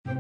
This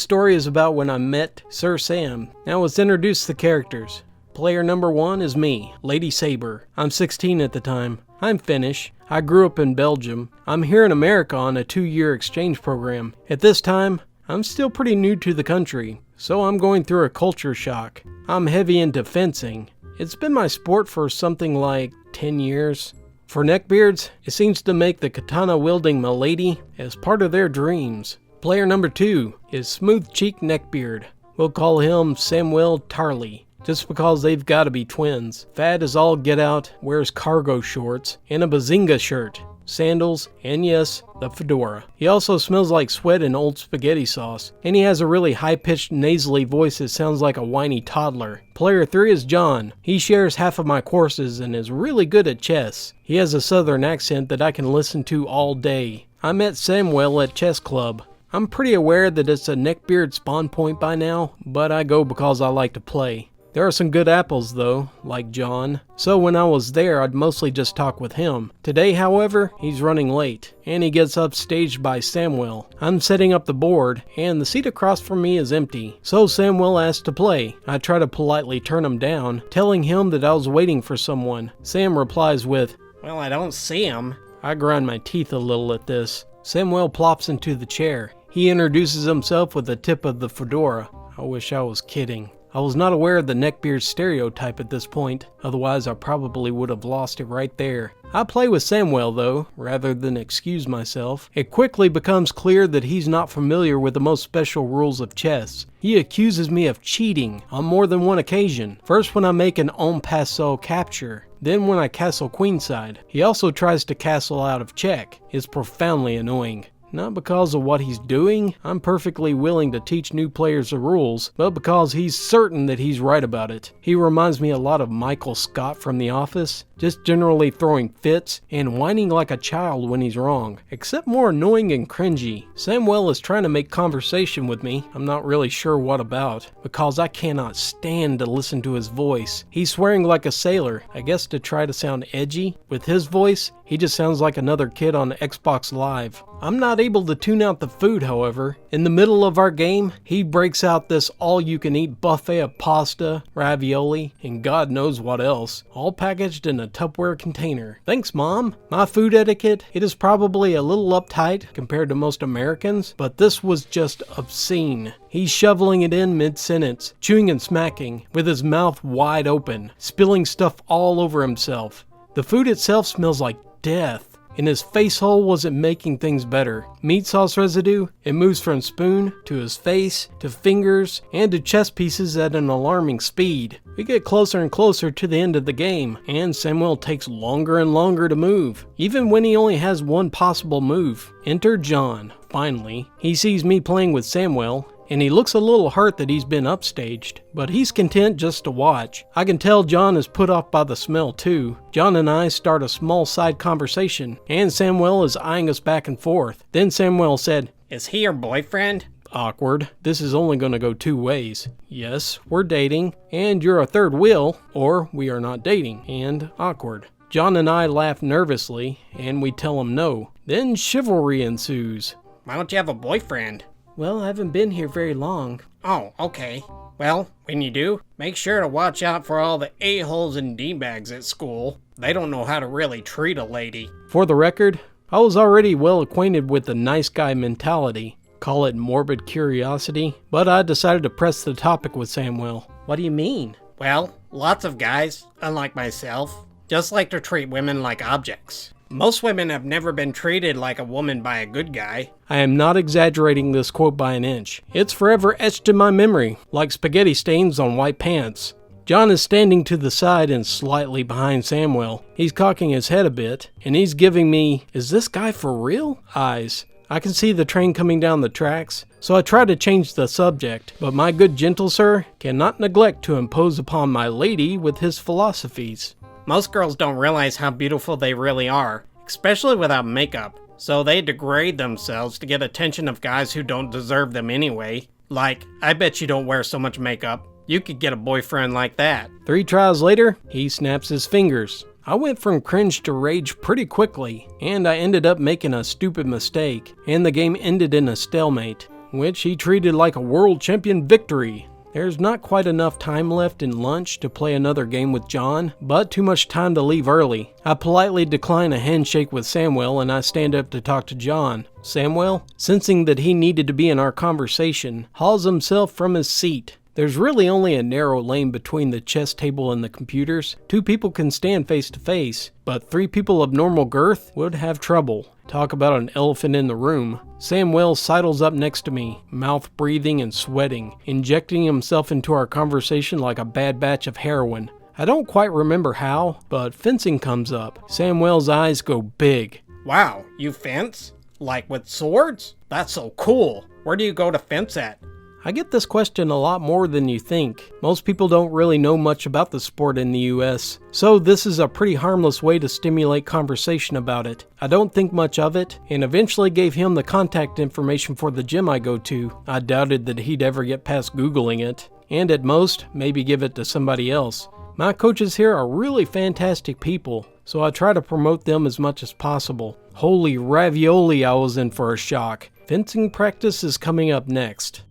story is about when I met Sir Sam. Now let's introduce the characters. Player number 1 is me, Lady Saber. I'm 16 at the time. I'm Finnish. I grew up in Belgium. I'm here in America on a 2-year exchange program. At this time, I'm still pretty new to the country, so I'm going through a culture shock. I'm heavy into fencing. It's been my sport for something like 10 years. For Neckbeards, it seems to make the katana-wielding milady as part of their dreams. Player number 2 is Smooth Cheek Neckbeard. We'll call him Samuel Tarley, just because they've got to be twins. Fat as all get out, wears cargo shorts and a bazinga shirt, sandals, and yes, the fedora. He also smells like sweat and old spaghetti sauce, and he has a really high-pitched nasally voice that sounds like a whiny toddler. Player 3 is John. He shares half of my courses and is really good at chess. He has a southern accent that I can listen to all day. I met Samuel at chess club. I'm pretty aware that it's a Neckbeard spawn point by now, but I go because I like to play. There are some good apples though, like John, so when I was there I'd mostly just talk with him. Today, however, he's running late, and he gets upstaged by Samuel. I'm setting up the board, and the seat across from me is empty, so Samuel asks to play. I try to politely turn him down, telling him that I was waiting for someone. Sam replies with, "Well, I don't see him." I grind my teeth a little at this. Samuel plops into the chair. He introduces himself with the tip of the fedora. I wish I was kidding. I was not aware of the Neckbeard stereotype at this point, otherwise I probably would have lost it right there. I play with Samuel though, rather than excuse myself. It quickly becomes clear that he's not familiar with the most special rules of chess. He accuses me of cheating on more than one occasion. First when I make an en passant capture, then when I castle queenside. He also tries to castle out of check. It's profoundly annoying. Not because of what he's doing, I'm perfectly willing to teach new players the rules, but because he's certain that he's right about it. He reminds me a lot of Michael Scott from The Office, just generally throwing fits and whining like a child when he's wrong, except more annoying and cringy. Samuel is trying to make conversation with me, I'm not really sure what about, because I cannot stand to listen to his voice. He's swearing like a sailor, I guess to try to sound edgy. With his voice, he just sounds like another kid on Xbox Live. I'm not able to tune out the food, however. In the middle of our game, he breaks out this all-you-can-eat buffet of pasta, ravioli, and God knows what else, all packaged in a Tupperware container. Thanks, Mom. My food etiquette, it is probably a little uptight compared to most Americans, but this was just obscene. He's shoveling it in mid-sentence, chewing and smacking, with his mouth wide open, spilling stuff all over himself. The food itself smells like death. And his face hole wasn't making things better. Meat sauce residue, it moves from spoon to his face, to fingers, and to chess pieces at an alarming speed. We get closer and closer to the end of the game, and Samuel takes longer and longer to move, even when he only has one possible move. Enter John. Finally, he sees me playing with Samuel, and he looks a little hurt that he's been upstaged, but he's content just to watch. I can tell John is put off by the smell too. John and I start a small side conversation, and Samuel is eyeing us back and forth. Then Samuel said, "Is he your boyfriend?" Awkward. This is only going to go two ways. Yes, we're dating, and you're a third wheel, or we are not dating, and awkward. John and I laugh nervously, and we tell him no. Then chivalry ensues. "Why don't you have a boyfriend?" "Well, I haven't been here very long." "Oh, okay. Well, when you do, make sure to watch out for all the a-holes and d-bags at school. They don't know how to really treat a lady." For the record, I was already well acquainted with the nice guy mentality. Call it morbid curiosity, but I decided to press the topic with Samuel. "What do you mean?" "Well, lots of guys, unlike myself, just like to treat women like objects. Most women have never been treated like a woman by a good guy." I am not exaggerating this quote by an inch. It's forever etched in my memory, like spaghetti stains on white pants. John is standing to the side and slightly behind Samuel. He's cocking his head a bit, and he's giving me, "Is this guy for real?" eyes. I can see the train coming down the tracks, so I try to change the subject, but my good gentle sir cannot neglect to impose upon my lady with his philosophies. "Most girls don't realize how beautiful they really are, especially without makeup, so they degrade themselves to get attention of guys who don't deserve them anyway. Like, I bet you don't wear so much makeup. You could get a boyfriend like that. 3 tries later, he snaps his fingers. I went from cringe to rage pretty quickly, and I ended up making a stupid mistake, and the game ended in a stalemate, which he treated like a world champion victory. There's not quite enough time left in lunch to play another game with John, but too much time to leave early. I politely decline a handshake with Samuel and I stand up to talk to John. Samuel, sensing that he needed to be in our conversation, hauls himself from his seat. There's really only a narrow lane between the chess table and the computers. 2 people can stand face to face, but 3 people of normal girth would have trouble. Talk about an elephant in the room. Samuel sidles up next to me, mouth breathing and sweating, injecting himself into our conversation like a bad batch of heroin. I don't quite remember how, but fencing comes up. Samuel's eyes go big. Wow, you fence? Like with swords? That's so cool. Where do you go to fence at? I get this question a lot more than you think. Most people don't really know much about the sport in the US, so this is a pretty harmless way to stimulate conversation about it. I don't think much of it, and eventually gave him the contact information for the gym I go to. I doubted that he'd ever get past Googling it, and at most, maybe give it to somebody else. My coaches here are really fantastic people, so I try to promote them as much as possible. Holy ravioli, I was in for a shock. Fencing practice is coming up next.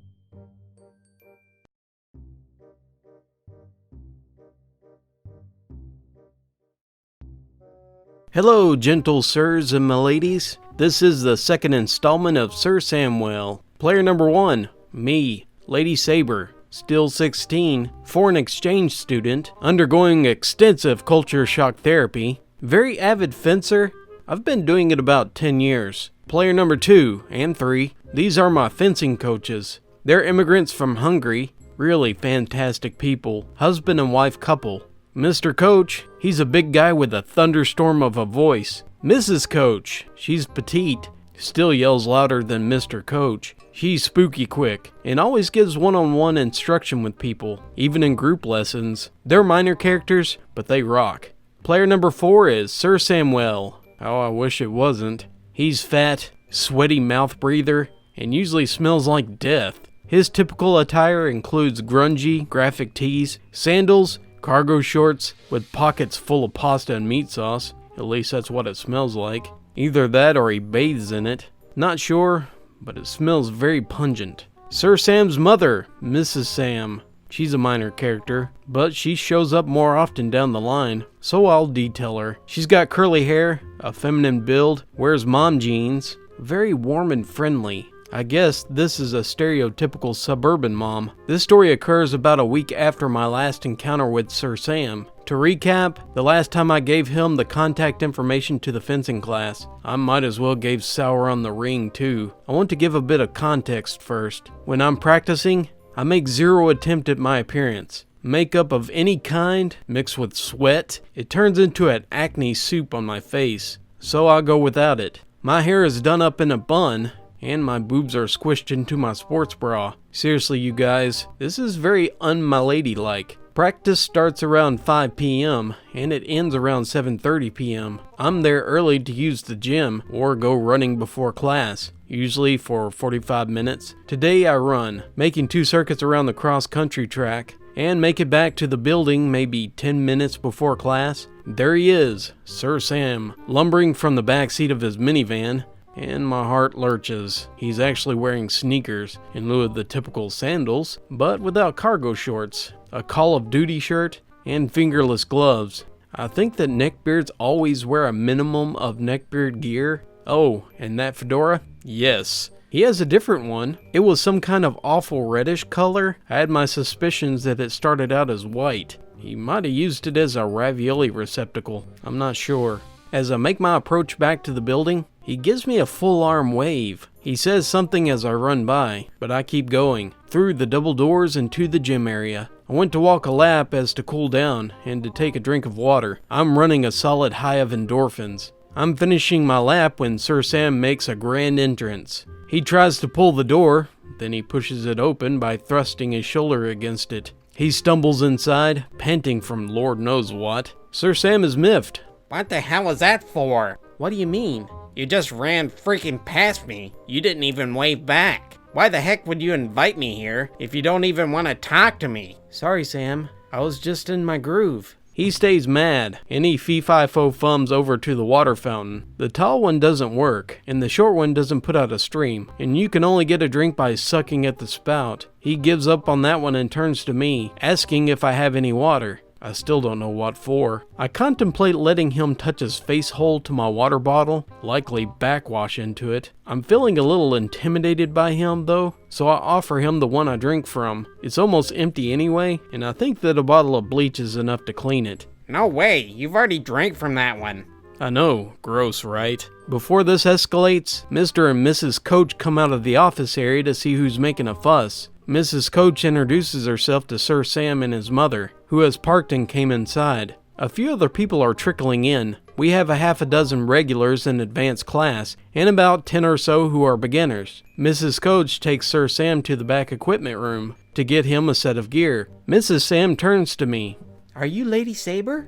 Hello, gentle sirs and miladies. This is the second installment of Sir Samwell. Player number 1, me, Lady Saber, still 16, foreign exchange student, undergoing extensive culture shock therapy, very avid fencer. I've been doing it about 10 years. Player number 2 and 3, these are my fencing coaches. They're immigrants from Hungary, really fantastic people, husband and wife couple. Mr. Coach, he's a big guy with a thunderstorm of a voice. Mrs. Coach, she's petite, still yells louder than Mr. Coach. She's spooky quick, and always gives one-on-one instruction with people, even in group lessons. They're minor characters, but they rock. Player number 4 is Sir Samwell. Oh, I wish it wasn't. He's fat, sweaty mouth breather, and usually smells like death. His typical attire includes grungy, graphic tees, sandals, cargo shorts with pockets full of pasta and meat sauce. At least that's what it smells like. Either that or he bathes in it. Not sure, but it smells very pungent. Sir Sam's mother, Mrs. Sam. She's a minor character, but she shows up more often down the line, so I'll detail her. She's got curly hair, a feminine build, wears mom jeans, very warm and friendly. I guess this is a stereotypical suburban mom. This story occurs about a week after my last encounter with Sir Sam. To recap, the last time I gave him the contact information to the fencing class, I might as well gave Sour on the ring too. I want to give a bit of context first. When I'm practicing, I make zero attempt at my appearance. Makeup of any kind, mixed with sweat, it turns into an acne soup on my face, so I'll go without it. My hair is done up in a bun, and my boobs are squished into my sports bra. Seriously, you guys, this is very un-milady-like. Practice starts around 5 p.m. and it ends around 7:30 p.m. I'm there early to use the gym or go running before class, usually for 45 minutes. Today I run, making 2 circuits around the cross-country track, and make it back to the building maybe 10 minutes before class. There he is, Sir Sam, lumbering from the back seat of his minivan, and my heart lurches. He's actually wearing sneakers in lieu of the typical sandals, but without cargo shorts, a Call of Duty shirt, and fingerless gloves. I think that neckbeards always wear a minimum of neckbeard gear. Oh, and that fedora? Yes. He has a different one. It was some kind of awful reddish color. I had my suspicions that it started out as white. He might have used it as a ravioli receptacle. I'm not sure. As I make my approach back to the building, he gives me a full arm wave. He says something as I run by, but I keep going, through the double doors and to the gym area. I went to walk a lap as to cool down and to take a drink of water. I'm running a solid high of endorphins. I'm finishing my lap when Sir Sam makes a grand entrance. He tries to pull the door, then he pushes it open by thrusting his shoulder against it. He stumbles inside, panting from Lord knows what. Sir Sam is miffed. What the hell was that for? What do you mean? You just ran freaking past me. You didn't even wave back. Why the heck would you invite me here if you don't even want to talk to me? Sorry, Sam. I was just in my groove. He stays mad, and he fee-fi-fo-fums over to the water fountain. The tall one doesn't work, and the short one doesn't put out a stream, and you can only get a drink by sucking at the spout. He gives up on that one and turns to me, asking if I have any water. I still don't know what for. I contemplate letting him touch his face hole to my water bottle, likely backwash into it. I'm feeling a little intimidated by him though, so I offer him the one I drink from. It's almost empty anyway, and I think that a bottle of bleach is enough to clean it. No way, you've already drank from that one. I know, gross, right? Before this escalates, Mr. and Mrs. Coach come out of the office area to see who's making a fuss. Mrs. Coach introduces herself to Sir Sam and his mother, who has parked and came inside. A few other people are trickling in. We have a half a dozen regulars in advanced class, and about 10 or so who are beginners. Mrs. Coach takes Sir Sam to the back equipment room to get him a set of gear. Mrs. Sam turns to me. Are you Lady Saber?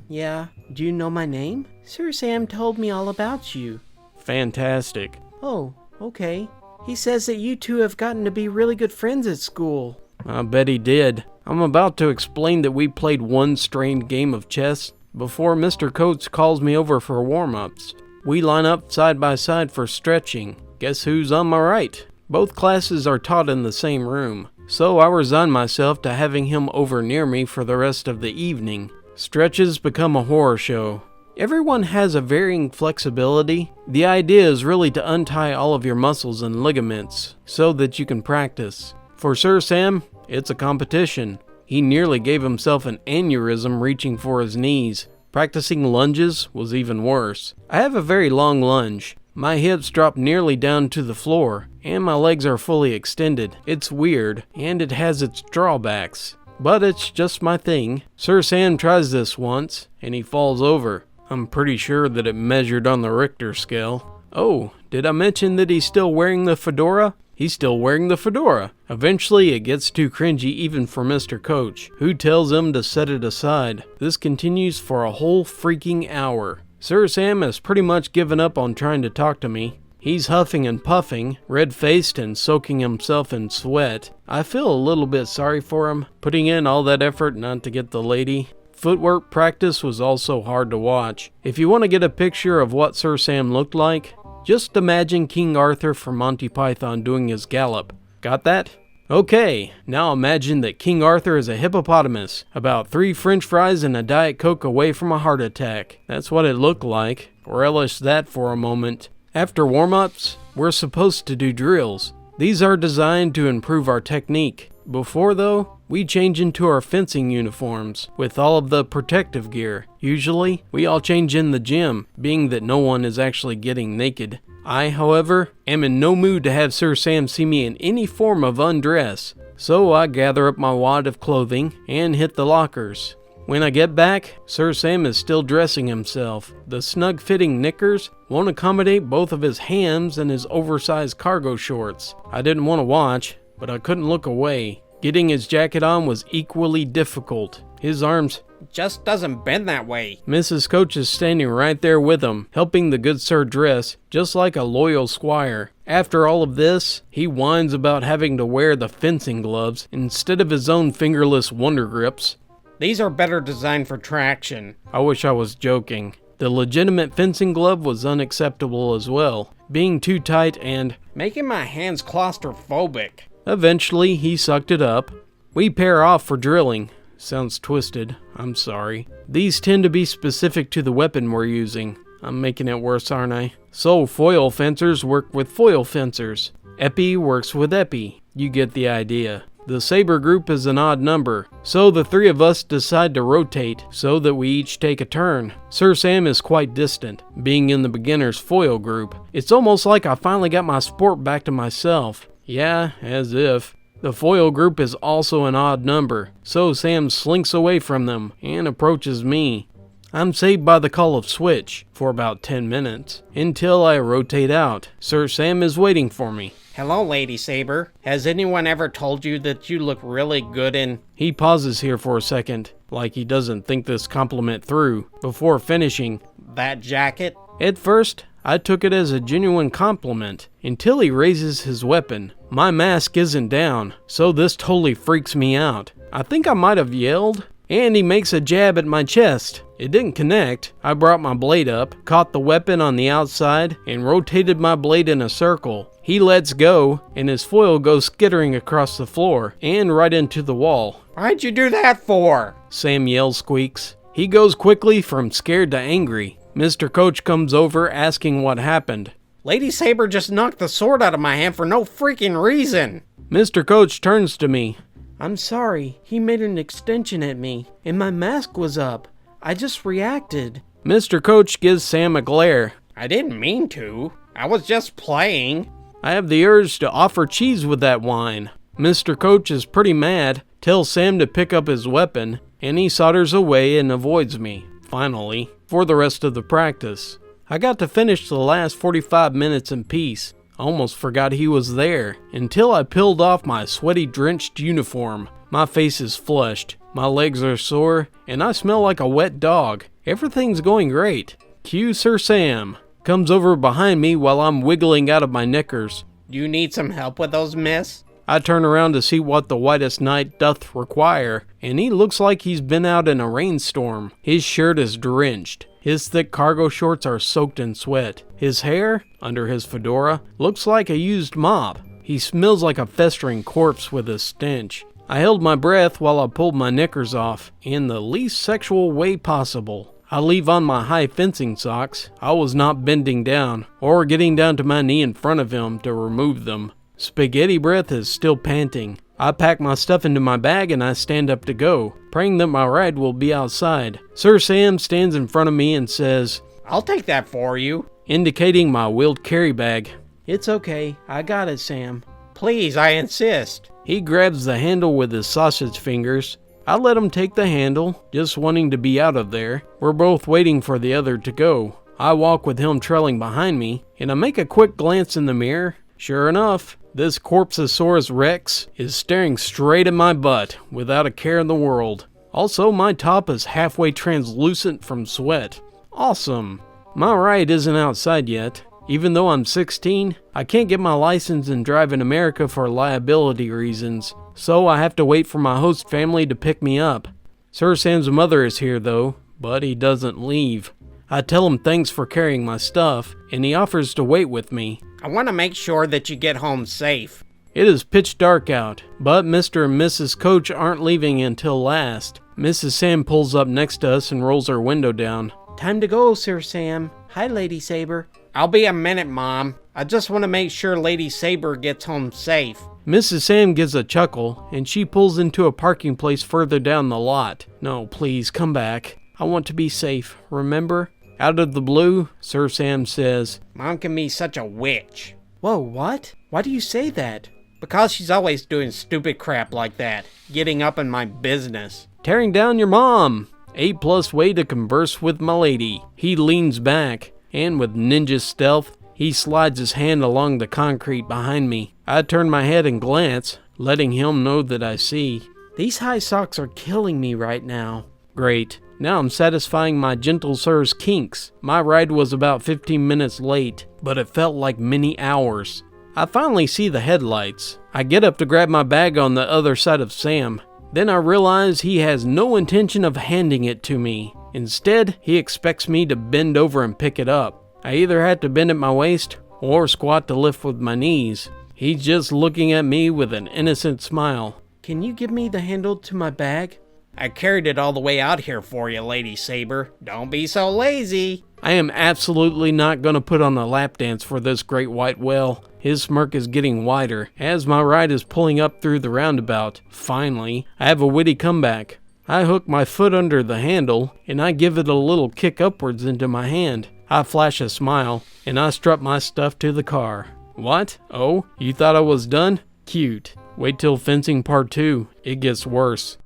Yeah. Do you know my name? Sir Sam told me all about you. Fantastic. Oh, okay. He says that you two have gotten to be really good friends at school. I bet he did. I'm about to explain that we played one strained game of chess before Mr. Coates calls me over for warm-ups. We line up side by side for stretching. Guess who's on my right? Both classes are taught in the same room, so I resign myself to having him over near me for the rest of the evening. Stretches become a horror show. Everyone has a varying flexibility. The idea is really to untie all of your muscles and ligaments so that you can practice. For Sir Sam, it's a competition. He nearly gave himself an aneurysm reaching for his knees. Practicing lunges was even worse. I have a very long lunge. My hips drop nearly down to the floor, and my legs are fully extended. It's weird, and it has its drawbacks. But it's just my thing. Sir Sam tries this once, and he falls over. I'm pretty sure that it measured on the Richter scale. Oh, did I mention that he's still wearing the fedora? He's still wearing the fedora. Eventually, it gets too cringy even for Mr. Coach, who tells him to set it aside. This continues for a whole freaking hour. Sir Sam has pretty much given up on trying to talk to me. He's huffing and puffing, red-faced and soaking himself in sweat. I feel a little bit sorry for him, putting in all that effort not to get the lady. Footwork practice was also hard to watch. If you want to get a picture of what Sir Sam looked like, just imagine King Arthur from Monty Python doing his gallop. Got that? Okay, now imagine that King Arthur is a hippopotamus, about 3 French fries and a Diet Coke away from a heart attack. That's what it looked like. Relish that for a moment. After warm-ups, we're supposed to do drills. These are designed to improve our technique. Before though, we change into our fencing uniforms with all of the protective gear. Usually, we all change in the gym, being that no one is actually getting naked. I, however, am in no mood to have Sir Sam see me in any form of undress, so I gather up my wad of clothing and hit the lockers. When I get back, Sir Sam is still dressing himself. The snug-fitting knickers won't accommodate both of his hams and his oversized cargo shorts. I didn't want to watch, but I couldn't look away. Getting his jacket on was equally difficult. His arms Just doesn't bend that way. Mrs. Coach is standing right there with him, helping the good sir dress, just like a loyal squire. After all of this, he whines about having to wear the fencing gloves instead of his own fingerless wonder grips. These are better designed for traction. I wish I was joking. The legitimate fencing glove was unacceptable as well, being too tight and making my hands claustrophobic. Eventually, he sucked it up. We pair off for drilling. Sounds twisted. I'm sorry. These tend to be specific to the weapon we're using. I'm making it worse, aren't I? So, foil fencers work with foil fencers. Epi works with epi. You get the idea. The saber group is an odd number, so the 3 of us decide to rotate so that we each take a turn. Sir Sam is quite distant, being in the beginner's foil group. It's almost like I finally got my sport back to myself. Yeah, as if. The foil group is also an odd number, so Sam slinks away from them and approaches me. I'm saved by the call of switch for about 10 minutes, until I rotate out. Sir Sam is waiting for me. Hello, Lady Saber. Has anyone ever told you that you look really good in... He pauses here for a second, like he doesn't think this compliment through, before finishing. that jacket? At first, I took it as a genuine compliment until he raises his weapon. My mask isn't down, so this totally freaks me out. I think I might have yelled, and he makes a jab at my chest. It didn't connect. I brought my blade up, caught the weapon on the outside, and rotated my blade in a circle. He lets go, and his foil goes skittering across the floor and right into the wall. Why'd you do that for? Sam yells, squeaks. He goes quickly from scared to angry. Mr. Coach comes over asking what happened. Lady Saber just knocked the sword out of my hand for no freaking reason. Mr. Coach turns to me. I'm sorry. He made an extension at me, and my mask was up. I just reacted. Mr. Coach gives Sam a glare. I didn't mean to. I was just playing. I have the urge to offer cheese with that wine. Mr. Coach is pretty mad, tells Sam to pick up his weapon, and he solders away and avoids me, finally, for the rest of the practice. I got to finish the last 45 minutes in peace. Almost forgot he was there, until I peeled off my sweaty, drenched uniform. My face is flushed, my legs are sore, and I smell like a wet dog. Everything's going great. Cue Sir Sam. Comes over behind me while I'm wiggling out of my knickers. Do you need some help with those, miss? I turn around to see what the whitest knight doth require, and he looks like he's been out in a rainstorm. His shirt is drenched. His thick cargo shorts are soaked in sweat. His hair, under his fedora, looks like a used mop. He smells like a festering corpse with his stench. I held my breath while I pulled my knickers off, in the least sexual way possible. I leave on my high fencing socks. I was not bending down, or getting down to my knee in front of him to remove them. Spaghetti breath is still panting. I pack my stuff into my bag and I stand up to go, praying that my ride will be outside. Sir Sam stands in front of me and says, I'll take that for you. Indicating my wheeled carry bag. It's okay. I got it, Sam. Please, I insist. He grabs the handle with his sausage fingers. I let him take the handle, just wanting to be out of there. We're both waiting for the other to go. I walk with him trailing behind me, and I make a quick glance in the mirror. Sure enough, this Corpsosaurus Rex is staring straight at my butt without a care in the world. Also, my top is halfway translucent from sweat. Awesome. My ride isn't outside yet. Even though I'm 16, I can't get my license and drive in America for liability reasons, so I have to wait for my host family to pick me up. Sir Sam's mother is here though, but he doesn't leave. I tell him thanks for carrying my stuff, and he offers to wait with me. I want to make sure that you get home safe. It is pitch dark out, but Mr. and Mrs. Coach aren't leaving until last. Mrs. Sam pulls up next to us and rolls her window down. Time to go, Sir Sam. Hi, Lady Saber. I'll be a minute, Mom. I just want to make sure Lady Saber gets home safe. Mrs. Sam gives a chuckle, and she pulls into a parking place further down the lot. No, please, come back. I want to be safe, remember? Out of the blue, Sir Sam says, Mom can be such a witch. Whoa, what? Why do you say that? Because she's always doing stupid crap like that. Getting up in my business. Tearing down your mom. A+ way to converse with my lady. He leans back, and with ninja stealth, he slides his hand along the concrete behind me. I turn my head and glance, letting him know that I see. These high socks are killing me right now. Great. Now I'm satisfying my gentle sir's kinks. My ride was about 15 minutes late, but it felt like many hours. I finally see the headlights. I get up to grab my bag on the other side of Sam. Then I realize he has no intention of handing it to me. Instead, he expects me to bend over and pick it up. I either had to bend at my waist or squat to lift with my knees. He's just looking at me with an innocent smile. Can you give me the handle to my bag? I carried it all the way out here for you, Lady Saber. Don't be so lazy. I am absolutely not going to put on a lap dance for this great white whale. His smirk is getting wider as my ride is pulling up through the roundabout. Finally, I have a witty comeback. I hook my foot under the handle and I give it a little kick upwards into my hand. I flash a smile and I strut my stuff to the car. What? Oh, you thought I was done? Cute. Wait till fencing part 2. It gets worse.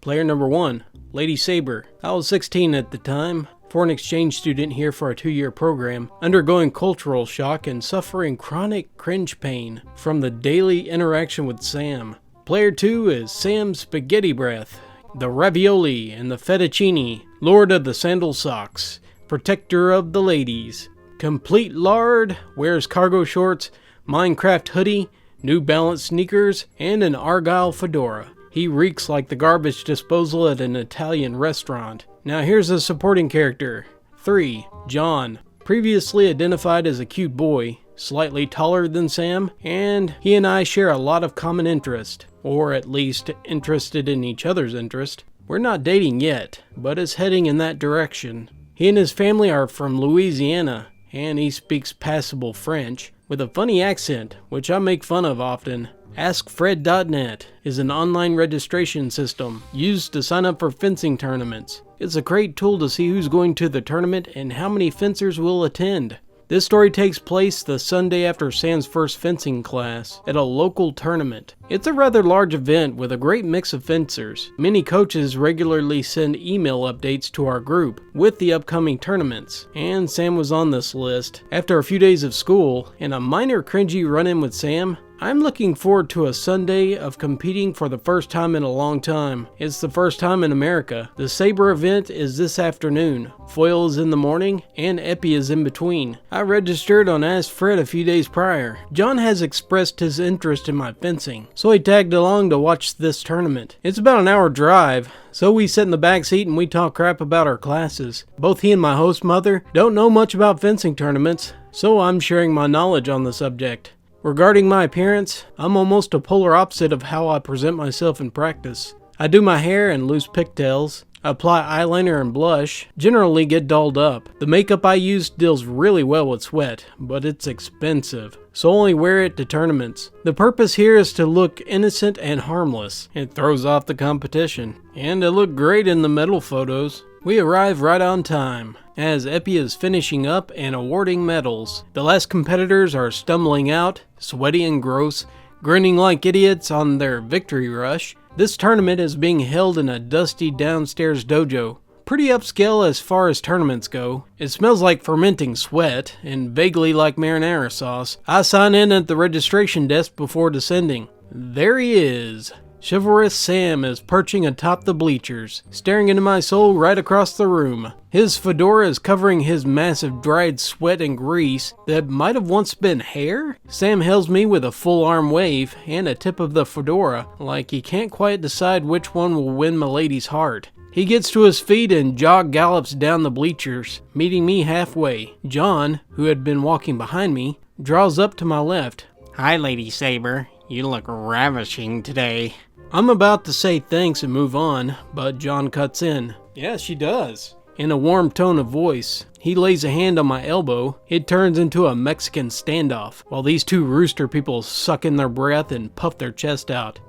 Player number 1, Lady Saber. I was 16 at the time, foreign exchange student here for a 2-year program, undergoing cultural shock and suffering chronic cringe pain from the daily interaction with Sam. Player 2 is Sam Spaghetti Breath. the ravioli and the fettuccine, lord of the sandal socks, protector of the ladies, complete lard, wears cargo shorts, Minecraft hoodie, New Balance sneakers, and an Argyle fedora. He reeks like the garbage disposal at an Italian restaurant. Now here's a supporting character. 3. John. Previously identified as a cute boy, slightly taller than Sam, and he and I share a lot of common interest, or at least interested in each other's interest. We're not dating yet, but is heading in that direction. He and his family are from Louisiana, and he speaks passable French, with a funny accent, which I make fun of often. AskFred.net is an online registration system used to sign up for fencing tournaments. It's a great tool to see who's going to the tournament and how many fencers will attend. This story takes place the Sunday after Sam's first fencing class at a local tournament. It's a rather large event with a great mix of fencers. Many coaches regularly send email updates to our group with the upcoming tournaments, and Sam was on this list. After a few days of school and a minor cringy run-in with Sam, I'm looking forward to a Sunday of competing for the first time in a long time. It's the first time in America. The Saber event is this afternoon, Foil is in the morning, and Epi is in between. I registered on Ask Fred a few days prior. John has expressed his interest in my fencing, so he tagged along to watch this tournament. It's about an hour drive, so we sit in the back seat and we talk crap about our classes. Both he and my host mother don't know much about fencing tournaments, so I'm sharing my knowledge on the subject. Regarding my appearance, I'm almost a polar opposite of how I present myself in practice. I do my hair and loose pigtails, apply eyeliner and blush, generally get dolled up. The makeup I use deals really well with sweat, but it's expensive, so only wear it to tournaments. The purpose here is to look innocent and harmless. It throws off the competition, and I look great in the medal photos. We arrive right on time, as Epi is finishing up and awarding medals. The last competitors are stumbling out, sweaty and gross, grinning like idiots on their victory rush. This tournament is being held in a dusty downstairs dojo. Pretty upscale as far as tournaments go. It smells like fermenting sweat, and vaguely like marinara sauce. I sign in at the registration desk before descending. There he is. Chivalrous Sam is perching atop the bleachers, staring into my soul right across the room. His fedora is covering his massive dried sweat and grease that might have once been hair. Sam hails me with a full arm wave and a tip of the fedora, like he can't quite decide which one will win milady's heart. He gets to his feet and jog gallops down the bleachers, meeting me halfway. John, who had been walking behind me, draws up to my left. Hi, Lady Saber. You look ravishing today. I'm about to say thanks and move on, but John cuts in. Yeah, she does. In a warm tone of voice, he lays a hand on my elbow. It turns into a Mexican standoff, while these two rooster people suck in their breath and puff their chest out.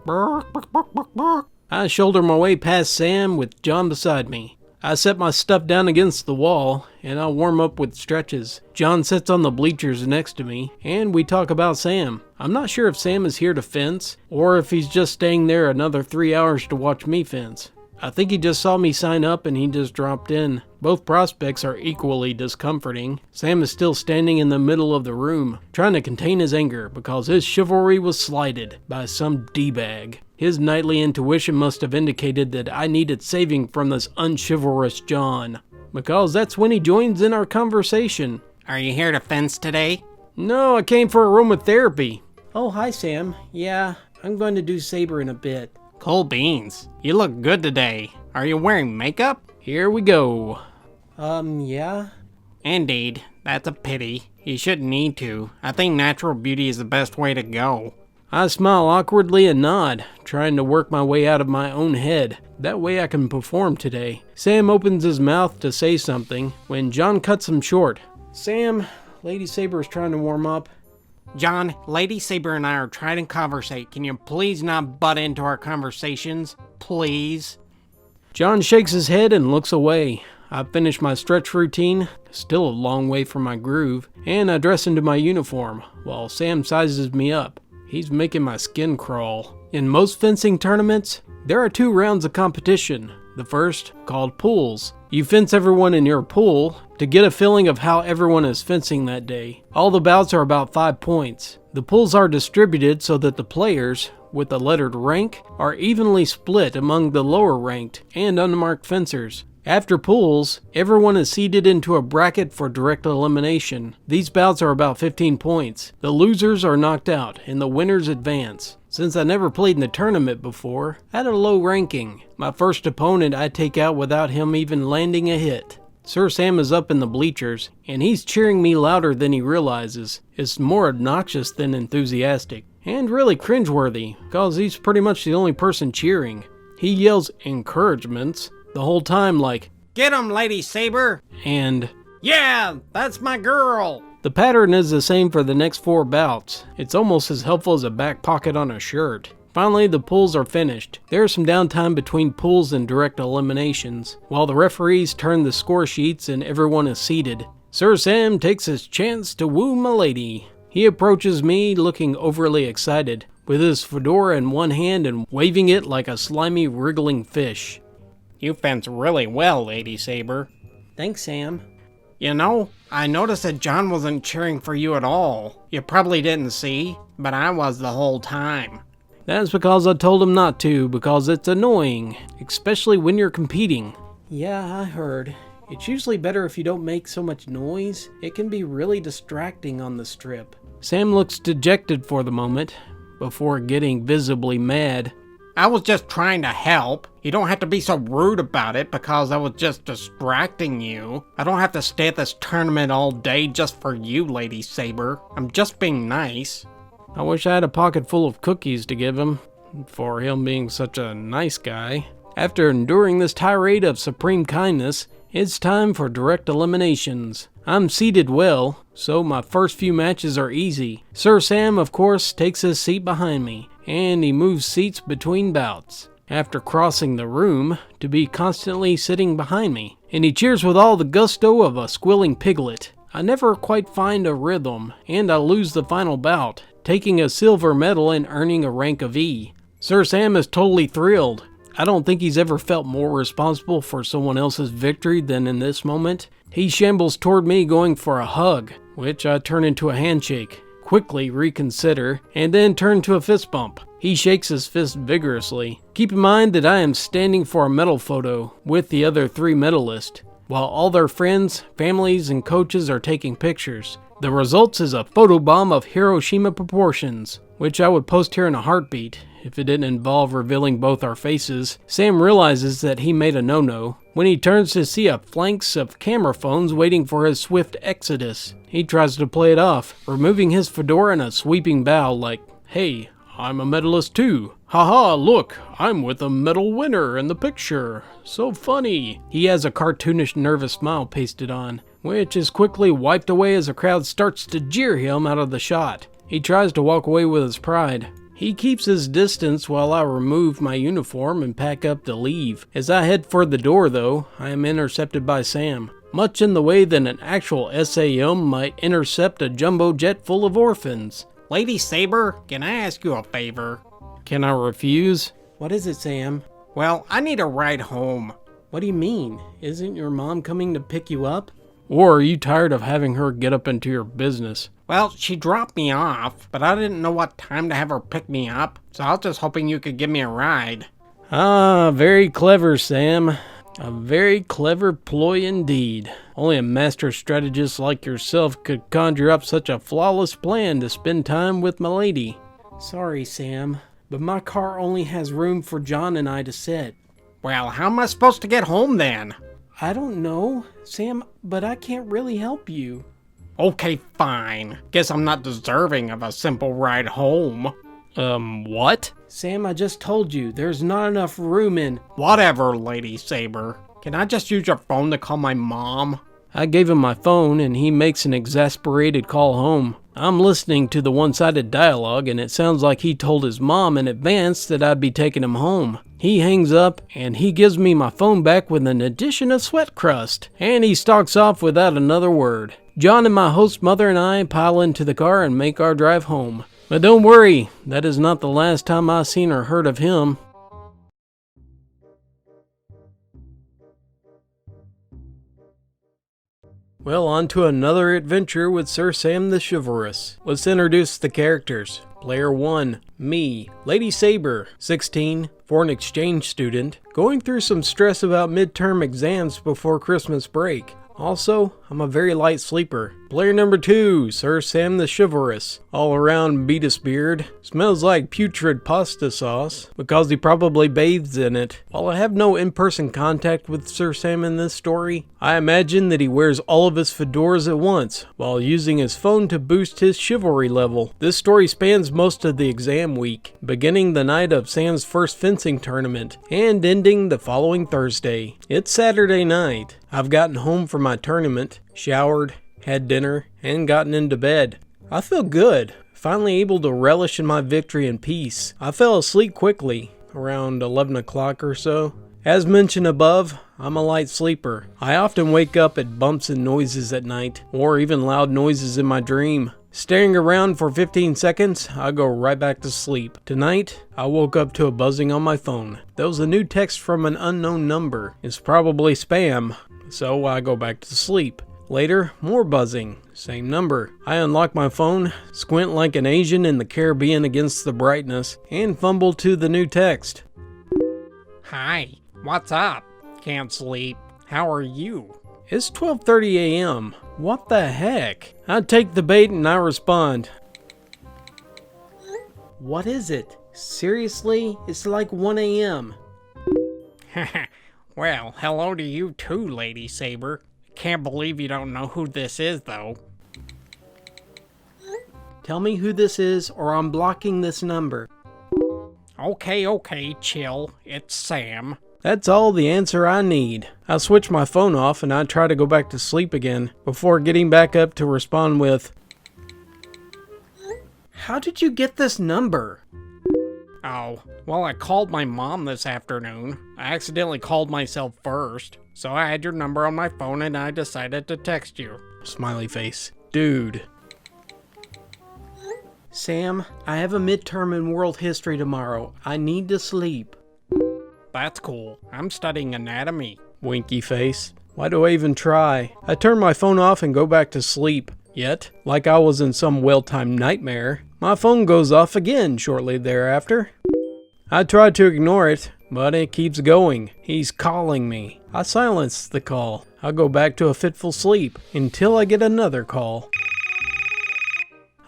I shoulder my way past Sam with John beside me. I set my stuff down against the wall, and I warm up with stretches. John sits on the bleachers next to me, and we talk about Sam. I'm not sure if Sam is here to fence, or if he's just staying there another 3 hours to watch me fence. I think he just saw me sign up and he just dropped in. Both prospects are equally discomforting. Sam is still standing in the middle of the room, trying to contain his anger because his chivalry was slighted by some D-bag. His nightly intuition must have indicated that I needed saving from this unchivalrous John, because that's when he joins in our conversation. Are you here to fence today? No, I came for aromatherapy. Oh, hi, Sam. Yeah, I'm going to do Saber in a bit. Cool beans. You look good today. Are you wearing makeup? Here we go. Yeah. Indeed. That's a pity. You shouldn't need to. I think natural beauty is the best way to go. I smile awkwardly and nod, trying to work my way out of my own head. That way I can perform today. Sam opens his mouth to say something when John cuts him short. Sam, Lady Saber is trying to warm up. John, Lady Saber and I are trying to conversate. Can you please not butt into our conversations? Please? John shakes his head and looks away. I finish my stretch routine, still a long way from my groove, and I dress into my uniform, while Sam sizes me up. He's making my skin crawl. In most fencing tournaments, there are 2 rounds of competition. The first, called pools. You fence everyone in your pool to get a feeling of how everyone is fencing that day. All the bouts are about 5 points. The pools are distributed so that the players, with the lettered rank, are evenly split among the lower ranked and unmarked fencers. After pools, everyone is seeded into a bracket for direct elimination. These bouts are about 15 points. The losers are knocked out, and the winners advance. Since I never played in the tournament before, I had a low ranking. My first opponent I take out without him even landing a hit. Sir Sam is up in the bleachers, and he's cheering me louder than he realizes. It's more obnoxious than enthusiastic, and really cringe-worthy, cause he's pretty much the only person cheering. He yells encouragements the whole time like, "Get him, Lady Saber!" and "Yeah, that's my girl!" The pattern is the same for the next 4 bouts. It's almost as helpful as a back pocket on a shirt. Finally, the pools are finished. There is some downtime between pools and direct eliminations, while the referees turn the score sheets and everyone is seated. Sir Sam takes his chance to woo my lady. He approaches me looking overly excited, with his fedora in one hand and waving it like a slimy, wriggling fish. "You fence really well, Lady Saber." Thanks, Sam. You know, I noticed that John wasn't cheering for you at all. You probably didn't see, but I was the whole time. That's because I told him not to, because it's annoying, especially when you're competing. Yeah, I heard. It's usually better if you don't make so much noise. It can be really distracting on the strip. Sam looks dejected for the moment, before getting visibly mad. I was just trying to help. You don't have to be so rude about it because I was just distracting you. I don't have to stay at this tournament all day just for you, Lady Saber. I'm just being nice. I wish I had a pocket full of cookies to give him, for him being such a nice guy. After enduring this tirade of supreme kindness, it's time for direct eliminations. I'm seated well, so my first few matches are easy. Sir Sam, of course, takes his seat behind me, and he moves seats between bouts, after crossing the room to be constantly sitting behind me, and he cheers with all the gusto of a squealing piglet. I never quite find a rhythm, and I lose the final bout, taking a silver medal and earning a rank of E. Sir Sam is totally thrilled. I don't think he's ever felt more responsible for someone else's victory than in this moment. He shambles toward me going for a hug, which I turn into a handshake, quickly reconsider, and then turn to a fist bump. He shakes his fist vigorously. Keep in mind that I am standing for a medal photo with the other 3 medalists, while all their friends, families, and coaches are taking pictures. The results is a photobomb of Hiroshima proportions, which I would post here in a heartbeat if it didn't involve revealing both our faces. Sam realizes that he made a no-no when he turns to see a flanks of camera phones waiting for his swift exodus. He tries to play it off, removing his fedora in a sweeping bow like, "Hey, I'm a medalist too. Haha, look, I'm with a medal winner in the picture. So funny." He has a cartoonish nervous smile pasted on, which is quickly wiped away as the crowd starts to jeer him out of the shot. He tries to walk away with his pride. He keeps his distance while I remove my uniform and pack up to leave. As I head for the door though, I am intercepted by Sam, much in the way that an actual SAM might intercept a jumbo jet full of orphans. Lady Saber, can I ask you a favor? Can I refuse? What is it, Sam? Well, I need a ride home. What do you mean? Isn't your mom coming to pick you up? Or are you tired of having her get up into your business? Well, she dropped me off, but I didn't know what time to have her pick me up, so I was just hoping you could give me a ride. Ah, very clever, Sam. A very clever ploy indeed. Only a master strategist like yourself could conjure up such a flawless plan to spend time with my lady. Sorry, Sam, but my car only has room for John and I to sit. Well, how am I supposed to get home then? I don't know, Sam, but I can't really help you. Okay, fine. Guess I'm not deserving of a simple ride home. What? Sam, I just told you, there's not enough room in... Whatever, Lady Saber. Can I just use your phone to call my mom? I gave him my phone and he makes an exasperated call home. I'm listening to the one-sided dialogue and it sounds like he told his mom in advance that I'd be taking him home. He hangs up and he gives me my phone back with an addition of sweat crust, and he stalks off without another word. John and my host mother and I pile into the car and make our drive home. But don't worry, that is not the last time I've seen or heard of him. Well, on to another adventure with Sir Sam the Chivalrous. Let's introduce the characters. Player 1, me, Lady Saber, 16, foreign exchange student, going through some stress about midterm exams before Christmas break. Also, I'm a very light sleeper. Player number 2, Sir Sam the Chivalrous. All around Beatus beard. Smells like putrid pasta sauce, because he probably bathes in it. While I have no in-person contact with Sir Sam in this story, I imagine that he wears all of his fedoras at once, while using his phone to boost his chivalry level. This story spans most of the exam week, beginning the night of Sam's first fencing tournament, and ending the following Thursday. It's Saturday night. I've gotten home from my tournament, showered, had dinner, and gotten into bed. I feel good, finally able to relish in my victory in peace. I fell asleep quickly, around 11 o'clock or so. As mentioned above, I'm a light sleeper. I often wake up at bumps and noises at night, or even loud noises in my dream. Staring around for 15 seconds, I go right back to sleep. Tonight, I woke up to a buzzing on my phone. There was a new text from an unknown number. It's probably spam, so I go back to sleep. Later, more buzzing. Same number. I unlock my phone, squint like an Asian in the Caribbean against the brightness, and fumble to the new text. Hi, what's up? Can't sleep. How are you? It's 12:30 a.m. What the heck? I take the bait and I respond. What is it? Seriously? It's like 1 a.m. Well, hello to you too, Lady Saber. Can't believe you don't know who this is, though. Tell me who this is or I'm blocking this number. Okay, chill. It's Sam. That's all the answer I need. I switch my phone off and I try to go back to sleep again, before getting back up to respond with, How did you get this number? Oh, well, I called my mom this afternoon. I accidentally called myself first, so I had your number on my phone and I decided to text you. Smiley face. Dude. Sam, I have a midterm in world history tomorrow. I need to sleep. That's cool. I'm studying anatomy. Winky face. Why do I even try? I turn my phone off and go back to sleep. Yet, like I was in some well-timed nightmare, my phone goes off again shortly thereafter. I try to ignore it, but it keeps going. He's calling me. I silence the call. I go back to a fitful sleep until I get another call.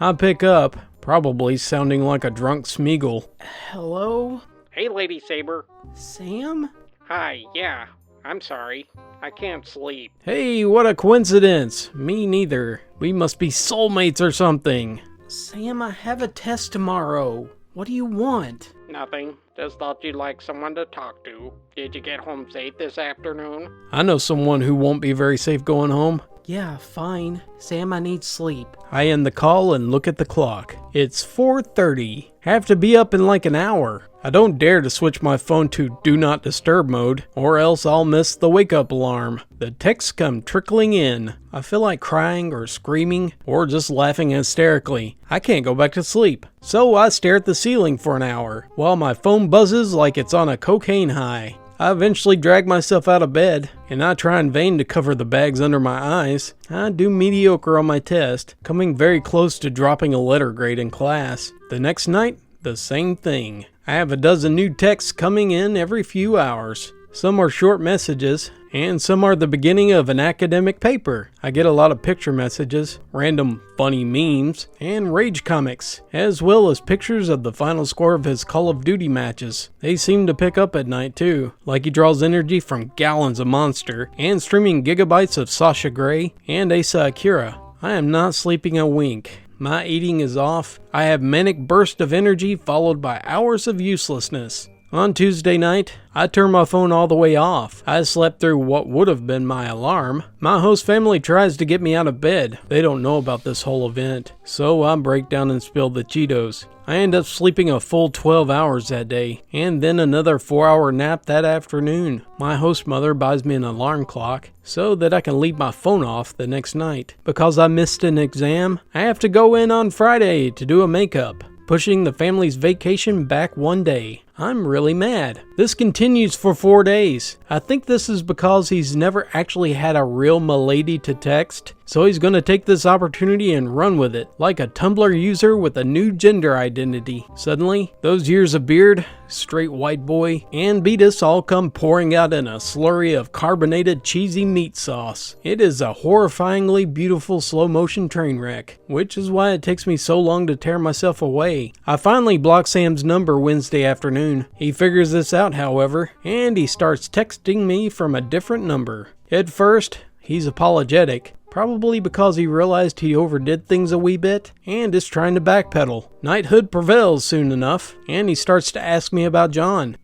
I pick up, probably sounding like a drunk Smeagol. Hello? Hey, Lady Saber. Sam? Hi, yeah. I'm sorry. I can't sleep. Hey, what a coincidence. Me neither. We must be soulmates or something. Sam, I have a test tomorrow. What do you want? Nothing. Just thought you'd like someone to talk to. Did you get home safe this afternoon? I know someone who won't be very safe going home. Yeah, fine. Sam, I need sleep. I end the call and look at the clock. It's 4:30. Have to be up in like an hour. I don't dare to switch my phone to Do Not Disturb mode, or else I'll miss the wake-up alarm. The texts come trickling in. I feel like crying or screaming, or just laughing hysterically. I can't go back to sleep. So I stare at the ceiling for an hour, while my phone buzzes like it's on a cocaine high. I eventually drag myself out of bed, and I try in vain to cover the bags under my eyes. I do mediocre on my test, coming very close to dropping a letter grade in class. The next night, the same thing. I have a dozen new texts coming in every few hours. Some are short messages, and some are the beginning of an academic paper. I get a lot of picture messages, random funny memes, and rage comics, as well as pictures of the final score of his Call of Duty matches. They seem to pick up at night too, like he draws energy from gallons of Monster, and streaming gigabytes of Sasha Grey and Asa Akira. I am not sleeping a wink. My eating is off. I have manic burst of energy followed by hours of uselessness. On Tuesday night, I turned my phone all the way off. I slept through what would have been my alarm. My host family tries to get me out of bed. They don't know about this whole event, so I break down and spill the Cheetos. I end up sleeping a full 12 hours that day, and then another 4-hour nap that afternoon. My host mother buys me an alarm clock so that I can leave my phone off the next night. Because I missed an exam, I have to go in on Friday to do a makeup, pushing the family's vacation back one day. I'm really mad. This continues for 4 days. I think this is because he's never actually had a real milady to text, so he's gonna take this opportunity and run with it, like a Tumblr user with a new gender identity. Suddenly, those years of beard, straight white boy, and beatus all come pouring out in a slurry of carbonated cheesy meat sauce. It is a horrifyingly beautiful slow motion train wreck, which is why it takes me so long to tear myself away. I finally blocked Sam's number Wednesday afternoon. He figures this out, however, and he starts texting me from a different number. At first, he's apologetic, probably because he realized he overdid things a wee bit and is trying to backpedal. Knighthood prevails soon enough, and he starts to ask me about John.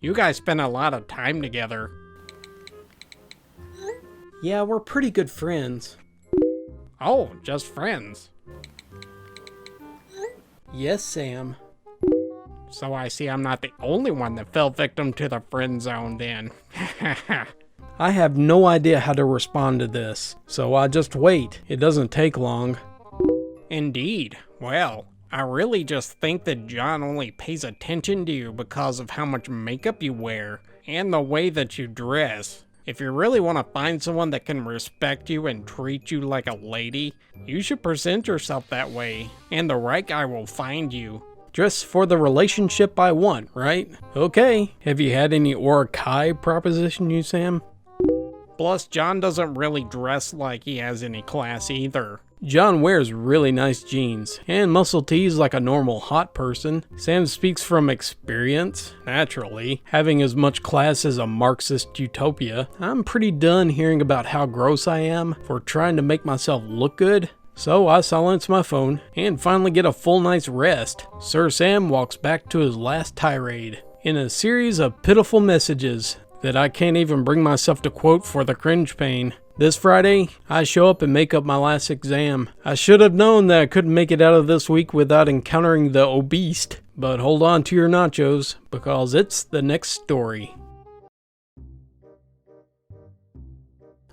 You guys spend a lot of time together. Yeah, we're pretty good friends. Oh, just friends. Yes, Sam. So I see I'm not the only one that fell victim to the friend zone then. I have no idea how to respond to this, so I just wait. It doesn't take long. Indeed. Well, I really just think that John only pays attention to you because of how much makeup you wear and the way that you dress. If you really want to find someone that can respect you and treat you like a lady, you should present yourself that way, and the right guy will find you. Dress for the relationship I want, right? Okay. Have you had any Orakai proposition you, Sam? Plus, John doesn't really dress like he has any class either. John wears really nice jeans and muscle tees like a normal hot person. Sam speaks from experience, naturally, having as much class as a Marxist utopia. I'm pretty done hearing about how gross I am for trying to make myself look good. So I silence my phone and finally get a full night's rest. Sir Sam walks back to his last tirade in a series of pitiful messages that I can't even bring myself to quote for the cringe pain. This Friday, I show up and make up my last exam. I should have known that I couldn't make it out of this week without encountering the obese, but hold on to your nachos because it's the next story.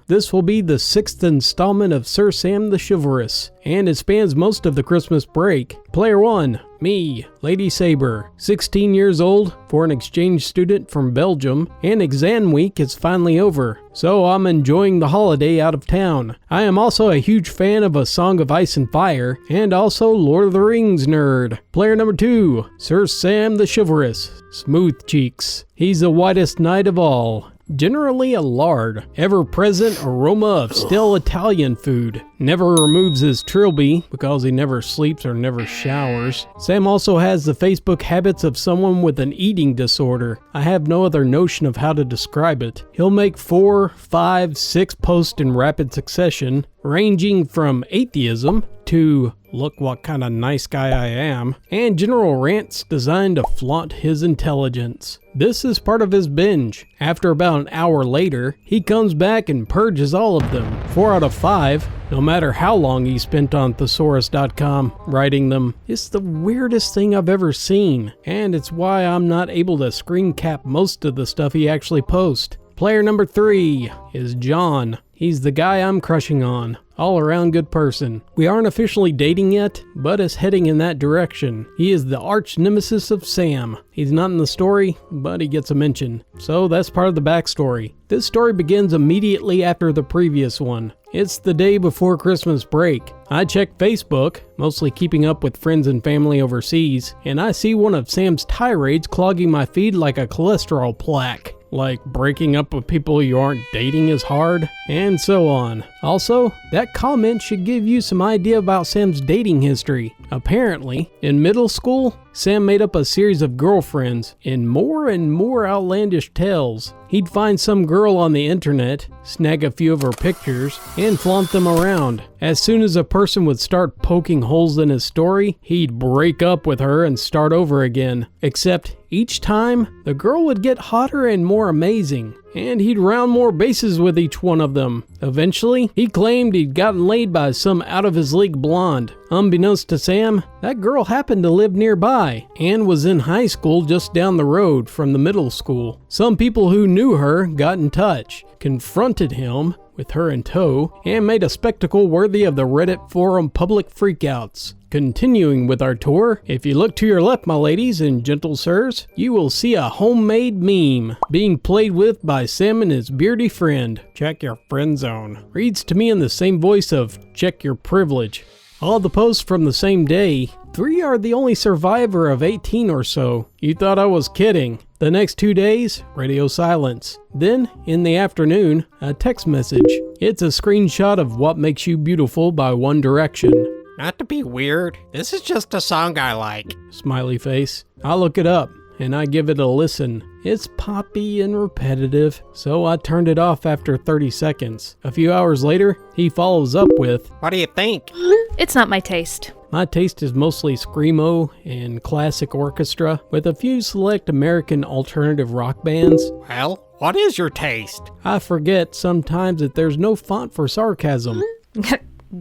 This will be the 6th installment of Sir Sam the Chivalrous, and it spans most of the Christmas break. Player 1, me, Lady Saber, 16 years old, for an exchange student from Belgium, and exam week is finally over, so I'm enjoying the holiday out of town. I am also a huge fan of A Song of Ice and Fire, and also Lord of the Rings nerd. Player number 2, Sir Sam the Chivalrous, smooth cheeks. He's the whitest knight of all. Generally a lard, ever-present aroma of still Italian food. Never removes his trilby because he never sleeps or never showers. Sam also has the Facebook habits of someone with an eating disorder. I have no other notion of how to describe it. He'll make 4, 5, 6 posts in rapid succession, ranging from atheism to look what kind of nice guy I am, and general rants designed to flaunt his intelligence. This is part of his binge. After about an hour later, he comes back and purges all of them. 4 out of 5, no matter how long he spent on thesaurus.com writing them. It's the weirdest thing I've ever seen, and it's why I'm not able to screen cap most of the stuff he actually posts. Player number 3 is John. He's the guy I'm crushing on. All around good person. We aren't officially dating yet, but is heading in that direction. He is the arch nemesis of Sam. He's not in the story, but he gets a mention. So that's part of the backstory. This story begins immediately after the previous one. It's the day before Christmas break. I check Facebook, mostly keeping up with friends and family overseas, and I see one of Sam's tirades clogging my feed like a cholesterol plaque. Like breaking up with people you aren't dating is hard, and so on. Also, that comment should give you some idea about Sam's dating history. Apparently, in middle school, Sam made up a series of girlfriends in more and more outlandish tales. He'd find some girl on the internet, snag a few of her pictures, and flaunt them around. As soon as a person would start poking holes in his story, he'd break up with her and start over again. Except each time, the girl would get hotter and more amazing, and he'd round more bases with each one of them. Eventually, he claimed he'd gotten laid by some out-of-his-league blonde. Unbeknownst to Sam, that girl happened to live nearby and was in high school just down the road from the middle school. Some people who knew her got in touch, confronted him, with her in tow, and made a spectacle worthy of the Reddit forum public freakouts. Continuing with our tour, if you look to your left, my ladies and gentle sirs, you will see a homemade meme being played with by Sam and his beardy friend. Check your friend zone. Reads to me in the same voice of check your privilege. All the posts from the same day. 3 are the only survivor of 18 or so. You thought I was kidding. The next 2 days, radio silence. Then, in the afternoon, a text message. It's a screenshot of What Makes You Beautiful by One Direction. Not to be weird, this is just a song I like. Smiley face. I look it up, and I give it a listen. It's poppy and repetitive, so I turned it off after 30 seconds. A few hours later, he follows up with, What do you think? It's not my taste. My taste is mostly screamo and classic orchestra, with a few select American alternative rock bands. Well, what is your taste? I forget sometimes that there's no font for sarcasm.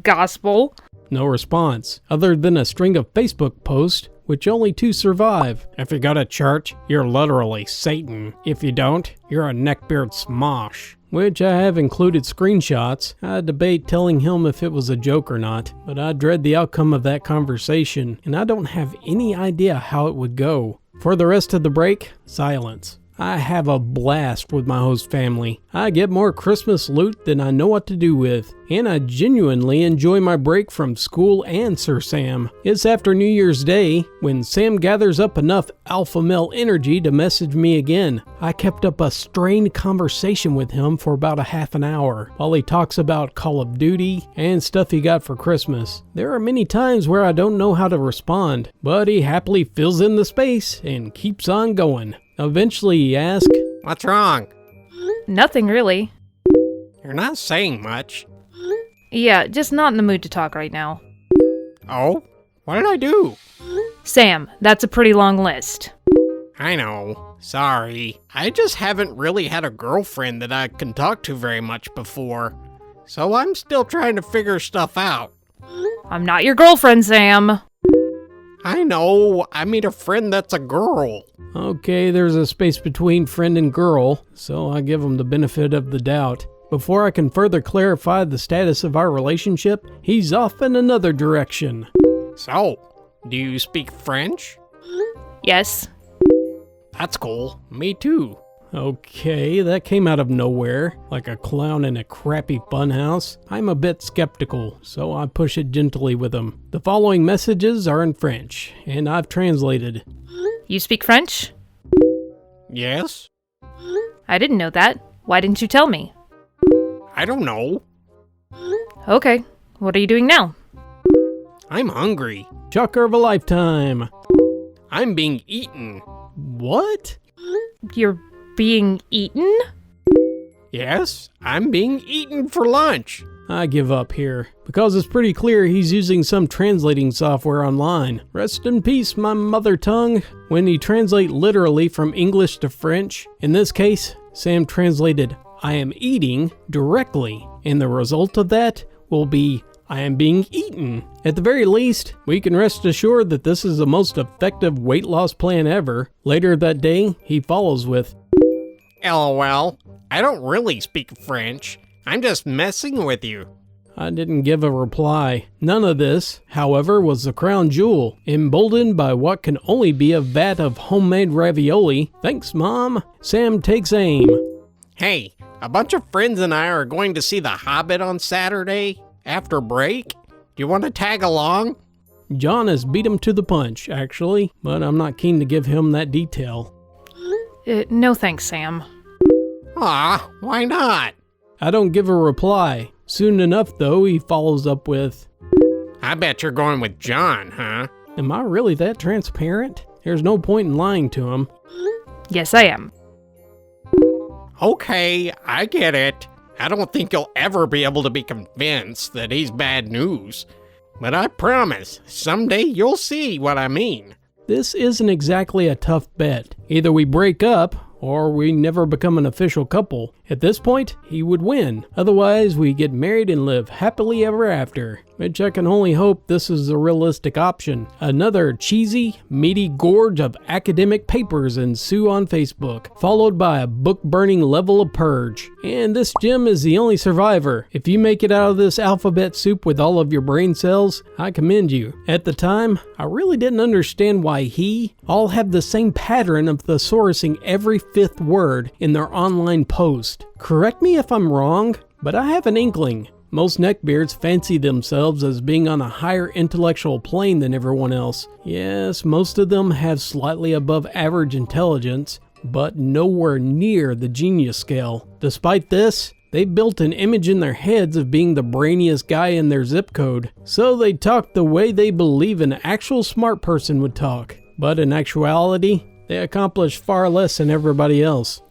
Gospel. No response, other than a string of Facebook posts, which only 2 survive. If you go to church, you're literally Satan. If you don't, you're a neckbeard smosh. Which I have included screenshots. I debate telling him if it was a joke or not, but I dread the outcome of that conversation, and I don't have any idea how it would go. For the rest of the break, silence. I have a blast with my host family. I get more Christmas loot than I know what to do with, and I genuinely enjoy my break from school and Sir Sam. It's after New Year's Day when Sam gathers up enough alpha male energy to message me again. I kept up a strained conversation with him for about a half an hour while he talks about Call of Duty and stuff he got for Christmas. There are many times where I don't know how to respond, but he happily fills in the space and keeps on going. Eventually he asks, What's wrong? Nothing really. You're not saying much. Yeah, just not in the mood to talk right now. Oh? What did I do? Sam, that's a pretty long list. I know. Sorry. I just haven't really had a girlfriend that I can talk to very much before. So I'm still trying to figure stuff out. I'm not your girlfriend, Sam. I know. I mean a friend that's a girl. Okay, there's a space between friend and girl, so I give him the benefit of the doubt. Before I can further clarify the status of our relationship, he's off in another direction. So, do you speak French? Yes. That's cool. Me too. Okay, that came out of nowhere, like a clown in a crappy funhouse. I'm a bit skeptical, so I push it gently with him. The following messages are in French, and I've translated. You speak French? Yes? I didn't know that. Why didn't you tell me? I don't know. Okay, what are you doing now? I'm hungry. Shocker of a lifetime. I'm being eaten. What? You're being eaten? Yes, I'm being eaten for lunch. I give up here, because it's pretty clear he's using some translating software online. Rest in peace, my mother tongue. When you translate literally from English to French, in this case, Sam translated I am eating directly, and the result of that will be I am being eaten. At the very least, we can rest assured that this is the most effective weight loss plan ever. Later that day, he follows with, LOL. I don't really speak French. I'm just messing with you. I didn't give a reply. None of this, however, was the crown jewel. Emboldened by what can only be a vat of homemade ravioli, thanks Mom, Sam takes aim. Hey, a bunch of friends and I are going to see The Hobbit on Saturday after break. Do you want to tag along? John has beat him to the punch, actually, but I'm not keen to give him that detail. No thanks, Sam. Aw, why not? I don't give a reply. Soon enough, though, he follows up with, I bet you're going with John, huh? Am I really that transparent? There's no point in lying to him. Yes, I am. Okay, I get it. I don't think you'll ever be able to be convinced that he's bad news. But I promise, someday you'll see what I mean. This isn't exactly a tough bet. Either we break up, or we never become an official couple. At this point, he would win. Otherwise, we get married and live happily ever after. which I can only hope this is the realistic option. Another cheesy, meaty gorge of academic papers ensue on Facebook, followed by a book-burning level of purge. And this gem is the only survivor. If you make it out of this alphabet soup with all of your brain cells, I commend you. At the time, I really didn't understand why he all have the same pattern of thesaurussing every fifth word in their online post. Correct me if I'm wrong, but I have an inkling. Most neckbeards fancy themselves as being on a higher intellectual plane than everyone else. Yes, most of them have slightly above average intelligence, but nowhere near the genius scale. Despite this, they built an image in their heads of being the brainiest guy in their zip code, so they talk the way they believe an actual smart person would talk. But in actuality, they accomplish far less than everybody else.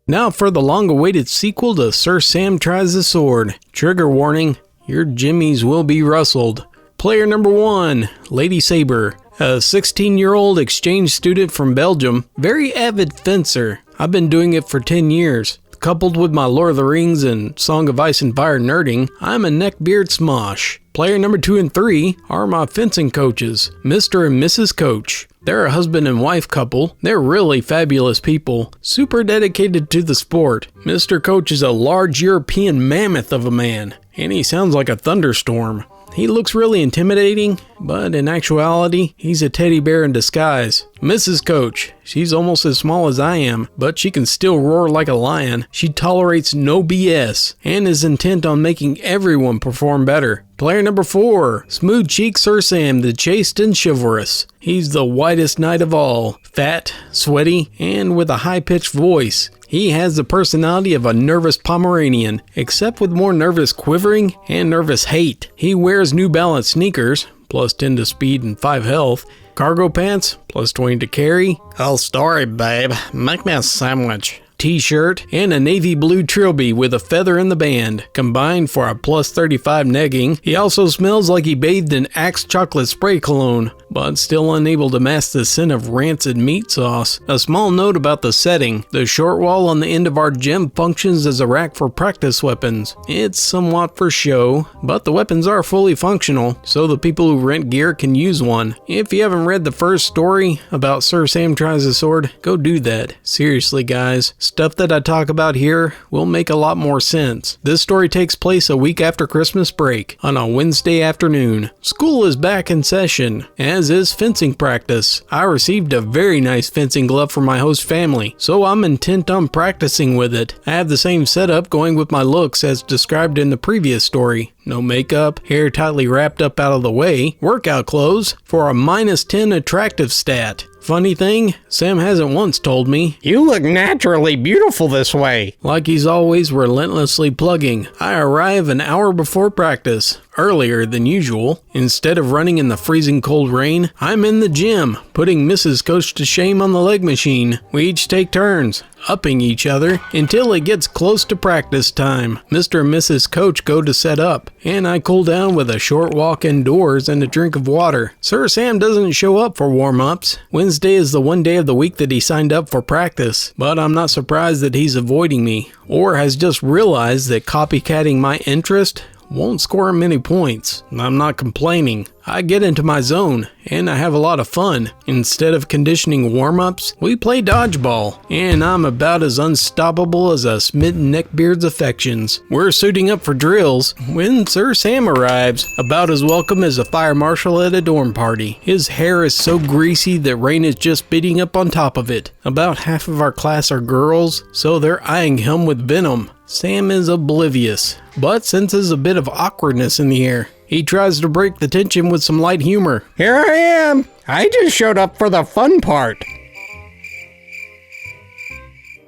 Now for the long-awaited sequel to Sir Sam Tries the Sword. Trigger warning, your jimmies will be rustled. Player number 1, Lady Saber, a 16-year-old exchange student from Belgium, very avid fencer. I've been doing it for 10 years. Coupled with my Lord of the Rings and Song of Ice and Fire nerding, I'm a neckbeard smosh. Player number 2 and 3 are my fencing coaches, Mr. and Mrs. Coach. They're a husband and wife couple. They're really fabulous people, super dedicated to the sport. Mr. Coach is a large European mammoth of a man, and he sounds like a thunderstorm. He looks really intimidating, but in actuality, he's a teddy bear in disguise. Mrs. Coach, she's almost as small as I am, but she can still roar like a lion. She tolerates no BS, and is intent on making everyone perform better. Player number 4, Smooth Cheek Sir Sam, the chaste and chivalrous. He's the whitest knight of all, fat, sweaty, and with a high-pitched voice. He has the personality of a nervous Pomeranian, except with more nervous quivering and nervous hate. He wears New Balance sneakers, plus 10 to speed and 5 health, cargo pants, plus 20 to carry. Oh, sorry, babe. Make me a sandwich. T-shirt, and a navy blue trilby with a feather in the band, combined for a plus 35 negging. He also smells like he bathed in Axe chocolate spray cologne, but still unable to mask the scent of rancid meat sauce. A small note about the setting. The short wall on the end of our gym functions as a rack for practice weapons. It's somewhat for show, but the weapons are fully functional, so the people who rent gear can use one. If you haven't read the first story about Sir Sam Tries the Sword, go do that. Seriously guys, stuff that I talk about here will make a lot more sense. This story takes place a week after Christmas break, on a Wednesday afternoon. School is back in session, as is fencing practice. I received a very nice fencing glove from my host family, so I'm intent on practicing with it. I have the same setup going with my looks as described in the previous story. No makeup, hair tightly wrapped up out of the way, workout clothes for a minus 10 attractive stat. Funny thing, Sam hasn't once told me. You look naturally beautiful this way. Like he's always relentlessly plugging. I arrive an hour before practice, earlier than usual. Instead of running in the freezing cold rain, I'm in the gym, putting Mrs. Coach to shame on the leg machine. We each take turns, upping each other until it gets close to practice time. Mr. and Mrs. Coach go to set up, and I cool down with a short walk indoors and a drink of water. Sir Sam doesn't show up for warm-ups. Wednesday is the one day of the week that he signed up for practice, but I'm not surprised that he's avoiding me, or has just realized that copycatting my interest won't score him many points. I'm not complaining. I get into my zone, and I have a lot of fun. Instead of conditioning warm-ups, we play dodgeball, and I'm about as unstoppable as a smitten neckbeard's affections. We're suiting up for drills when Sir Sam arrives, about as welcome as a fire marshal at a dorm party. His hair is so greasy that rain is just beating up on top of it. About half of our class are girls, so they're eyeing him with venom. Sam is oblivious, but senses a bit of awkwardness in the air. He tries to break the tension with some light humor. Here I am. I just showed up for the fun part.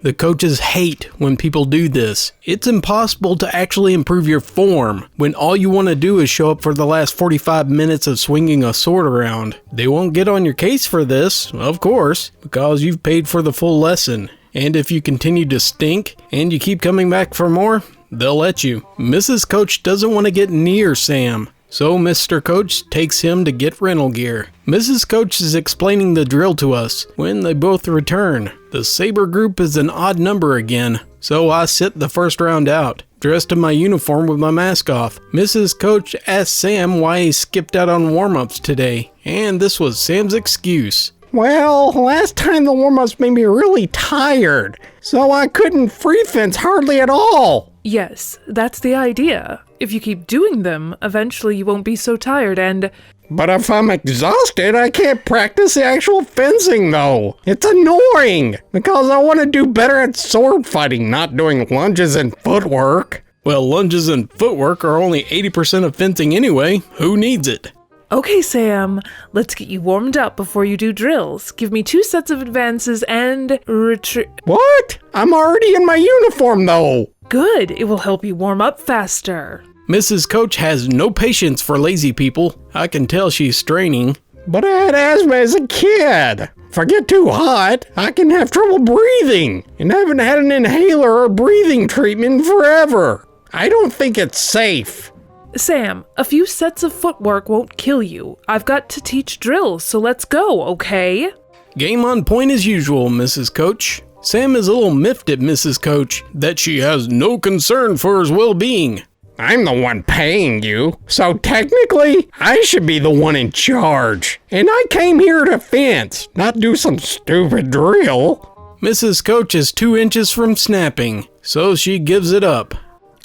The coaches hate when people do this. It's impossible to actually improve your form when all you want to do is show up for the last 45 minutes of swinging a sword around. They won't get on your case for this, of course, because you've paid for the full lesson. And if you continue to stink and you keep coming back for more, they'll let you. Mrs. Coach doesn't want to get near Sam, so Mr. Coach takes him to get rental gear. Mrs. Coach is explaining the drill to us when they both return. The Saber group is an odd number again, so I sit the first round out, dressed in my uniform with my mask off. Mrs. Coach asks Sam why he skipped out on warm-ups today, and this was Sam's excuse. Well, last time the warm-ups made me really tired, so I couldn't free fence hardly at all. Yes, that's the idea. If you keep doing them, eventually you won't be so tired and... But if I'm exhausted, I can't practice the actual fencing, though. It's annoying, because I want to do better at sword fighting, not doing lunges and footwork. Well, lunges and footwork are only 80% of fencing anyway. Who needs it? Okay, Sam, let's get you warmed up before you do drills. Give me 2 sets of advances and retreat. What? I'm already in my uniform, though. Good, it will help you warm up faster. Mrs. Coach has no patience for lazy people. I can tell she's straining. But I had asthma as a kid. If I get too hot, I can have trouble breathing, and I haven't had an inhaler or breathing treatment in forever. I don't think it's safe. Sam, a few sets of footwork won't kill you. I've got to teach drills, so let's go, okay? Game on point as usual, Mrs. Coach. Sam is a little miffed at Mrs. Coach that she has no concern for his well-being. I'm the one paying you, so technically, I should be the one in charge. And I came here to fence, not do some stupid drill. Mrs. Coach is 2 inches from snapping, so she gives it up.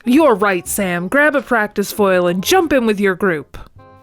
You're right, Sam. Grab a practice foil and jump in with your group.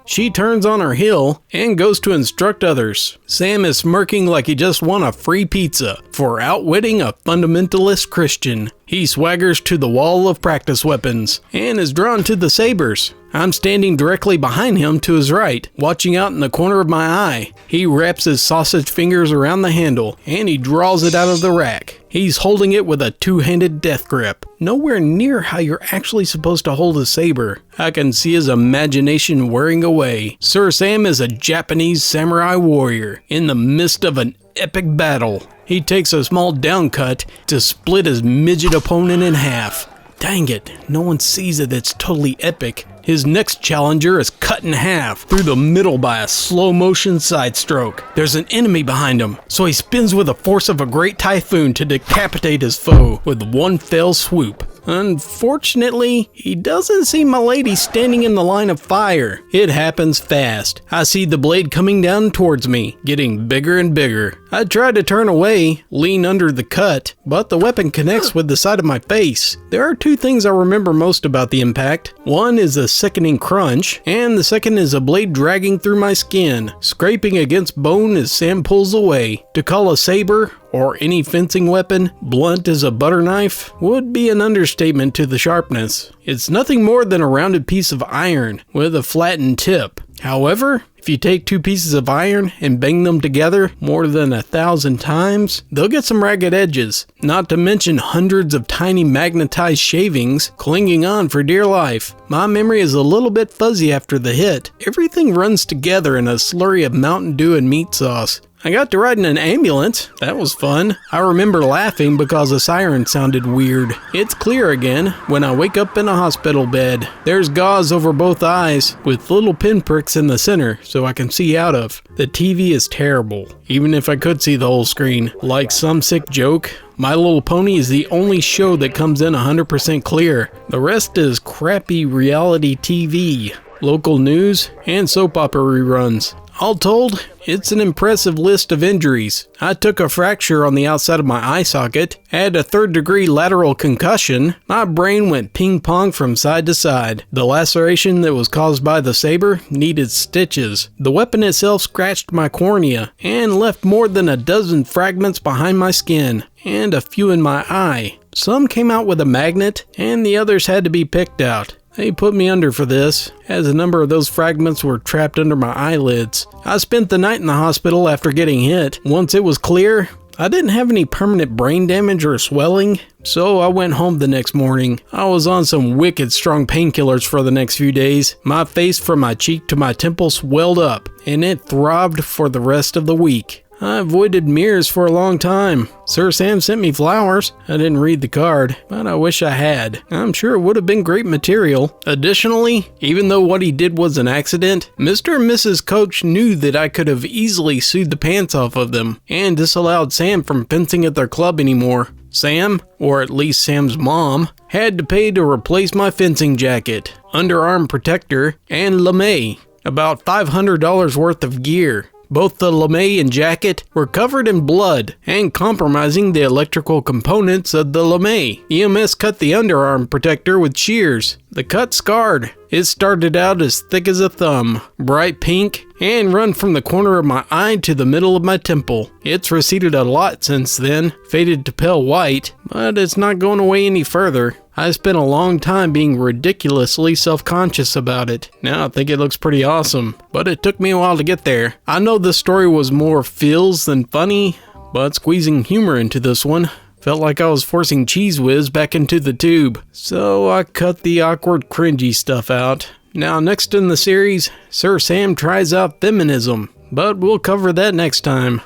She turns on her heel and goes to instruct others. Sam is smirking like he just won a free pizza for outwitting a fundamentalist Christian. He swaggers to the wall of practice weapons and is drawn to the sabers. I'm standing directly behind him to his right, watching out in the corner of my eye. He wraps his sausage fingers around the handle and he draws it out of the rack. He's holding it with a 2-handed death grip, nowhere near how you're actually supposed to hold a saber. I can see his imagination wearing away. Sir Sam is a Japanese samurai warrior in the midst of an epic battle. He takes a small downcut to split his midget opponent in half. Dang it, no one sees it. It's totally epic. His next challenger is cut in half through the middle by a slow motion side stroke. There's an enemy behind him, so he spins with the force of a great typhoon to decapitate his foe with one fell swoop. Unfortunately, he doesn't see my lady standing in the line of fire. It happens fast. I see the blade coming down towards me, getting bigger and bigger. I try to turn away, lean under the cut, but the weapon connects with the side of my face. There are 2 things I remember most about the impact. One is a sickening crunch, and the second is a blade dragging through my skin, scraping against bone as Sam pulls away. To call a saber, or any fencing weapon, blunt as a butter knife, would be an understatement to the sharpness. It's nothing more than a rounded piece of iron with a flattened tip. However, if you take 2 pieces of iron and bang them together more than 1,000 times, they'll get some ragged edges, not to mention hundreds of tiny magnetized shavings clinging on for dear life. My memory is a little bit fuzzy after the hit. Everything runs together in a slurry of Mountain Dew and meat sauce. I got to ride in an ambulance. That was fun. I remember laughing because a siren sounded weird. It's clear again when I wake up in a hospital bed. There's gauze over both eyes with little pinpricks in the center so I can see out of. The TV is terrible, even if I could see the whole screen. Like some sick joke, My Little Pony is the only show that comes in 100% clear. The rest is crappy reality TV, local news, and soap opera reruns. All told, it's an impressive list of injuries. I took a fracture on the outside of my eye socket, had a 3rd-degree lateral concussion, my brain went ping-pong from side to side. The laceration that was caused by the saber needed stitches. The weapon itself scratched my cornea and left more than a dozen fragments behind my skin, and a few in my eye. Some came out with a magnet, and the others had to be picked out. They put me under for this, as a number of those fragments were trapped under my eyelids. I spent the night in the hospital after getting hit. Once it was clear, I didn't have any permanent brain damage or swelling, so I went home the next morning. I was on some wicked strong painkillers for the next few days. My face from my cheek to my temple swelled up, and it throbbed for the rest of the week. I avoided mirrors for a long time. Sir Sam sent me flowers. I didn't read the card, but I wish I had. I'm sure it would have been great material. Additionally, even though what he did was an accident, Mr. and Mrs. Coach knew that I could have easily sued the pants off of them and disallowed Sam from fencing at their club anymore. Sam, or at least Sam's mom, had to pay to replace my fencing jacket, underarm protector, and lame. About $500 worth of gear. Both the lame and jacket were covered in blood and compromising the electrical components of the lame. EMS cut the underarm protector with shears. The cut scarred. It started out as thick as a thumb, bright pink, and run from the corner of my eye to the middle of my temple. It's receded a lot since then, faded to pale white, but it's not going away any further. I spent a long time being ridiculously self-conscious about it. Now I think it looks pretty awesome, but it took me a while to get there. I know this story was more feels than funny, but squeezing humor into this one felt like I was forcing Cheese Whiz back into the tube. So I cut the awkward cringy stuff out. Now next in the series, Sir Sam tries out feminism, but we'll cover that next time.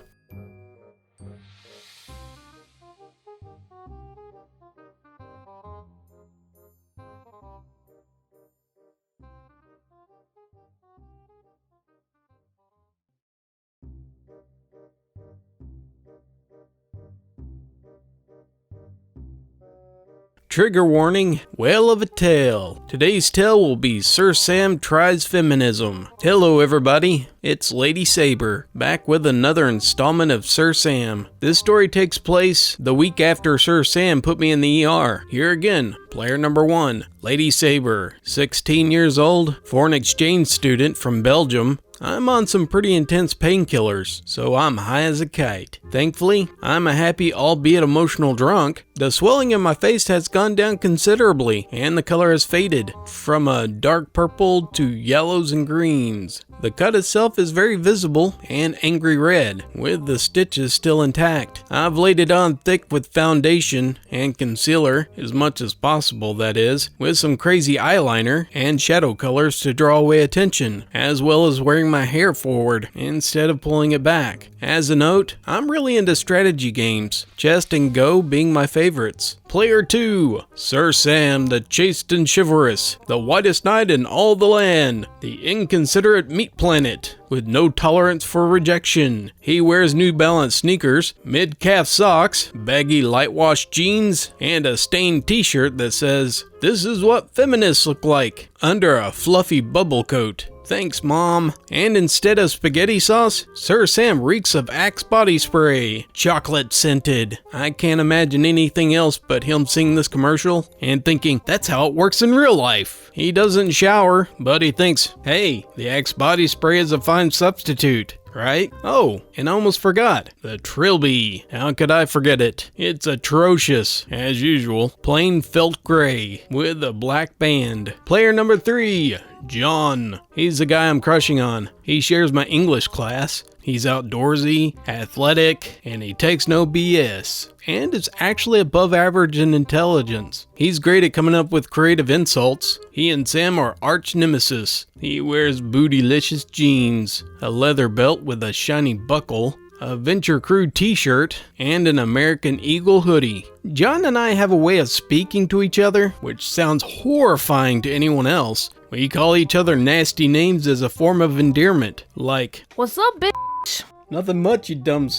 Trigger warning, whale of a tale. Today's tale will be Sir Sam Tries Feminism. Hello everybody, it's Lady Saber, back with another installment of Sir Sam. This story takes place the week after Sir Sam put me in the ER. Here again, player number 1, Lady Saber, 16 years old, foreign exchange student from Belgium. I'm on some pretty intense painkillers, so I'm high as a kite. Thankfully, I'm a happy albeit emotional drunk. The swelling in my face has gone down considerably, and the color has faded from a dark purple to yellows and greens. The cut itself is very visible and angry red, with the stitches still intact. I've laid it on thick with foundation and concealer, as much as possible that is, with some crazy eyeliner and shadow colors to draw away attention, as well as wearing my hair forward instead of pulling it back. As a note, I'm really into strategy games, chest and go being my favorites. Player 2, Sir Sam the Chaste and Chivalrous, the whitest knight in all the land, the inconsiderate meat planet, with no tolerance for rejection. He wears New Balance sneakers, mid-calf socks, baggy light-wash jeans, and a stained t-shirt that says, "This is what feminists look like," under a fluffy bubble coat. Thanks, Mom. And instead of spaghetti sauce, Sir Sam reeks of Axe body spray, chocolate scented. I can't imagine anything else but him seeing this commercial and thinking, that's how it works in real life. He doesn't shower, but he thinks, hey, the Axe body spray is a fine substitute. Right? Oh, and I almost forgot. The Trilby. How could I forget it? It's atrocious, as usual. Plain felt gray, with a black band. Player number 3, John. He's the guy I'm crushing on. He shares my English class. He's outdoorsy, athletic, and he takes no BS. And is actually above average in intelligence. He's great at coming up with creative insults. He and Sam are arch nemesis. He wears bootylicious jeans, a leather belt with a shiny buckle, a Venture Crew t-shirt, and an American Eagle hoodie. John and I have a way of speaking to each other, which sounds horrifying to anyone else. We call each other nasty names as a form of endearment, like, What's up, bitch? nothing much, you dumb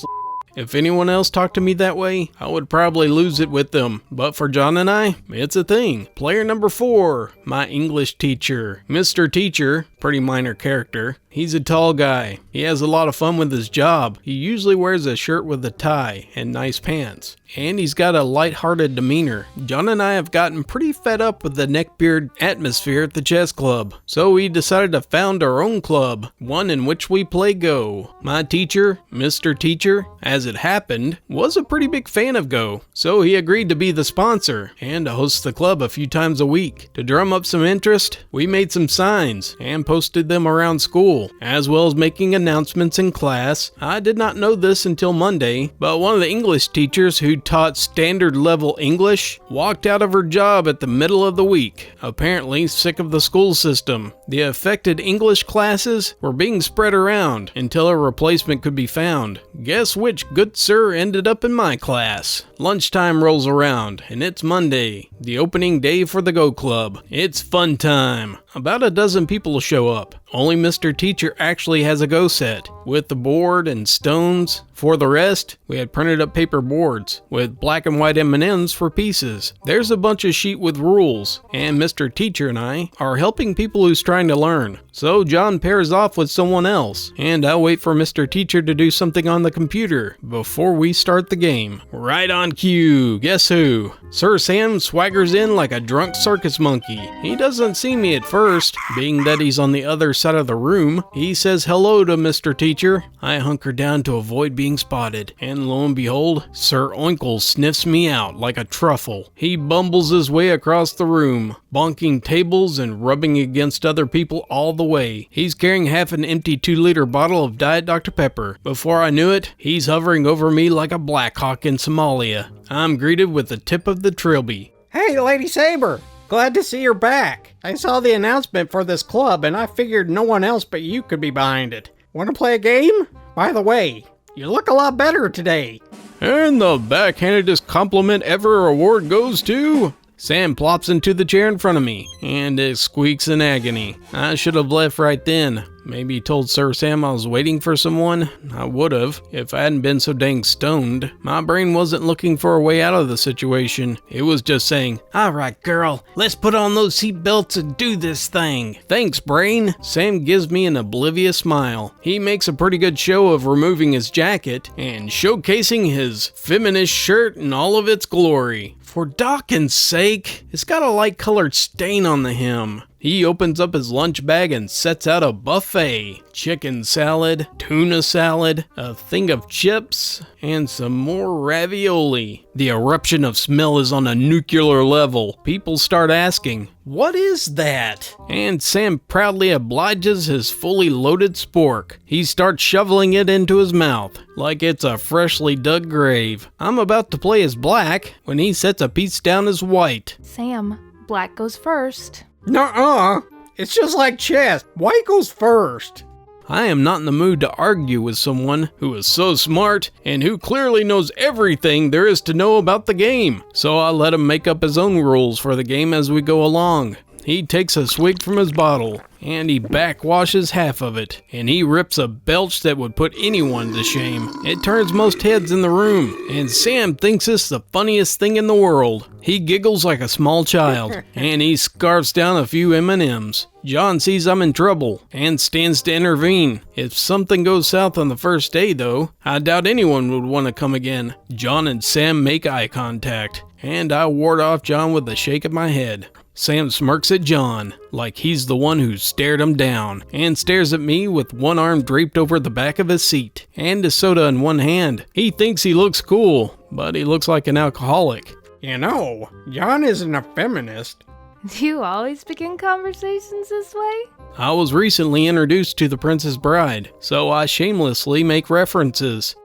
If anyone else talked to me that way, I would probably lose it with them. But for John and I, it's a thing. Player number 4, my English teacher. Mr. Teacher, pretty minor character. He's a tall guy. He has a lot of fun with his job. He usually wears a shirt with a tie and nice pants. And he's got a lighthearted demeanor. John and I have gotten pretty fed up with the neckbeard atmosphere at the chess club. So we decided to found our own club, one in which we play Go. My teacher, Mr. Teacher, as it happened, was a pretty big fan of Go. So he agreed to be the sponsor and to host the club a few times a week. To drum up some interest, we made some signs and posted them around school. school, as well as making announcements in class. I did not know this until Monday, but one of the English teachers who taught standard level English walked out of her job at the middle of the week, apparently sick of the school system. The affected English classes were being spread around until a replacement could be found. Guess which good sir ended up in my class? Lunchtime rolls around, and it's Monday, the opening day for the Go Club. It's fun time. About a dozen people show up. Only Mr. Teacher actually has a Go set, with the board and stones. For the rest, we had printed up paper boards, with black and white M&Ms for pieces. There's a bunch of sheet with rules, and Mr. Teacher and I are helping people who's trying to learn. So John pairs off with someone else, and I'll wait for Mr. Teacher to do something on the computer before we start the game. Right on cue, guess who? Sir Sam swaggers in like a drunk circus monkey. He doesn't see me at first, being that he's on the other side of the room. He says hello to Mr. Teacher. I hunker down to avoid being spotted, and lo and behold, Sir Oinkle sniffs me out like a truffle. He bumbles his way across the room, bonking tables and rubbing against other people all the way. He's carrying half an empty 2-liter bottle of Diet Dr. Pepper. Before I knew it, he's hovering over me like a Black Hawk in Somalia. I'm greeted with the tip of the trilby. Hey, Lady Saber! Glad to see you're back. I saw the announcement for this club and I figured no one else but you could be behind it. Want to play a game? By the way, you look a lot better today. And the backhandedest compliment ever award goes to... Sam plops into the chair in front of me, and it squeaks in agony. I should have left right then. Maybe told Sir Sam I was waiting for someone. I would have, if I hadn't been so dang stoned. My brain wasn't looking for a way out of the situation. It was just saying, "Alright girl, let's put on those seatbelts and do this thing." Thanks, brain. Sam gives me an oblivious smile. He makes a pretty good show of removing his jacket and showcasing his feminist shirt in all of its glory. For Dawkins' sake, it's got a light-colored stain on the hem. He opens up his lunch bag and sets out a buffet. Chicken salad, tuna salad, a thing of chips, and some more ravioli. The eruption of smell is on a nuclear level. People start asking, "What is that?" And Sam proudly obliges his fully loaded spork. He starts shoveling it into his mouth, like it's a freshly dug grave. I'm about to play as black when he sets a piece down as white. Sam, black goes first. Nuh-uh. It's just like chess. White goes first. I am not in the mood to argue with someone who is so smart and who clearly knows everything there is to know about the game. So I let him make up his own rules for the game as we go along. He takes a swig from his bottle, and he backwashes half of it, and he rips a belch that would put anyone to shame. It turns most heads in the room, and Sam thinks it's the funniest thing in the world. He giggles like a small child, and he scarfs down a few M&Ms. John sees I'm in trouble, and stands to intervene. If something goes south on the first day, though, I doubt anyone would want to come again. John and Sam make eye contact, and I ward off John with a shake of my head. Sam smirks at John, like he's the one who stared him down, and stares at me with one arm draped over the back of his seat, and a soda in one hand. He thinks he looks cool, but he looks like an alcoholic. You know, John isn't a feminist. Do you always begin conversations this way? I was recently introduced to The Princess Bride, so I shamelessly make references.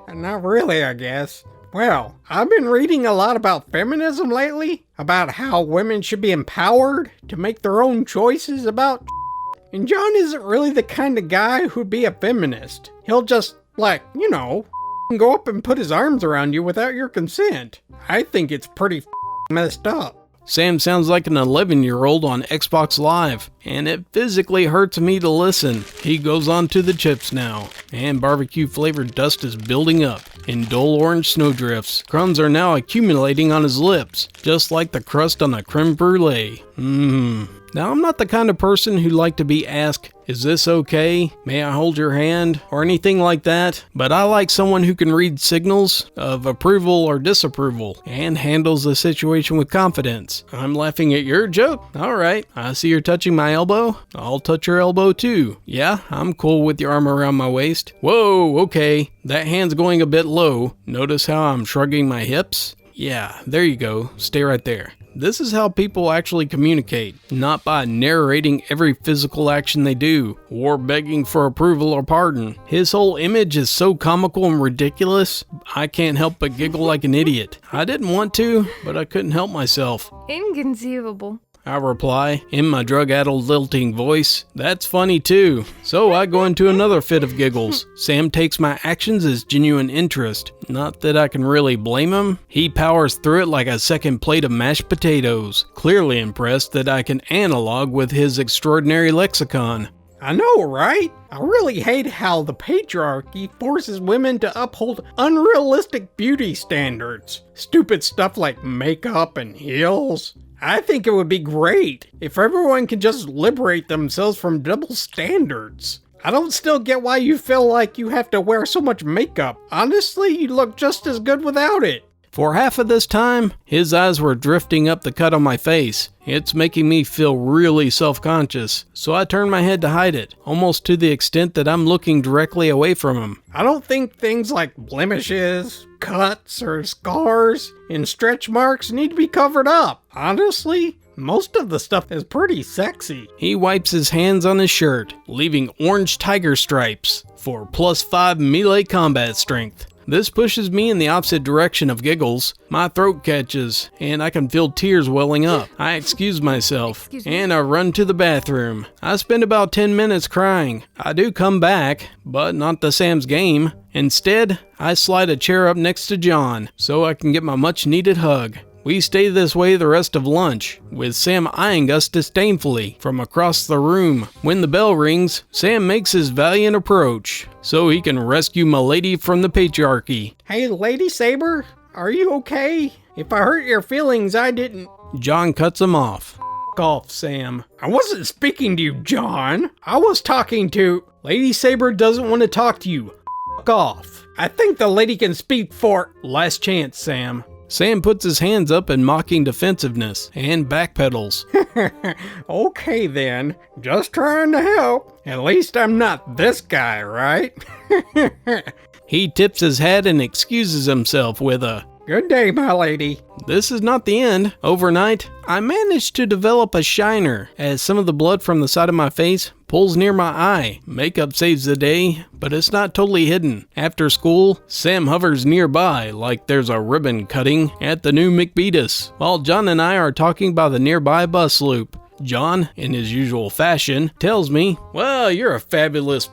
Not really, I guess. Well, I've been reading a lot about feminism lately, about how women should be empowered to make their own choices about and John isn't really the kind of guy who'd be a feminist. He'll just, like, you know, go up and put his arms around you without your consent. I think it's pretty messed up. Sam sounds like an 11-year-old on Xbox Live, and it physically hurts me to listen. He goes on to the chips now, and barbecue-flavored dust is building up in dull orange snowdrifts. Crumbs are now accumulating on his lips, just like the crust on a creme brulee. Now, I'm not the kind of person who'd like to be asked, "Is this okay? May I hold your hand?" or anything like that, but I like someone who can read signals of approval or disapproval and handles the situation with confidence. I'm laughing at your joke? Alright, I see you're touching my elbow. I'll touch your elbow too. Yeah, I'm cool with your arm around my waist. Whoa, okay, that hand's going a bit low. Notice how I'm shrugging my hips? Yeah, there you go. Stay right there. This is how people actually communicate, not by narrating every physical action they do, or begging for approval or pardon. His whole image is so comical and ridiculous, I can't help but giggle like an idiot. I didn't want to, but I couldn't help myself. Inconceivable. I reply, in my drug-addled lilting voice, "That's funny too." So I go into another fit of giggles. Sam takes my actions as genuine interest. Not that I can really blame him. He powers through it like a second plate of mashed potatoes, clearly impressed that I can analog with his extraordinary lexicon. I know, right? I really hate how the patriarchy forces women to uphold unrealistic beauty standards. Stupid stuff like makeup and heels. I think it would be great if everyone could just liberate themselves from double standards. I don't still get why you feel like you have to wear so much makeup. Honestly, you look just as good without it. For half of this time, his eyes were drifting up the cut on my face. It's making me feel really self-conscious, so I turn my head to hide it, almost to the extent that I'm looking directly away from him. I don't think things like blemishes, cuts, or scars and stretch marks need to be covered up. Honestly, most of the stuff is pretty sexy. He wipes his hands on his shirt, leaving orange tiger stripes for +5 melee combat strength. This pushes me in the opposite direction of giggles. My throat catches, and I can feel tears welling up. I excuse myself, and I run to the bathroom. I spend about 10 minutes crying. I do come back, but not to Sam's game. Instead, I slide a chair up next to John, so I can get my much-needed hug. We stay this way the rest of lunch, with Sam eyeing us disdainfully from across the room. When the bell rings, Sam makes his valiant approach, so he can rescue my lady from the patriarchy. Hey, Lady Saber, are you okay? If I hurt your feelings, I didn't... John cuts him off. F*** off, Sam. I wasn't speaking to you, John. I was talking to... Lady Saber doesn't want to talk to you. F*** off. I think the lady can speak for... Last chance, Sam. Sam puts his hands up in mocking defensiveness and backpedals. Okay then, just trying to help. At least I'm not this guy, right? He tips his hat and excuses himself with a, "Good day, my lady." This is not the end. Overnight, I managed to develop a shiner as some of the blood from the side of my face pulls near my eye. Makeup saves the day, but it's not totally hidden. After school, Sam hovers nearby like there's a ribbon cutting at the new Neckbeards, while John and I are talking by the nearby bus loop. John, in his usual fashion, tells me, "Well, you're a fabulous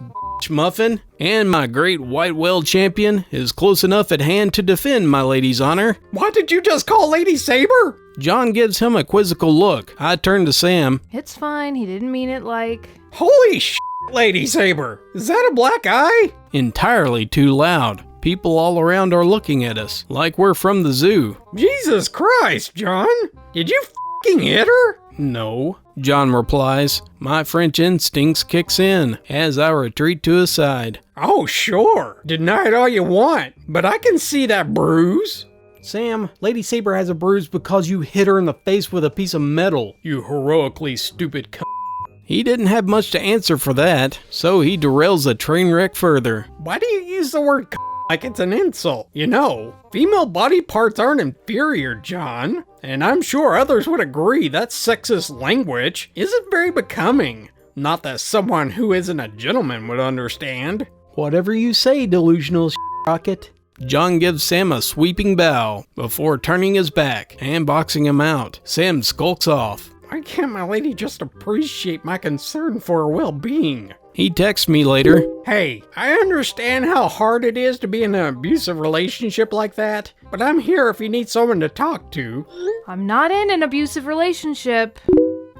muffin, and my great white whale champion is close enough at hand to defend my lady's honor." What did you just call Lady Saber? John gives him a quizzical look. I turn to Sam. It's fine. He didn't mean it like... Holy sh**, Lady Saber. Is that a black eye? Entirely too loud. People all around are looking at us, like we're from the zoo. Jesus Christ, John. Did you f***ing hit her? No, John replies. My French instincts kicks in as I retreat to his side. Oh, sure. Deny it all you want, but I can see that bruise. Sam, Lady Saber has a bruise because you hit her in the face with a piece of metal. You heroically stupid c***. He didn't have much to answer for that, so he derails the train wreck further. Why do you use the word c*** like it's an insult? You know, female body parts aren't inferior, John. And I'm sure others would agree that sexist language isn't very becoming. Not that someone who isn't a gentleman would understand. Whatever you say, delusional rocket. John gives Sam a sweeping bow before turning his back and boxing him out. Sam skulks off. Why can't my lady just appreciate my concern for her well-being? He texts me later. Hey, I understand how hard it is to be in an abusive relationship like that, but I'm here if you need someone to talk to. I'm not in an abusive relationship.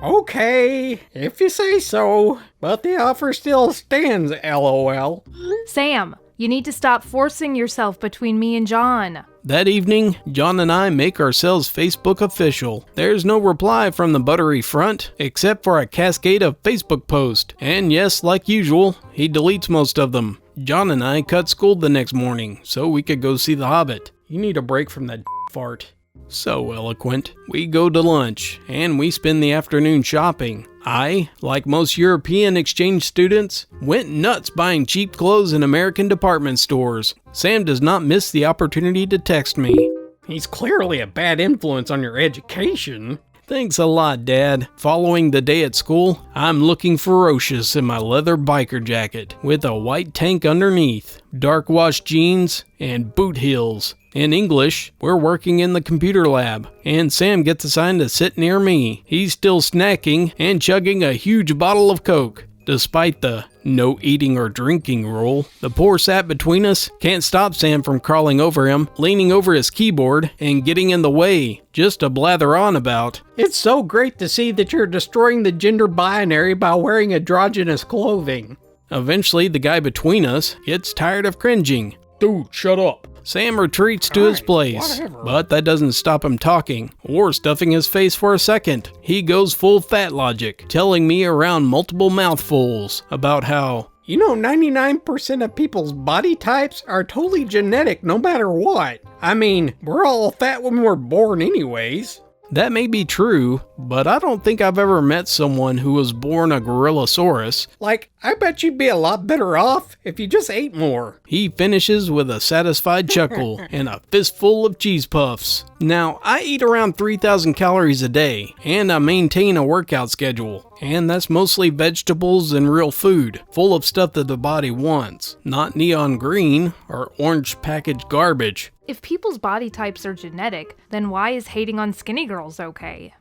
Okay, if you say so, but the offer still stands, LOL. Sam, you need to stop forcing yourself between me and John. That evening, John and I make ourselves Facebook official. There's no reply from the buttery front, except for a cascade of Facebook posts. And yes, like usual, he deletes most of them. John and I cut school the next morning, so we could go see The Hobbit. You need a break from that fart. So eloquent. We go to lunch, and we spend the afternoon shopping. I, like most European exchange students, went nuts buying cheap clothes in American department stores. Sam does not miss the opportunity to text me. He's clearly a bad influence on your education. Thanks a lot, Dad. Following the day at school, I'm looking ferocious in my leather biker jacket with a white tank underneath, dark wash jeans, and boot heels. In English, we're working in the computer lab, and Sam gets assigned to sit near me. He's still snacking and chugging a huge bottle of Coke. Despite the no eating or drinking rule, the poor sap between us can't stop Sam from crawling over him, leaning over his keyboard, and getting in the way, just to blather on about. It's so great to see that you're destroying the gender binary by wearing androgynous clothing. Eventually, the guy between us gets tired of cringing. Dude, shut up. Sam retreats to his place, but that doesn't stop him talking or stuffing his face for a second. He goes full fat logic, telling me around multiple mouthfuls about how, 99% of people's body types are totally genetic no matter what. I mean, we're all fat when we're born anyways. that may be true, but I don't think I've ever met someone who was born a gorillasaurus. Like, I bet you'd be a lot better off if you just ate more. He finishes with a satisfied chuckle and a fistful of cheese puffs. Now, I eat around 3,000 calories a day, and I maintain a workout schedule. And that's mostly vegetables and real food, full of stuff that the body wants, not neon green or orange packaged garbage. If people's body types are genetic, then why is hating on skinny girls okay?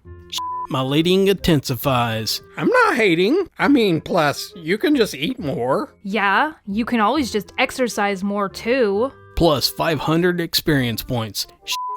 My ladying intensifies. I'm not hating. I mean, plus, you can just eat more. Yeah, you can always just exercise more too. Plus 500 experience points.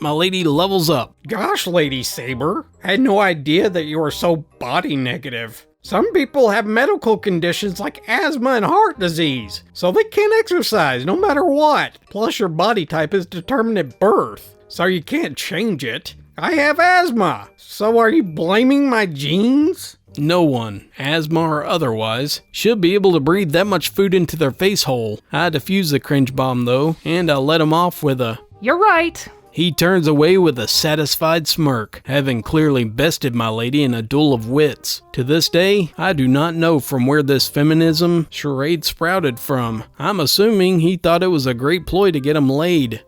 My lady levels up. Gosh, Lady Saber, I had no idea that you were so body negative. Some people have medical conditions like asthma and heart disease, so they can't exercise no matter what. Plus, your body type is determined at birth, so you can't change it. I have asthma, so are you blaming my genes? No one, asthma or otherwise, should be able to breathe that much food into their face hole. I defuse the cringe bomb though, and I'll let him off with a, You're right. He turns away with a satisfied smirk, having clearly bested my lady in a duel of wits. To this day, I do not know from where this feminism charade sprouted from. I'm assuming he thought it was a great ploy to get him laid.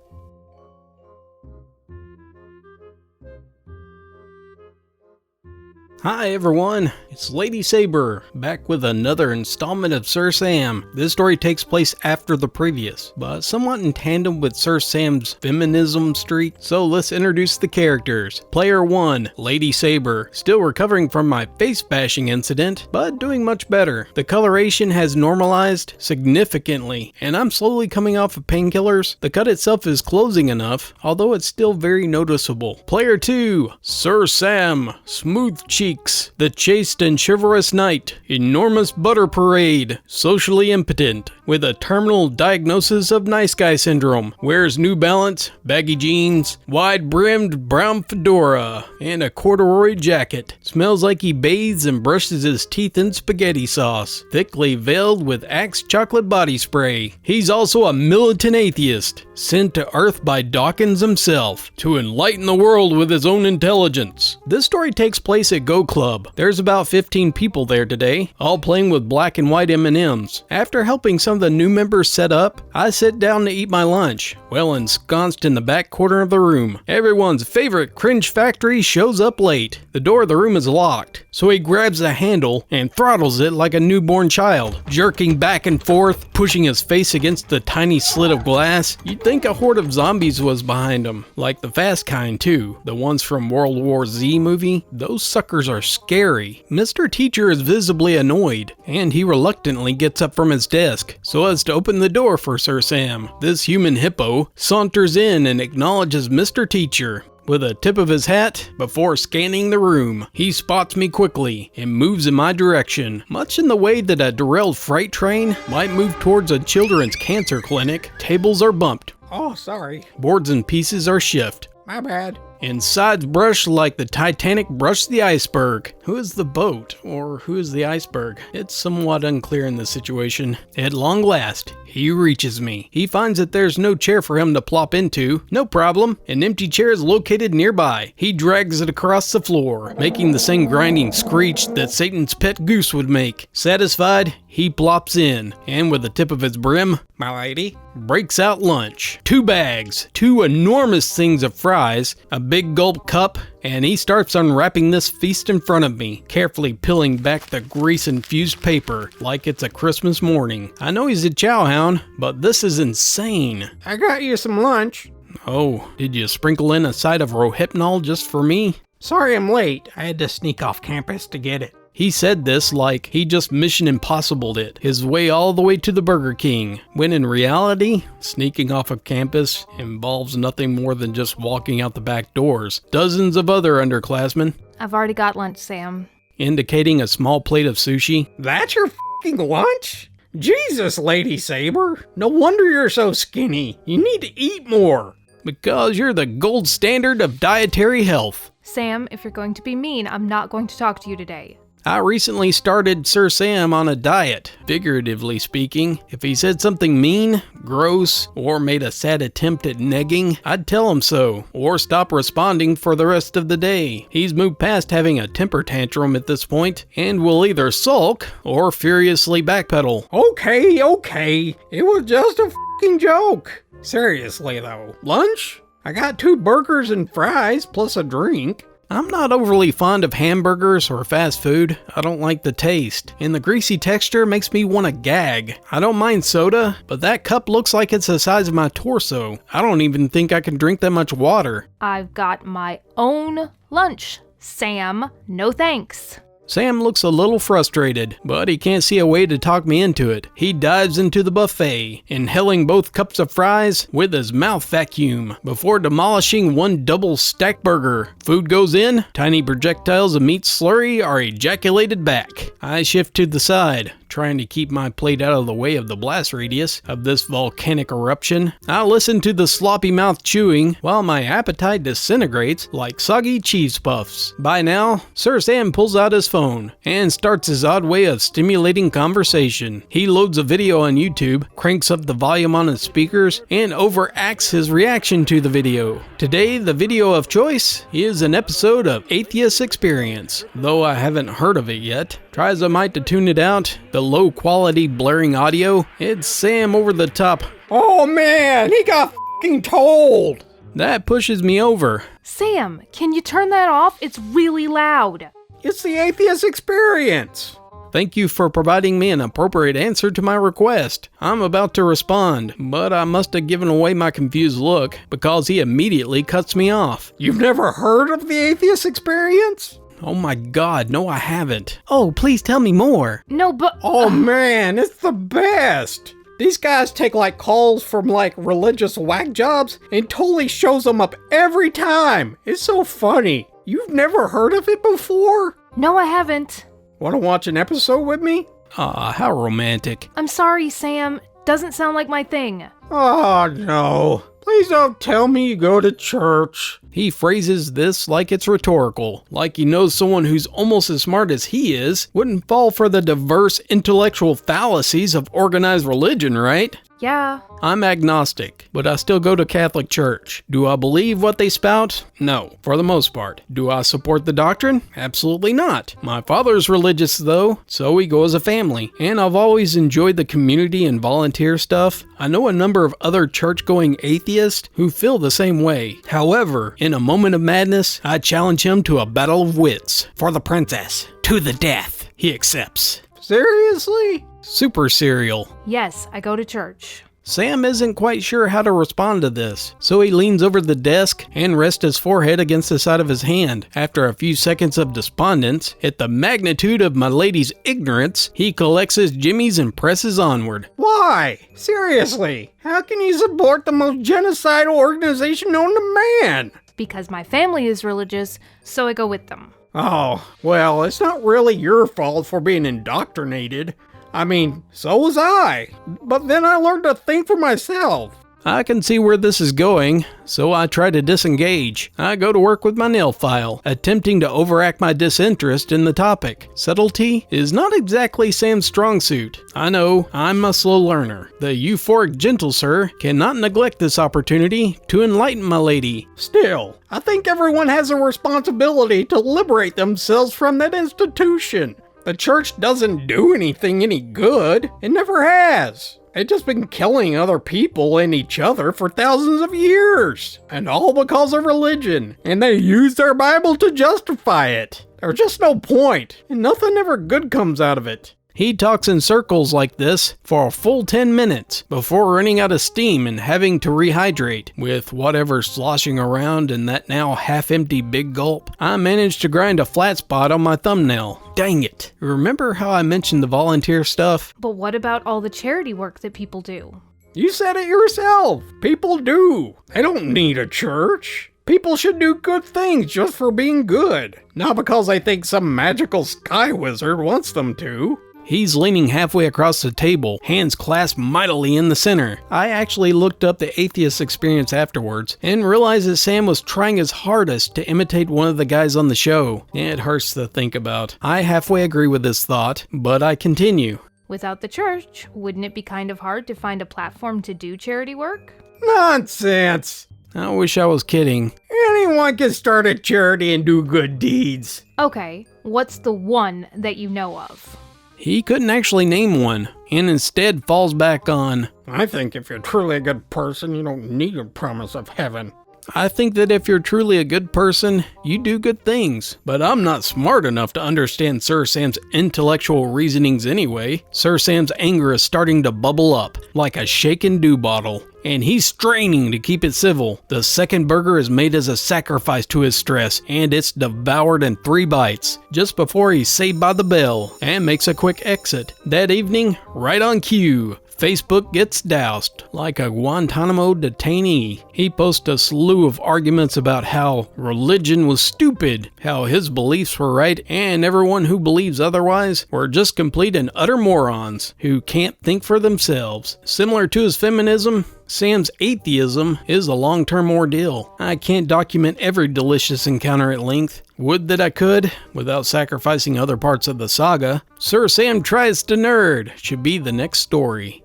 Hi everyone, it's Lady Saber, back with another installment of Sir Sam. This story takes place after the previous, but somewhat in tandem with Sir Sam's feminism streak, so let's introduce the characters. Player 1, Lady Saber, still recovering from my face bashing incident, but doing much better. The coloration has normalized significantly, and I'm slowly coming off of painkillers. The cut itself is closing enough, although it's still very noticeable. Player 2, Sir Sam, smooth cheeks, the chaste and chivalrous knight, enormous butter parade, socially impotent, with a terminal diagnosis of nice guy syndrome, wears New Balance, baggy jeans, wide-brimmed brown fedora, and a corduroy jacket, smells like he bathes and brushes his teeth in spaghetti sauce, thickly veiled with Axe chocolate body spray. He's also a militant atheist, sent to Earth by Dawkins himself, to enlighten the world with his own intelligence. This story takes place at Go Club. There's about 15 people there today, all playing with black and white M&Ms. After helping some of the new members set up, I sit down to eat my lunch, well ensconced in the back corner of the room. Everyone's favorite cringe factory shows up late. The door of the room is locked, so he grabs the handle and throttles it like a newborn child, jerking back and forth, pushing his face against the tiny slit of glass. You'd think a horde of zombies was behind him, like the fast kind too, the ones from World War Z movie. Those suckers are scary. Mr. Teacher is visibly annoyed, and he reluctantly gets up from his desk so as to open the door for Sir Sam. This human hippo saunters in and acknowledges Mr. Teacher with a tip of his hat before scanning the room. He spots me quickly and moves in my direction, much in the way that a derailed freight train might move towards a children's cancer clinic. Tables are bumped. Oh, sorry. Boards and pieces are shifted. My bad. And sides brush like the Titanic brushed the iceberg. Who is the boat, or who is the iceberg? It's somewhat unclear in this situation. At long last, he reaches me. He finds that there's no chair for him to plop into. No problem, an empty chair is located nearby. He drags it across the floor, making the same grinding screech that Satan's pet goose would make. Satisfied, he plops in, and with the tip of his brim, My lady? breaks out lunch. 2 bags, 2 enormous things of fries, a big gulp cup, and he starts unwrapping this feast in front of me, carefully peeling back the grease-infused paper like it's a Christmas morning. I know he's a chowhound, but this is insane. I got you some lunch. Oh, did you sprinkle in a side of Rohypnol just for me? Sorry I'm late. I had to sneak off campus to get it. He said this like he just Mission Impossibled it, his way all the way to the Burger King, when in reality, sneaking off of campus involves nothing more than just walking out the back doors. Dozens of other underclassmen, I've already got lunch, Sam. indicating a small plate of sushi. That's your f***ing lunch? Jesus, Lady Saber. No wonder you're so skinny. You need to eat more. Because you're the gold standard of dietary health. Sam, if you're going to be mean, I'm not going to talk to you today. I recently started Sir Sam on a diet, figuratively speaking. If he said something mean, gross, or made a sad attempt at negging, I'd tell him so, or stop responding for the rest of the day. He's moved past having a temper tantrum at this point, and will either sulk or furiously backpedal. Okay. It was just a f***ing joke. Seriously though, lunch? I got 2 burgers and fries plus a drink. I'm not overly fond of hamburgers or fast food. I don't like the taste, and the greasy texture makes me want to gag. I don't mind soda, but that cup looks like it's the size of my torso. I don't even think I can drink that much water. I've got my own lunch, Sam. No thanks. Sam looks a little frustrated, but he can't see a way to talk me into it. He dives into the buffet, inhaling both cups of fries with his mouth vacuum before demolishing 1 double stacked burger. Food goes in, tiny projectiles of meat slurry are ejaculated back. I shift to the side, trying to keep my plate out of the way of the blast radius of this volcanic eruption. I listen to the sloppy mouth chewing while my appetite disintegrates like soggy cheese puffs. By now, Sir Sam pulls out his phone and starts his odd way of stimulating conversation. He loads a video on YouTube, cranks up the volume on his speakers, and overacts his reaction to the video. Today, the video of choice is an episode of Atheist Experience, though I haven't heard of it yet. Try as I might to tune it out, the low quality blaring audio, it's Sam over the top. Oh man, he got f***ing told. That pushes me over. Sam, can you turn that off? It's really loud. It's the Atheist Experience. Thank you for providing me an appropriate answer to my request. I'm about to respond, but I must have given away my confused look because he immediately cuts me off. You've never heard of the Atheist Experience? Oh my god, no I haven't. Oh, please tell me more. No, but... Oh man, it's the best. These guys take like calls from like religious whack jobs and totally shows them up every time. It's so funny. You've never heard of it before? No, I haven't. Want to watch an episode with me? Ah, how romantic. I'm sorry, Sam. Doesn't sound like my thing. Oh no. Please don't tell me you go to church. He phrases this like it's rhetorical, like he knows someone who's almost as smart as he is wouldn't fall for the diverse intellectual fallacies of organized religion, right? Yeah. I'm agnostic, but I still go to Catholic Church. Do I believe what they spout? No, for the most part. Do I support the doctrine? Absolutely not. My father's religious though, so we go as a family, and I've always enjoyed the community and volunteer stuff. I know a number of other church-going atheists who feel the same way. However, in a moment of madness, I challenge him to a battle of wits. For the princess, to the death. He accepts. Seriously? Super serial. Yes, I go to church. Sam isn't quite sure how to respond to this, so he leans over the desk and rests his forehead against the side of his hand. After a few seconds of despondence, at the magnitude of my lady's ignorance, he collects his jimmies and presses onward. Why? Seriously? How can you support the most genocidal organization known to man? Because my family is religious, so I go with them. Oh, well, it's not really your fault for being indoctrinated. I mean, so was I. But then I learned to think for myself. I can see where this is going, so I try to disengage. I go to work with my nail file, attempting to overact my disinterest in the topic. Subtlety is not exactly Sam's strong suit. I know, I'm a slow learner. The euphoric gentle sir cannot neglect this opportunity to enlighten my lady. Still, I think everyone has a responsibility to liberate themselves from that institution. The church doesn't do anything any good. It never has. It's just been killing other people and each other for thousands of years. And all because of religion. And they use their Bible to justify it. There's just no point. And nothing ever good comes out of it. He talks in circles like this for a full 10 minutes before running out of steam and having to rehydrate. With whatever sloshing around in that now half-empty big gulp, I managed to grind a flat spot on my thumbnail. Dang it. Remember how I mentioned the volunteer stuff? But what about all the charity work that people do? You said it yourself. People do. They don't need a church. People should do good things just for being good. Not because they think some magical sky wizard wants them to. He's leaning halfway across the table, hands clasped mightily in the center. I actually looked up the atheist experience afterwards and realized that Sam was trying his hardest to imitate one of the guys on the show. It hurts to think about. I halfway agree with this thought, but I continue. Without the church, wouldn't it be kind of hard to find a platform to do charity work? Nonsense. I wish I was kidding. Anyone can start a charity and do good deeds. Okay, what's the one that you know of? He couldn't actually name one, and instead falls back on, I think if you're truly a good person, you don't need a promise of heaven. I think that if you're truly a good person, you do good things. But I'm not smart enough to understand Sir Sam's intellectual reasonings anyway. Sir Sam's anger is starting to bubble up, like a shaken dew bottle. And he's straining to keep it civil. The second burger is made as a sacrifice to his stress, and it's devoured in 3 bites, just before he's saved by the bell, and makes a quick exit. That evening, right on cue, Facebook gets doused like a Guantanamo detainee. He posts a slew of arguments about how religion was stupid, how his beliefs were right, and everyone who believes otherwise were just complete and utter morons who can't think for themselves. Similar to his feminism, Sam's atheism is a long-term ordeal. I can't document every delicious encounter at length. Would that I could, without sacrificing other parts of the saga. Sir Sam Tries to Nerd should be the next story.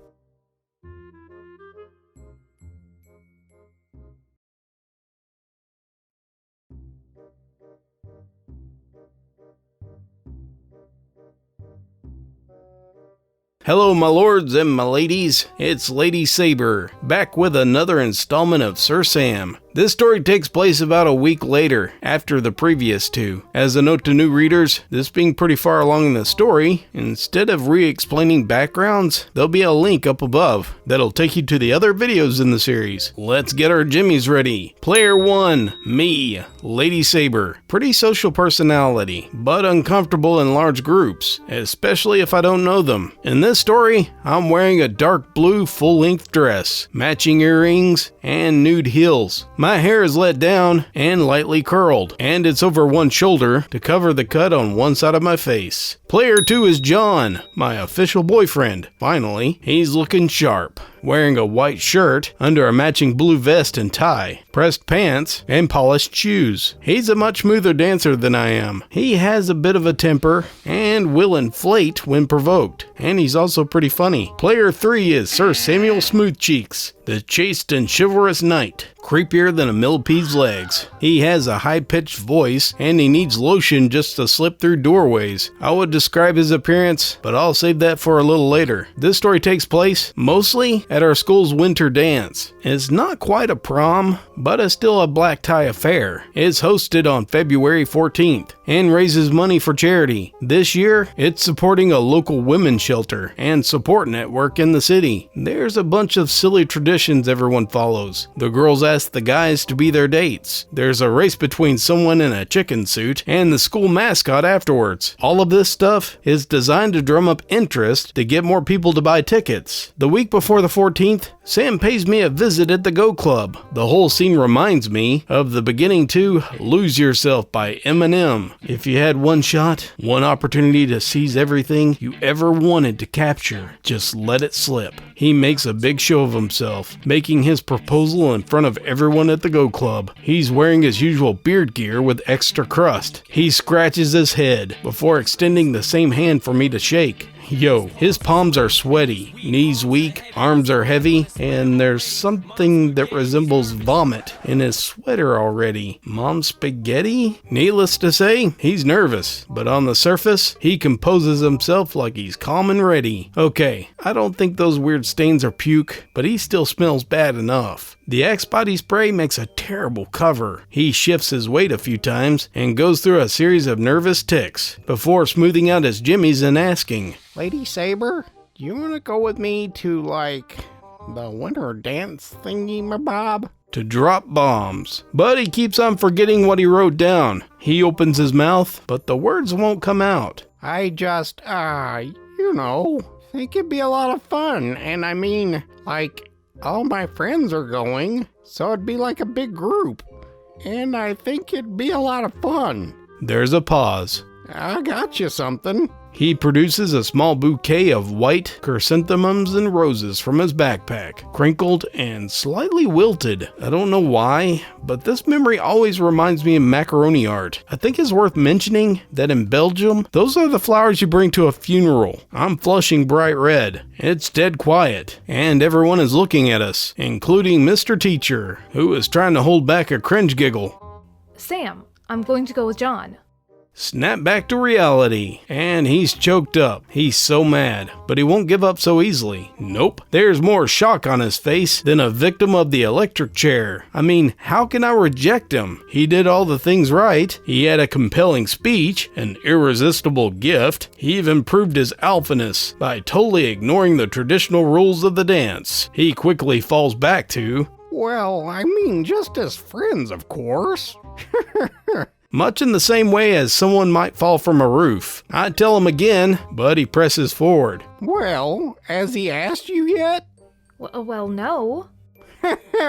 Hello my lords and my ladies, it's Lady Saber, back with another installment of Sir Sam. This story takes place about a week later, after the previous 2. As a note to new readers, this being pretty far along in the story, instead of re-explaining backgrounds, there'll be a link up above that'll take you to the other videos in the series. Let's get our jimmies ready. Player 1, me, Lady Saber. Pretty social personality, but uncomfortable in large groups, especially if I don't know them. In this story, I'm wearing a dark blue full-length dress, matching earrings, and nude heels. My hair is let down and lightly curled, and it's over one shoulder to cover the cut on one side of my face. Player 2 is John, my official boyfriend. Finally, he's looking sharp, wearing a white shirt under a matching blue vest and tie, pressed pants, and polished shoes. He's a much smoother dancer than I am. He has a bit of a temper and will inflate when provoked, and he's also pretty funny. Player 3 is Sir Samuel Smoothcheeks, the chaste and chivalrous knight, creepier than a millipede's legs. He has a high-pitched voice, and he needs lotion just to slip through doorways. I would describe his appearance, but I'll save that for a little later. This story takes place mostly at our school's winter dance. It's not quite a prom, but it's still a black tie affair. It's hosted on February 14th and raises money for charity. This year, it's supporting a local women's shelter and support network in the city. There's a bunch of silly traditions everyone follows. The girls ask the guys to be their dates. There's a race between someone in a chicken suit and the school mascot afterwards. All of this stuff is designed to drum up interest to get more people to buy tickets. The week before the 14th, Sam pays me a visit at the Go Club. The whole scene reminds me of the beginning to Lose Yourself by Eminem. If you had one shot, one opportunity to seize everything you ever wanted to capture, just let it slip. He makes a big show of himself, making his proposal in front of everyone at the Go Club. He's wearing his usual beard gear with extra crust. He scratches his head before extending the same hand for me to shake. Yo, his palms are sweaty, knees weak, arms are heavy, and there's something that resembles vomit in his sweater already. Mom's spaghetti? Needless to say, he's nervous, but on the surface, he composes himself like he's calm and ready. Okay, I don't think those weird stains are puke, but he still smells bad enough. The Axe body spray makes a terrible cover. He shifts his weight a few times and goes through a series of nervous ticks before smoothing out his jimmies and asking, Lady Saber, do you want to go with me to, the winter dance thingy-mabob? to drop bombs. But he keeps on forgetting what he wrote down. He opens his mouth, but the words won't come out. I just, think it'd be a lot of fun. And I mean, all my friends are going, so it'd be like a big group. And I think it'd be a lot of fun. There's a pause. I got you something. He produces a small bouquet of white chrysanthemums and roses from his backpack, crinkled and slightly wilted. I don't know why, but this memory always reminds me of macaroni art. I think it's worth mentioning that in Belgium, those are the flowers you bring to a funeral. I'm flushing bright red. It's dead quiet, and everyone is looking at us, including Mr. Teacher, who is trying to hold back a cringe giggle. Sam, I'm going to go with John. Snap back to reality, and he's choked up. He's so mad, but he won't give up so easily. Nope, there's more shock on his face than a victim of the electric chair. I mean, how can I reject him? He did all the things right. He had a compelling speech, an irresistible gift. He even proved his alphaness by totally ignoring the traditional rules of the dance. He quickly falls back to, Well, I mean, just as friends, of course. much in the same way as someone might fall from a roof. I tell him again, but he presses forward. Well, has he asked you yet? Well, no.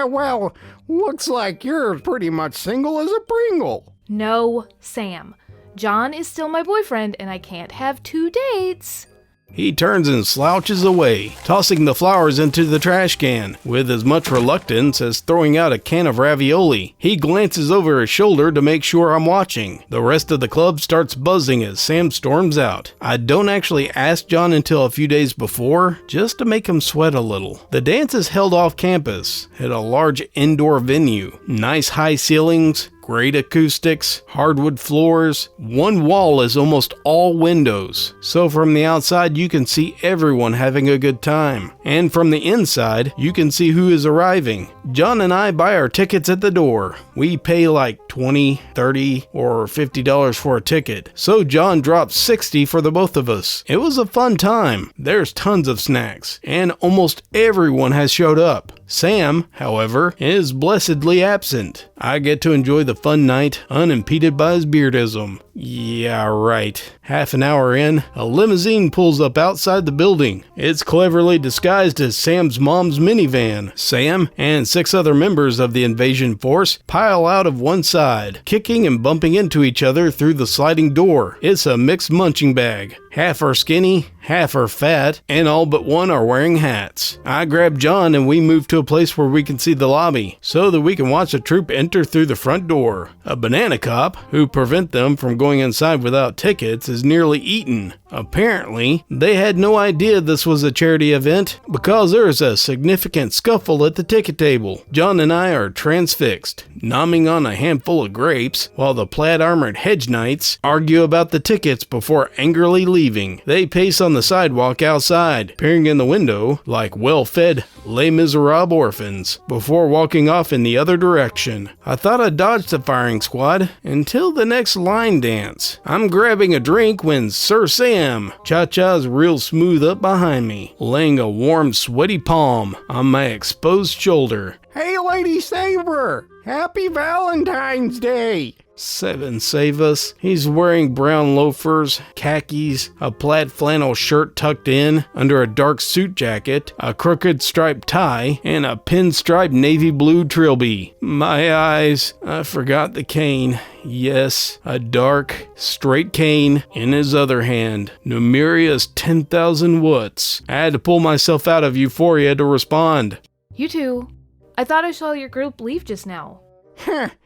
Well, looks like you're pretty much single as a Pringle. No, Sam. John is still my boyfriend, and I can't have 2 dates. He turns and slouches away, tossing the flowers into the trash can, with as much reluctance as throwing out a can of ravioli. He glances over his shoulder to make sure I'm watching. The rest of the club starts buzzing as Sam storms out. I don't actually ask John until a few days before, just to make him sweat a little. The dance is held off campus, at a large indoor venue. Nice high ceilings, great acoustics, hardwood floors. One wall is almost all windows, so from the outside you can see everyone having a good time. And from the inside, you can see who is arriving. John and I buy our tickets at the door. We pay like $20, $30, or $50 for a ticket, so John dropped $60 for the both of us. It was a fun time. There's tons of snacks, and almost everyone has showed up. Sam, however, is blessedly absent. I get to enjoy the fun night unimpeded by his beardism. Yeah, right. Half an hour in, a limousine pulls up outside the building. It's cleverly disguised as Sam's mom's minivan. Sam and 6 other members of the invasion force pile out of one side, kicking and bumping into each other through the sliding door. It's a mixed munching bag. Half are skinny, half are fat, and all but one are wearing hats. I grab John and we move to a place where we can see the lobby, so that we can watch the troop enter through the front door. A banana cop, who prevent them from going inside without tickets, is nearly eaten. Apparently, they had no idea this was a charity event, because there is a significant scuffle at the ticket table. John and I are transfixed, nomming on a handful of grapes, while the plaid-armored hedge knights argue about the tickets before angrily leaving. They pace on the sidewalk outside, peering in the window like well-fed Les Miserables orphans, before walking off in the other direction. I thought I dodged the firing squad until the next line dance. I'm grabbing a drink when Sir Sam, Cha-Cha's real smooth up behind me, laying a warm, sweaty palm on my exposed shoulder. Hey, Lady Saber! Happy Valentine's Day! 7 save us. He's wearing brown loafers, khakis, a plaid flannel shirt tucked in under a dark suit jacket, a crooked striped tie, and a pinstriped navy blue trilby. My eyes, I forgot the cane. Yes, a dark, straight cane in his other hand. Numeria's 10,000 watts. I had to pull myself out of euphoria to respond. You two. I thought I saw your group leave just now.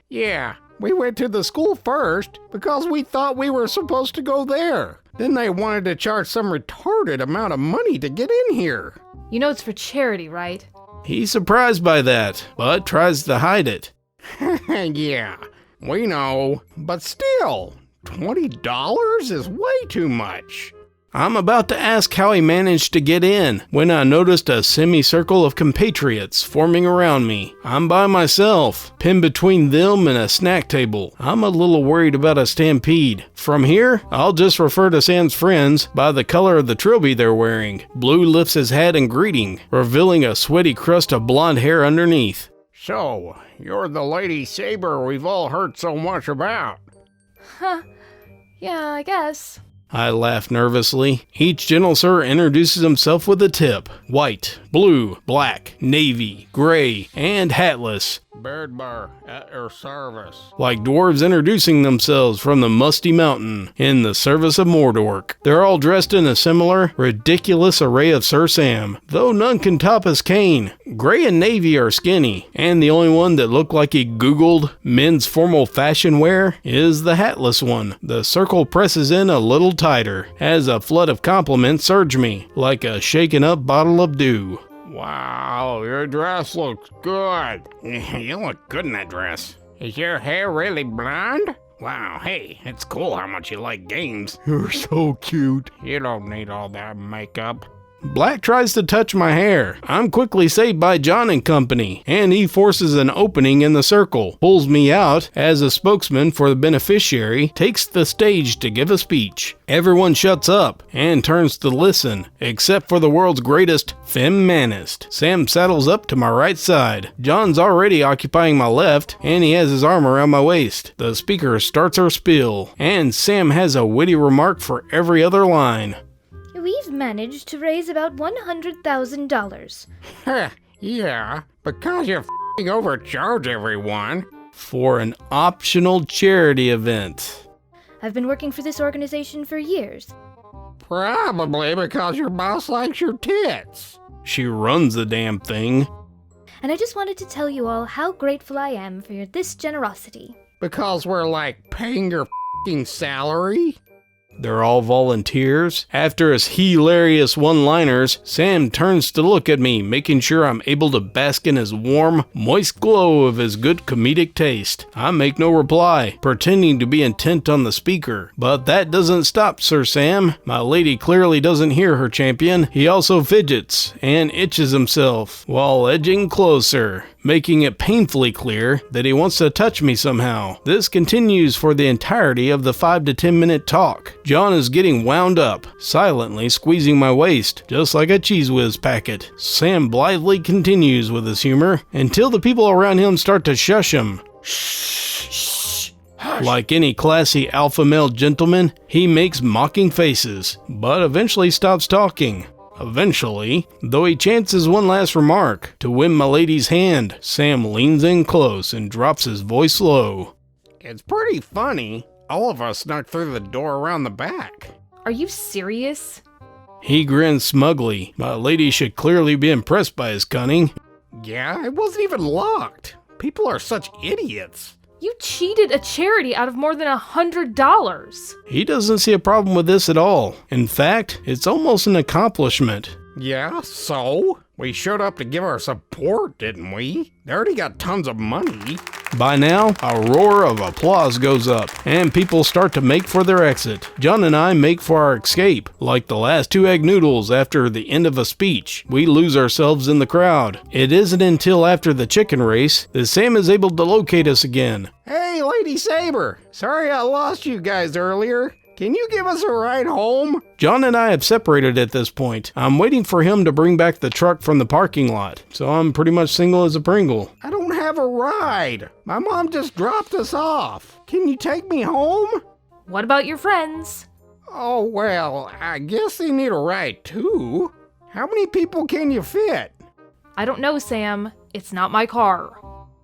Yeah. We went to the school first because we thought we were supposed to go there. Then they wanted to charge some retarded amount of money to get in here. You know it's for charity, right? He's surprised by that, but tries to hide it. Yeah, we know. But still, $20 is way too much. I'm about to ask how he managed to get in when I noticed a semicircle of compatriots forming around me. I'm by myself, pinned between them and a snack table. I'm a little worried about a stampede. From here, I'll just refer to Sam's friends by the color of the trilby they're wearing. Blue lifts his hat in greeting, revealing a sweaty crust of blonde hair underneath. So, you're the Lady Saber we've all heard so much about. Huh. Yeah, I guess. I laugh nervously. Each gentle sir introduces himself with a tip. White, blue, black, navy, gray, and hatless. Birdbar, at your service. Like dwarves introducing themselves from the musty mountain in the service of Mordor. They're all dressed in a similar, ridiculous array of Sir Sam, though none can top his cane. Gray and navy are skinny, and the only one that looked like he googled men's formal fashion wear is the hatless one. The circle presses in a little tighter, as a flood of compliments surge me, like a shaken up bottle of dew. Wow, your dress looks good. You look good in that dress. Is your hair really blonde? Wow, hey, it's cool how much you like games. You're so cute. You don't need all that makeup. Black tries to touch my hair. I'm quickly saved by John and company, and he forces an opening in the circle, pulls me out as a spokesman for the beneficiary, takes the stage to give a speech. Everyone shuts up and turns to listen, except for the world's greatest feminist. Sam saddles up to my right side. John's already occupying my left, and he has his arm around my waist. The speaker starts her spiel, and Sam has a witty remark for every other line. We've managed to raise about $100,000. Heh, yeah, because you f***ing overcharge everyone. For an optional charity event. I've been working for this organization for years. Probably because your boss likes your tits. She runs the damn thing. And I just wanted to tell you all how grateful I am for this generosity. Because we're like paying your f***ing salary? They're all volunteers. After his hilarious one-liners, Sam turns to look at me, making sure I'm able to bask in his warm, moist glow of his good comedic taste. I make no reply, pretending to be intent on the speaker. But that doesn't stop Sir Sam. My lady clearly doesn't hear her champion. He also fidgets and itches himself while edging closer, making it painfully clear that he wants to touch me somehow. This continues for the entirety of the 5 to 10 minute talk. John is getting wound up, silently squeezing my waist, just like a Cheez Whiz packet. Sam blithely continues with his humor, until the people around him start to shush him. Shh. Like any classy alpha male gentleman, he makes mocking faces, but eventually stops talking. Eventually, though he chances one last remark to win my lady's hand, Sam leans in close and drops his voice low. It's pretty funny. All of us snuck through the door around the back. Are you serious? He grins smugly. My lady should clearly be impressed by his cunning. Yeah, it wasn't even locked. People are such idiots. You cheated a charity out of more than $100. He doesn't see a problem with this at all. In fact, it's almost an accomplishment. Yeah, so? We showed up to give our support, didn't we? They already got tons of money. By now, a roar of applause goes up, and people start to make for their exit. John and I make for our escape. Like the last 2 egg noodles after the end of a speech, we lose ourselves in the crowd. It isn't until after the chicken race that Sam is able to locate us again. Hey, Lady Saber! Sorry I lost you guys earlier. Can you give us a ride home? John and I have separated at this point. I'm waiting for him to bring back the truck from the parking lot, so I'm pretty much single as a Pringle. I don't have a ride. My mom just dropped us off. Can you take me home? What about your friends? Oh, well, I guess they need a ride too. How many people can you fit? I don't know, Sam. It's not my car.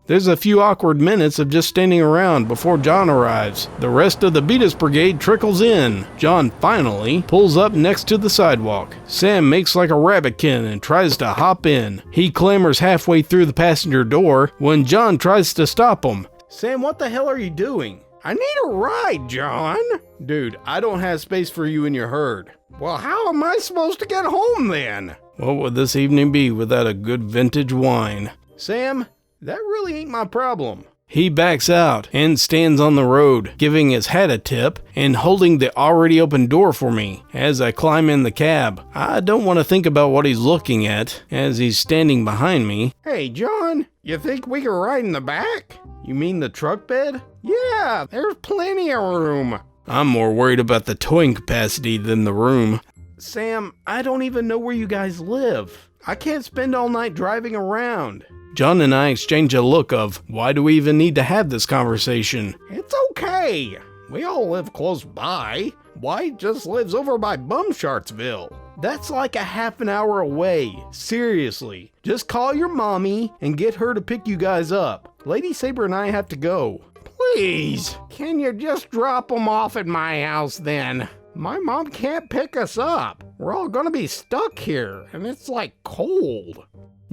There's a few awkward minutes of just standing around before John arrives. The rest of the Beatus Brigade trickles in. John finally pulls up next to the sidewalk. Sam makes like a rabbitkin and tries to hop in. He clambers halfway through the passenger door when John tries to stop him. Sam, what the hell are you doing? I need a ride, John. Dude, I don't have space for you and your herd. Well, how am I supposed to get home then? What would this evening be without a good vintage wine? Sam, that really ain't my problem. He backs out and stands on the road, giving his hat a tip and holding the already open door for me as I climb in the cab. I don't want to think about what he's looking at as he's standing behind me. Hey, John, you think we can ride in the back? You mean the truck bed? Yeah, there's plenty of room. I'm more worried about the towing capacity than the room. Sam, I don't even know where you guys live. I can't spend all night driving around. John and I exchange a look of, why do we even need to have this conversation? It's okay. We all live close by. White just lives over by Bumshartsville. That's like a half an hour away. Seriously, just call your mommy and get her to pick you guys up. Lady Saber and I have to go. Please, can you just drop them off at my house then? My mom can't pick us up. We're all gonna be stuck here, and it's like cold.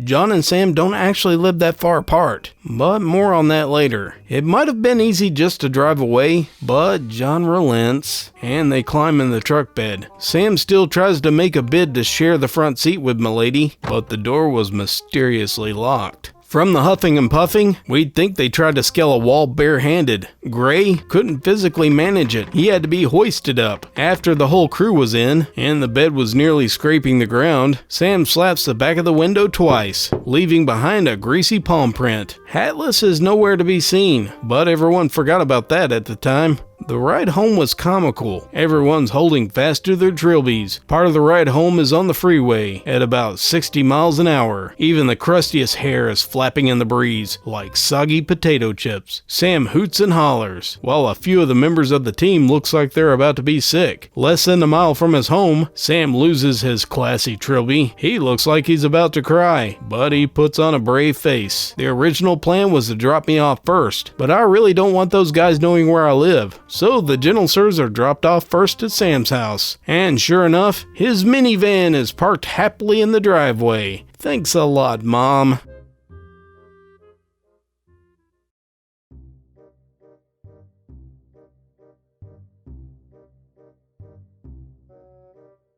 John and Sam don't actually live that far apart, but more on that later. It might have been easy just to drive away, but John relents, and they climb in the truck bed. Sam still tries to make a bid to share the front seat with Milady, but the door was mysteriously locked. From the huffing and puffing, we'd think they tried to scale a wall barehanded. Gray couldn't physically manage it. He had to be hoisted up. After the whole crew was in, and the bed was nearly scraping the ground, Sam slaps the back of the window twice, leaving behind a greasy palm print. Hatless is nowhere to be seen, but everyone forgot about that at the time. The ride home was comical. Everyone's holding fast to their trilbies. Part of the ride home is on the freeway at about 60 miles an hour. Even the crustiest hair is flapping in the breeze like soggy potato chips. Sam hoots and hollers, while a few of the members of the team looks like they're about to be sick. Less than a mile from his home, Sam loses his classy trilby. He looks like he's about to cry, but he puts on a brave face. The original plan was to drop me off first, but I really don't want those guys knowing where I live. So the gentle sirs are dropped off first at Sam's house. And sure enough, his minivan is parked happily in the driveway. Thanks a lot, Mom.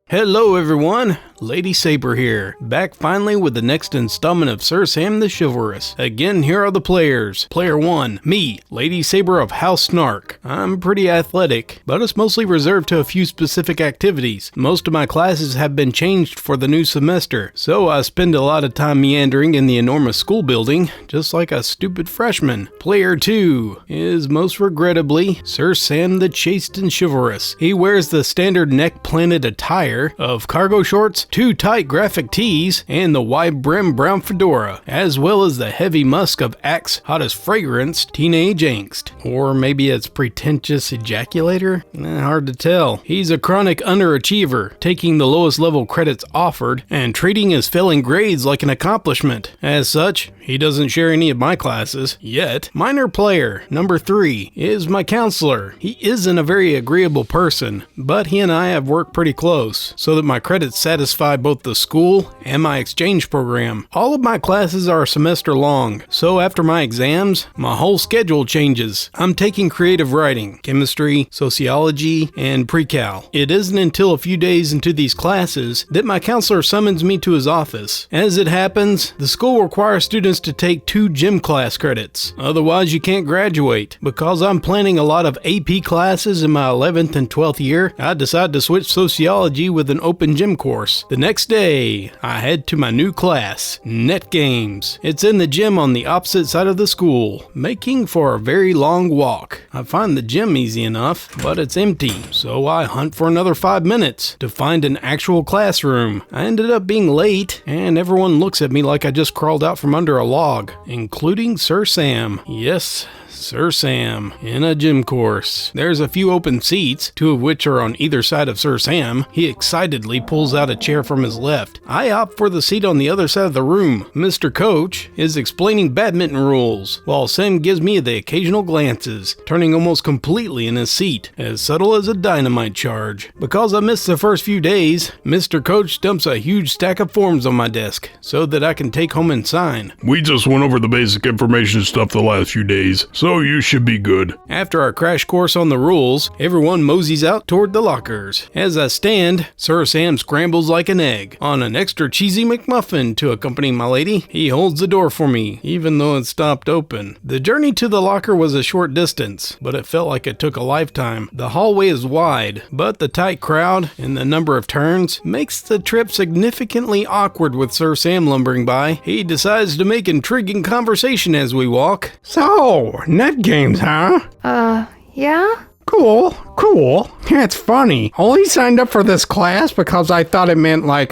Hello everyone, Lady Saber here, back finally with the next installment of Sir Sam the Chivalrous. Again, here are the players. Player 1, me, Lady Saber of House Snark. I'm pretty athletic, but it's mostly reserved to a few specific activities. Most of my classes have been changed for the new semester, so I spend a lot of time meandering in the enormous school building, just like a stupid freshman. Player 2 is most regrettably Sir Sam the Chaste and Chivalrous. He wears the standard neck-planted attire of cargo shorts, two tight graphic tees, and the wide brim brown fedora, as well as the heavy musk of Axe hottest fragrance, teenage angst. Or maybe it's pretentious ejaculator? Hard to tell. He's a chronic underachiever, taking the lowest level credits offered and treating his failing grades like an accomplishment. As such, he doesn't share any of my classes, yet. Minor player, number 3, is my counselor. He isn't a very agreeable person, but he and I have worked pretty close, so that my credits satisfy both the school and my exchange program. All of my classes are a semester long, so after my exams, my whole schedule changes. I'm taking creative writing, chemistry, sociology, and pre-cal. It isn't until a few days into these classes that my counselor summons me to his office. As it happens, the school requires students to take 2 gym class credits. Otherwise, you can't graduate. Because I'm planning a lot of AP classes in my 11th and 12th year, I decided to switch sociology with an open gym course. The next day, I head to my new class, Net Games. It's in the gym on the opposite side of the school, making for a very long walk. I find the gym easy enough, but it's empty, so I hunt for another 5 minutes to find an actual classroom. I ended up being late, and everyone looks at me like I just crawled out from under a log, including Sir Sam. Yes, Sir Sam, in a gym course. There's a few open seats, 2 of which are on either side of Sir Sam. He excitedly pulls out a chair from his left. I opt for the seat on the other side of the room. Mr. Coach is explaining badminton rules, while Sam gives me the occasional glances, turning almost completely in his seat, as subtle as a dynamite charge. Because I missed the first few days, Mr. Coach dumps a huge stack of forms on my desk, so that I can take home and sign. We just went over the basic information stuff the last few days, so so you should be good. After our crash course on the rules, everyone moseys out toward the lockers. As I stand, Sir Sam scrambles like an egg on an extra cheesy McMuffin to accompany my lady. He holds the door for me, even though it stopped open. The journey to the locker was a short distance, but it felt like it took a lifetime. The hallway is wide, but the tight crowd and the number of turns makes the trip significantly awkward with Sir Sam lumbering by. He decides to make intriguing conversation as we walk. So, net games, huh? Yeah? Cool. It's funny. Only signed up for this class because I thought it meant like,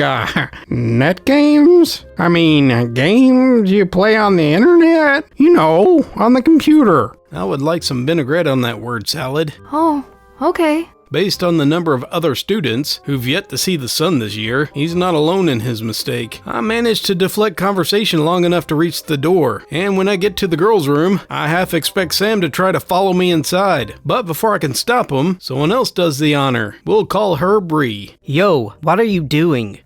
net games? I mean, games you play on the internet? You know, on the computer. I would like some vinaigrette on that word salad. Oh, okay. Based on the number of other students who've yet to see the sun this year, he's not alone in his mistake. I managed to deflect conversation long enough to reach the door, and when I get to the girls' room, I half expect Sam to try to follow me inside. But before I can stop him, someone else does the honor. We'll call her Bree. Yo, what are you doing?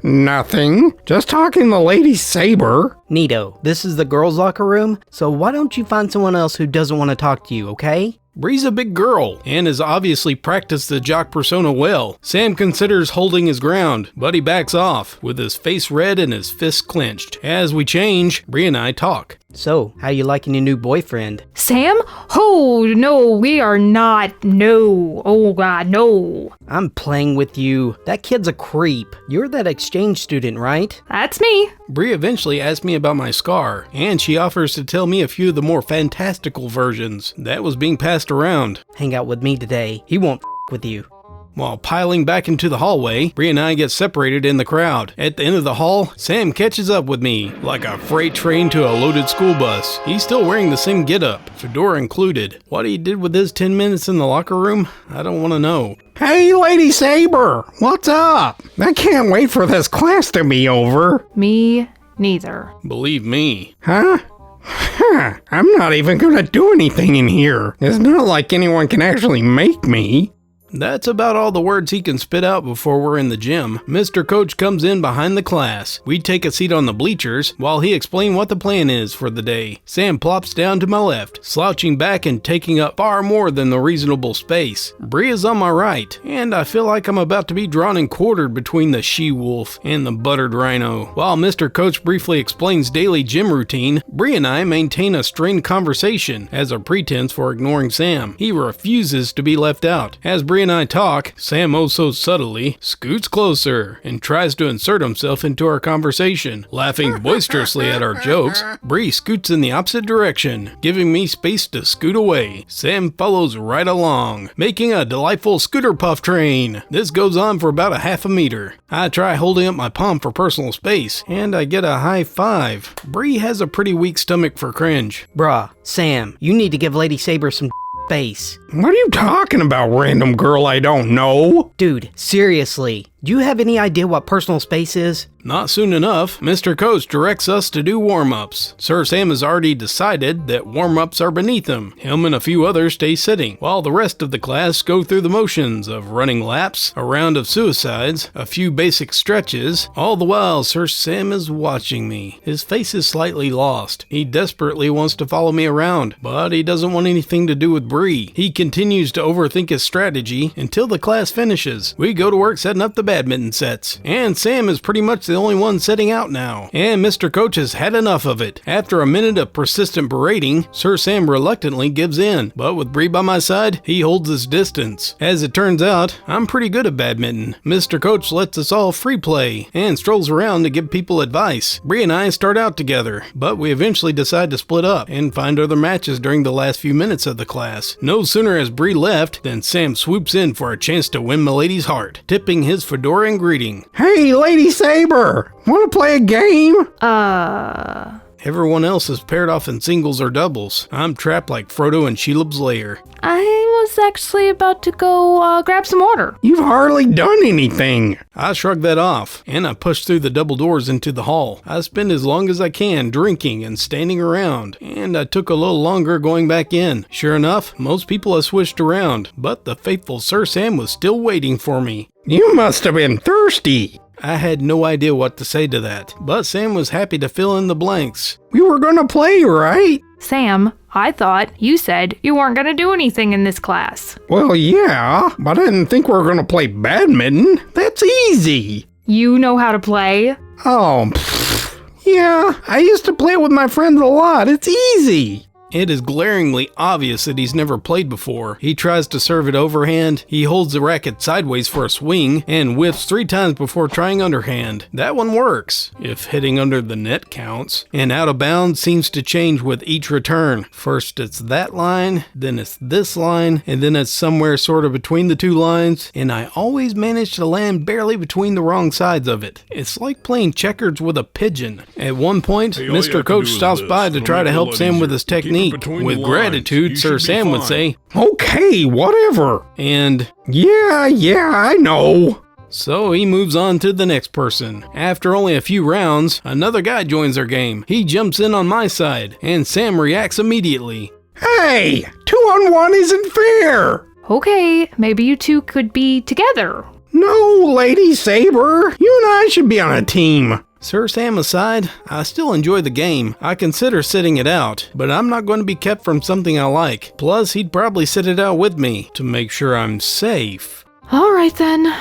Nothing. Just talking to Lady Saber. Nito, this is the girls' locker room, so why don't you find someone else who doesn't want to talk to you, okay? Bree's a big girl and has obviously practiced the jock persona well. Sam considers holding his ground, but he backs off with his face red and his fists clenched. As we change, Bree and I talk. So, how you liking your new boyfriend? Sam? Oh, no, we are not. No. Oh, God, no. I'm playing with you. That kid's a creep. You're that exchange student, right? That's me. Bree eventually asks me about my scar, and she offers to tell me a few of the more fantastical versions that was being passed around. Hang out with me today. He won't with you. While piling back into the hallway, Bree and I get separated in the crowd. At the end of the hall, Sam catches up with me, like a freight train to a loaded school bus. He's still wearing the same getup, fedora included. What he did with his 10 minutes in the locker room, I don't want to know. Hey, Lady Saber, what's up? I can't wait for this class to be over. Me neither. Believe me. Huh? I'm not even gonna do anything in here. It's not like anyone can actually make me. That's about all the words he can spit out before we're in the gym. Mr. Coach comes in behind the class. We take a seat on the bleachers while he explains what the plan is for the day. Sam plops down to my left, slouching back and taking up far more than the reasonable space. Bree is on my right, and I feel like I'm about to be drawn and quartered between the she-wolf and the buttered rhino. While Mr. Coach briefly explains daily gym routine, Bree and I maintain a strained conversation as a pretense for ignoring Sam. He refuses to be left out. As Bree and I talk, Sam oh so subtly scoots closer and tries to insert himself into our conversation. Laughing boisterously at our jokes, Bree scoots in the opposite direction, giving me space to scoot away. Sam follows right along, making a delightful scooter puff train. This goes on for about a half a meter. I try holding up my palm for personal space, and I get a high five. Bree has a pretty weak stomach for cringe. Bruh, Sam, you need to give Lady Saber some space. What are you talking about, random girl I don't know? Dude, seriously, do you have any idea what personal space is? Not soon enough, Mr. Coach directs us to do warm-ups. Sir Sam has already decided that warm-ups are beneath him. Him and a few others stay sitting, while the rest of the class go through the motions of running laps, a round of suicides, a few basic stretches. All the while, Sir Sam is watching me. His face is slightly lost. He desperately wants to follow me around, but he doesn't want anything to do with Bree. He continues to overthink his strategy until the class finishes. We go to work setting up the badminton sets, and Sam is pretty much the only one setting out now, and Mr. Coach has had enough of it. After a minute of persistent berating, Sir Sam reluctantly gives in, but with Bree by my side, he holds his distance. As it turns out, I'm pretty good at badminton. Mr. Coach lets us all free play, and strolls around to give people advice. Bree and I start out together, but we eventually decide to split up and find other matches during the last few minutes of the class. No sooner has Bree left than Sam swoops in for a chance to win Milady's heart, tipping his fedora in greeting. Hey, Lady Saber, want to play a game? Everyone else is paired off in singles or doubles. I'm trapped like Frodo in Shelob's lair. I was actually about to go grab some water. You've hardly done anything. I shrug that off, and I push through the double doors into the hall. I spend as long as I can drinking and standing around, and I took a little longer going back in. Sure enough, most people have switched around, but the faithful Sir Sam was still waiting for me. You must have been thirsty. I had no idea what to say to that, but Sam was happy to fill in the blanks. We were gonna play, right? Sam, I thought you said you weren't going to do anything in this class. Well, yeah, but I didn't think we were gonna play badminton. That's easy. You know how to play? Oh, yeah, I used to play with my friends a lot. It's easy. It is glaringly obvious that he's never played before. He tries to serve it overhand, he holds the racket sideways for a swing, and whiffs 3 times before trying underhand. That one works, if hitting under the net counts. And out of bounds seems to change with each return. First it's that line, then it's this line, and then it's somewhere sort of between the 2 lines, and I always manage to land barely between the wrong sides of it. It's like playing checkers with a pigeon. At one point, Mr. Coach stops by to try to help Sam with his technique. With gratitude, Sir Sam would say, Okay, whatever. and Yeah, I know. so he moves on to the next person. After only a few rounds, another guy joins their game. He jumps in on my side, and Sam reacts immediately. Hey, 2-on-1 isn't fair. Okay, maybe you two could be together. No, Lady Saber. You and I should be on a team. Sir Sam aside, I still enjoy the game. I consider sitting it out, but I'm not going to be kept from something I like. Plus, he'd probably sit it out with me to make sure I'm safe. All right then.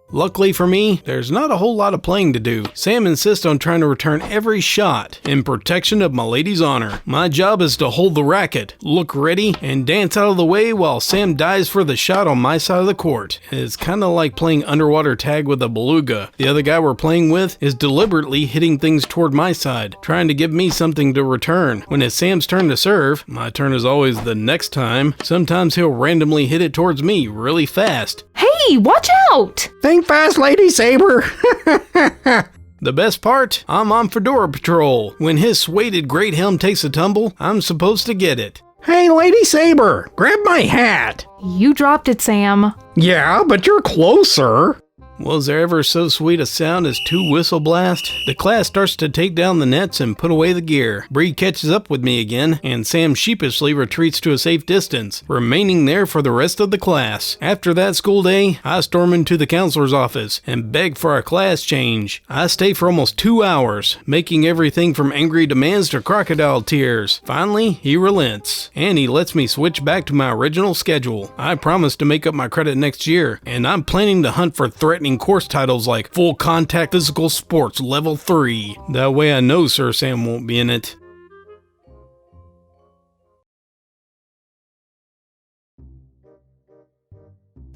Luckily for me, there's not a whole lot of playing to do. Sam insists on trying to return every shot in protection of my lady's honor. My job is to hold the racket, look ready, and dance out of the way while Sam dives for the shot on my side of the court. It's kind of like playing underwater tag with a beluga. The other guy we're playing with is deliberately hitting things toward my side, trying to give me something to return. When it's Sam's turn to serve, my turn is always the next time. Sometimes he'll randomly hit it towards me really fast. Hey, watch out! Think fast, Lady Saber. The best part? I'm on Fedora Patrol. When his suede great helm takes a tumble, I'm supposed to get it. Hey, Lady Saber, grab my hat. You dropped it, Sam. Yeah, but you're closer. Was there ever so sweet a sound as 2 whistle blast? The class starts to take down the nets and put away the gear. Bree catches up with me again, and Sam sheepishly retreats to a safe distance, remaining there for the rest of the class. After that school day, I storm into the counselor's office and beg for a class change. I stay for almost 2 hours, making everything from angry demands to crocodile tears. Finally, he relents, and he lets me switch back to my original schedule. I promise to make up my credit next year, and I'm planning to hunt for threatening course titles like Full Contact Physical Sports Level 3. That way I know Sir Sam won't be in it.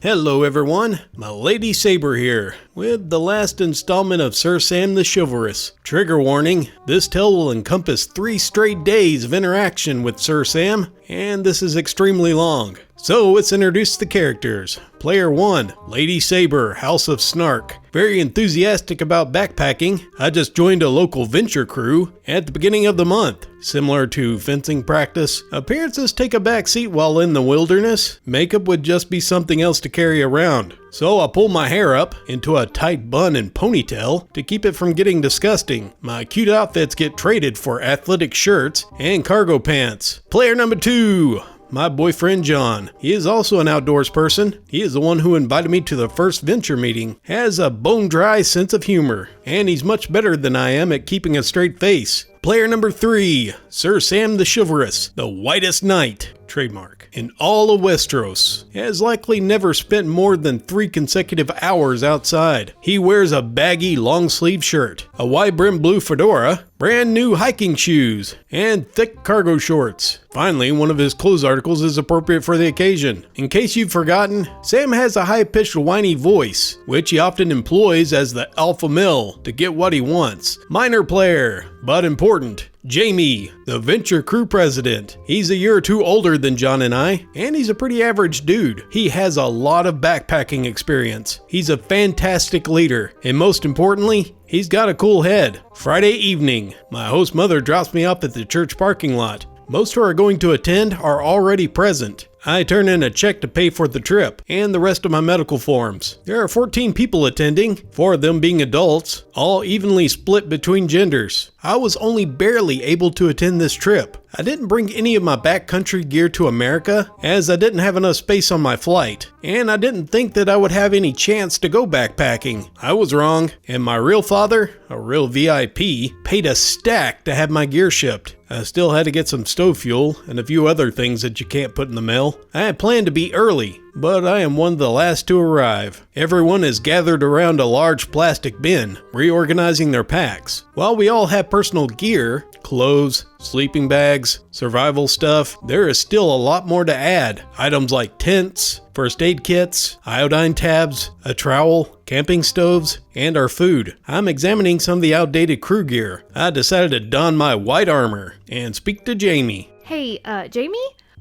Hello everyone, my Lady Saber here, with the last installment of Sir Sam the Chivalrous. Trigger warning, this tale will encompass 3 straight days of interaction with Sir Sam, and this is extremely long. So let's introduce the characters. Player 1, Lady Saber, House of Snark. Very enthusiastic about backpacking. I just joined a local venture crew at the beginning of the month. Similar to fencing practice, appearances take a back seat while in the wilderness. Makeup would just be something else to carry around. So I pull my hair up into a tight bun and ponytail to keep it from getting disgusting. My cute outfits get traded for athletic shirts and cargo pants. Player number 2. My boyfriend John. He is also an outdoors person. He is the one who invited me to the first venture meeting. Has a bone-dry sense of humor, and he's much better than I am at keeping a straight face. Player number 3, Sir Sam the Chivalrous, the whitest knight, trademark, in all of Westeros. Has likely never spent more than 3 consecutive hours outside. He wears a baggy long-sleeve shirt, a wide-brimmed blue fedora, brand new hiking shoes, and thick cargo shorts. Finally, one of his clothes articles is appropriate for the occasion. In case you've forgotten, Sam has a high-pitched whiny voice, which he often employs as the alpha male to get what he wants. Minor player, but important. Jamie, the venture crew president. He's a year or 2 older than John and I, and he's a pretty average dude. He has a lot of backpacking experience. He's a fantastic leader, and most importantly, he's got a cool head. Friday evening, my host mother drops me off at the church parking lot. Most who are going to attend are already present. I turn in a check to pay for the trip and the rest of my medical forms. There are 14 people attending, 4 of them being adults, all evenly split between genders. I was only barely able to attend this trip. I didn't bring any of my backcountry gear to America, as I didn't have enough space on my flight, and I didn't think that I would have any chance to go backpacking. I was wrong, and my real father, a real VIP, paid a stack to have my gear shipped. I still had to get some stove fuel and a few other things that you can't put in the mail. I had planned to be early, but I am one of the last to arrive. Everyone is gathered around a large plastic bin, reorganizing their packs. While we all have personal gear, clothes, sleeping bags, survival stuff, there is still a lot more to add. Items like tents, first aid kits, iodine tabs, a trowel, camping stoves, and our food. I'm examining some of the outdated crew gear. I decided to don my white armor and speak to Jamie. Hey, Jamie?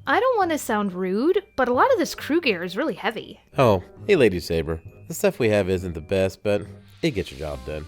I don't want to sound rude, but a lot of this crew gear is really heavy. Oh, hey Lady Saber. The stuff we have isn't the best, but it gets your job done.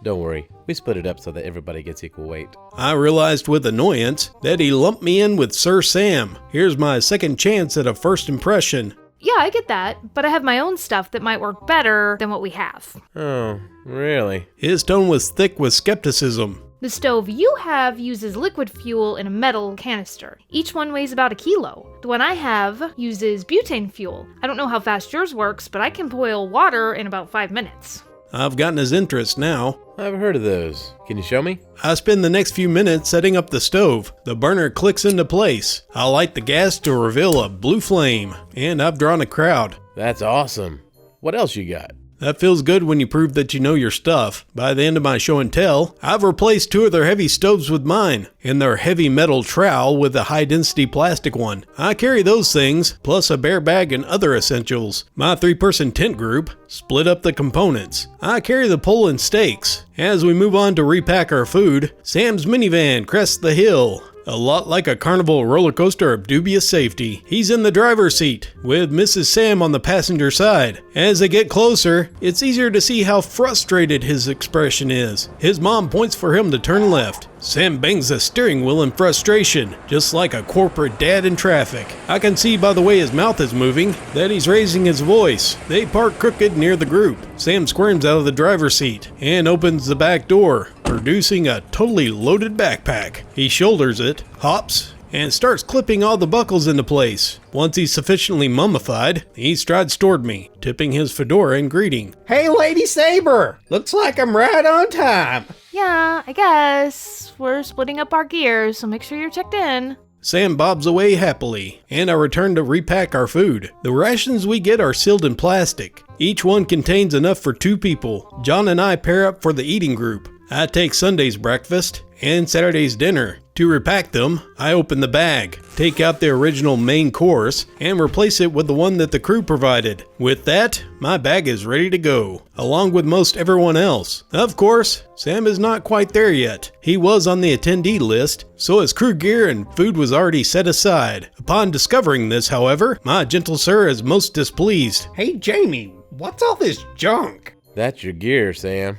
Don't worry, we split it up so that everybody gets equal weight. I realized with annoyance that he lumped me in with Sir Sam. Here's my second chance at a first impression. Yeah, I get that, but I have my own stuff that might work better than what we have. Oh, really? His tone was thick with skepticism. The stove you have uses liquid fuel in a metal canister. Each one weighs about 1 kilo. The one I have uses butane fuel. I don't know how fast yours works, but I can boil water in about 5 minutes. I've gotten his interest now. I've heard of those. Can you show me? I spend the next few minutes setting up the stove. The burner clicks into place. I light the gas to reveal a blue flame, and I've drawn a crowd. That's awesome. What else you got? That feels good when you prove that you know your stuff. By the end of my show and tell, I've replaced 2 of their heavy stoves with mine, and their heavy metal trowel with a high-density plastic one. I carry those things, plus a bear bag and other essentials. My 3-person tent group split up the components. I carry the pole and stakes. As we move on to repack our food, Sam's minivan crests the hill. A lot like a carnival roller coaster of dubious safety. He's in the driver's seat, with Mrs. Sam on the passenger side. As they get closer, it's easier to see how frustrated his expression is. His mom points for him to turn left. Sam bangs the steering wheel in frustration, just like a corporate dad in traffic. I can see by the way his mouth is moving that he's raising his voice. They park crooked near the group. Sam squirms out of the driver's seat and opens the back door, producing a totally loaded backpack. He shoulders it, hops, and starts clipping all the buckles into place. Once he's sufficiently mummified, he strides toward me, tipping his fedora in greeting. Hey, Lady Saber! Looks like I'm right on time. Yeah, I guess. We're splitting up our gear, so make sure you're checked in. Sam bobs away happily, and I return to repack our food. The rations we get are sealed in plastic. Each one contains enough for 2 people. John and I pair up for the eating group. I take Sunday's breakfast and Saturday's dinner. To repack them, I open the bag, take out the original main course, and replace it with the one that the crew provided. With that, my bag is ready to go, along with most everyone else. Of course, Sam is not quite there yet. He was on the attendee list, so his crew gear and food was already set aside. Upon discovering this, however, my gentle sir is most displeased. Hey, Jamie, what's all this junk? That's your gear, Sam.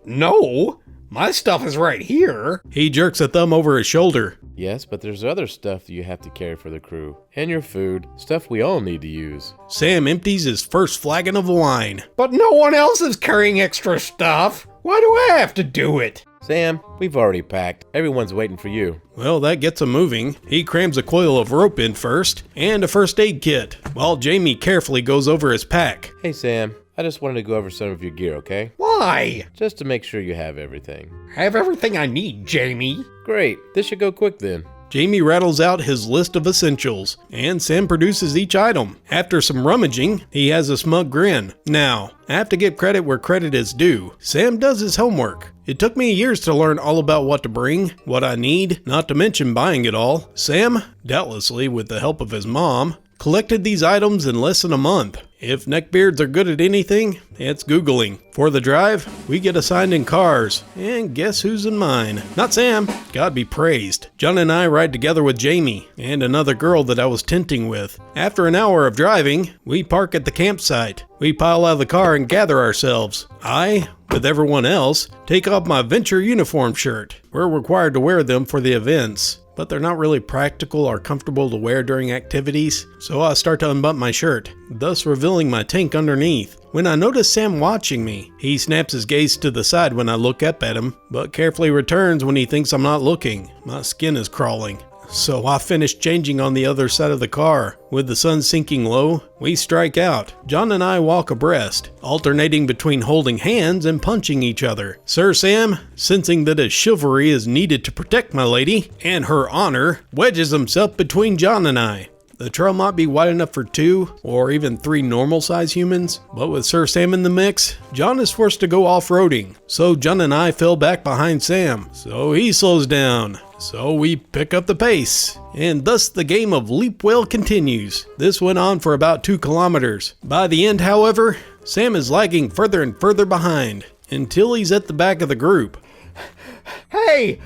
No. My stuff is right here. He jerks a thumb over his shoulder. Yes, but there's other stuff that you have to carry for the crew. And your food. Stuff we all need to use. Sam empties his first flagon of wine. But no one else is carrying extra stuff. Why do I have to do it? Sam, we've already packed. Everyone's waiting for you. Well, that gets him moving. He crams a coil of rope in first, and a first aid kit, while Jamie carefully goes over his pack. Hey, Sam. I just wanted to go over some of your gear, okay? Why? Just to make sure you have everything. I have everything I need, Jamie. Great. This should go quick then. Jamie rattles out his list of essentials, and Sam produces each item. After some rummaging, he has a smug grin. Now, I have to give credit where credit is due. Sam does his homework. It took me years to learn all about what to bring, what I need, not to mention buying it all. Sam, doubtlessly with the help of his mom, collected these items in less than a month. If neckbeards are good at anything, it's Googling. For the drive, we get assigned in cars. And guess who's in mine? Not Sam. God be praised. John and I ride together with Jamie and another girl that I was tenting with. After an hour of driving, we park at the campsite. We pile out of the car and gather ourselves. I, with everyone else, take off my Venture uniform shirt. We're required to wear them for the events. but they're not really practical or comfortable to wear during activities, so I start to unbutton my shirt, thus revealing my tank underneath. When I notice Sam watching me, he snaps his gaze to the side when I look up at him, but carefully returns when he thinks I'm not looking. My skin is crawling. So I finish changing on the other side of the car. With the sun sinking low, we strike out. John and I walk abreast, alternating between holding hands and punching each other. Sir Sam, sensing that his chivalry is needed to protect my lady and her honor, wedges himself between John and I. The trail might be wide enough for 2 or even 3 normal-sized humans, but with Sir Sam in the mix, John is forced to go off-roading. So John and I fell back behind Sam, so he slows down. So we pick up the pace, and thus the game of leap whale continues. This went on for about 2 kilometers. By the end, however, Sam is lagging further and further behind, until he's at the back of the group. Hey,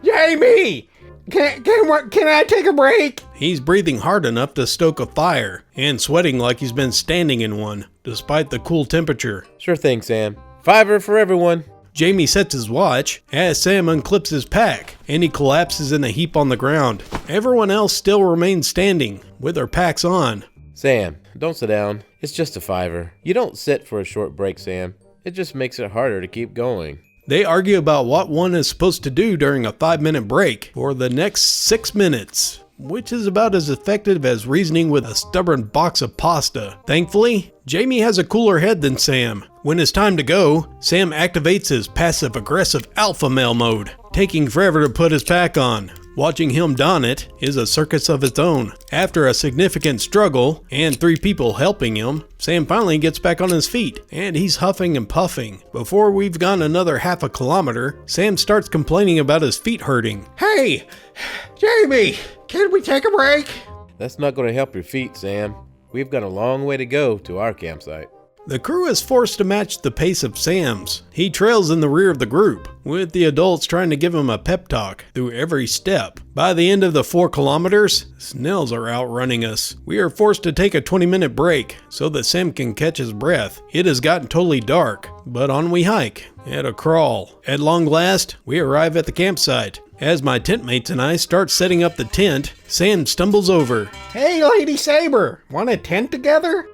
Jamie! Can I take a break? He's breathing hard enough to stoke a fire, and sweating like he's been standing in one, despite the cool temperature. Sure thing, Sam. $5 for everyone. Jamie sets his watch as Sam unclips his pack, and he collapses in a heap on the ground. Everyone else still remains standing, with their packs on. Sam, don't sit down. It's just a $5. You don't sit for a short break, Sam. It just makes it harder to keep going. They argue about what one is supposed to do during a 5-minute break for the next 6 minutes, which is about as effective as reasoning with a stubborn box of pasta. Thankfully, Jamie has a cooler head than Sam. When it's time to go, Sam activates his passive-aggressive alpha male mode, taking forever to put his pack on. Watching him don it is a circus of its own. After a significant struggle and 3 people helping him, Sam finally gets back on his feet, and he's huffing and puffing. Before we've gone another half a kilometer, Sam starts complaining about his feet hurting. Hey, Jamie, can we take a break? That's not going to help your feet, Sam. We've got a long way to go to our campsite. The crew is forced to match the pace of Sam's. He trails in the rear of the group, with the adults trying to give him a pep talk through every step. By the end of the 4 kilometers, snails are outrunning us. We are forced to take a 20-minute break so that Sam can catch his breath. It has gotten totally dark, but on we hike, at a crawl. At long last, we arrive at the campsite. As my tent mates and I start setting up the tent, Sam stumbles over. Hey, Lady Saber, want a tent together?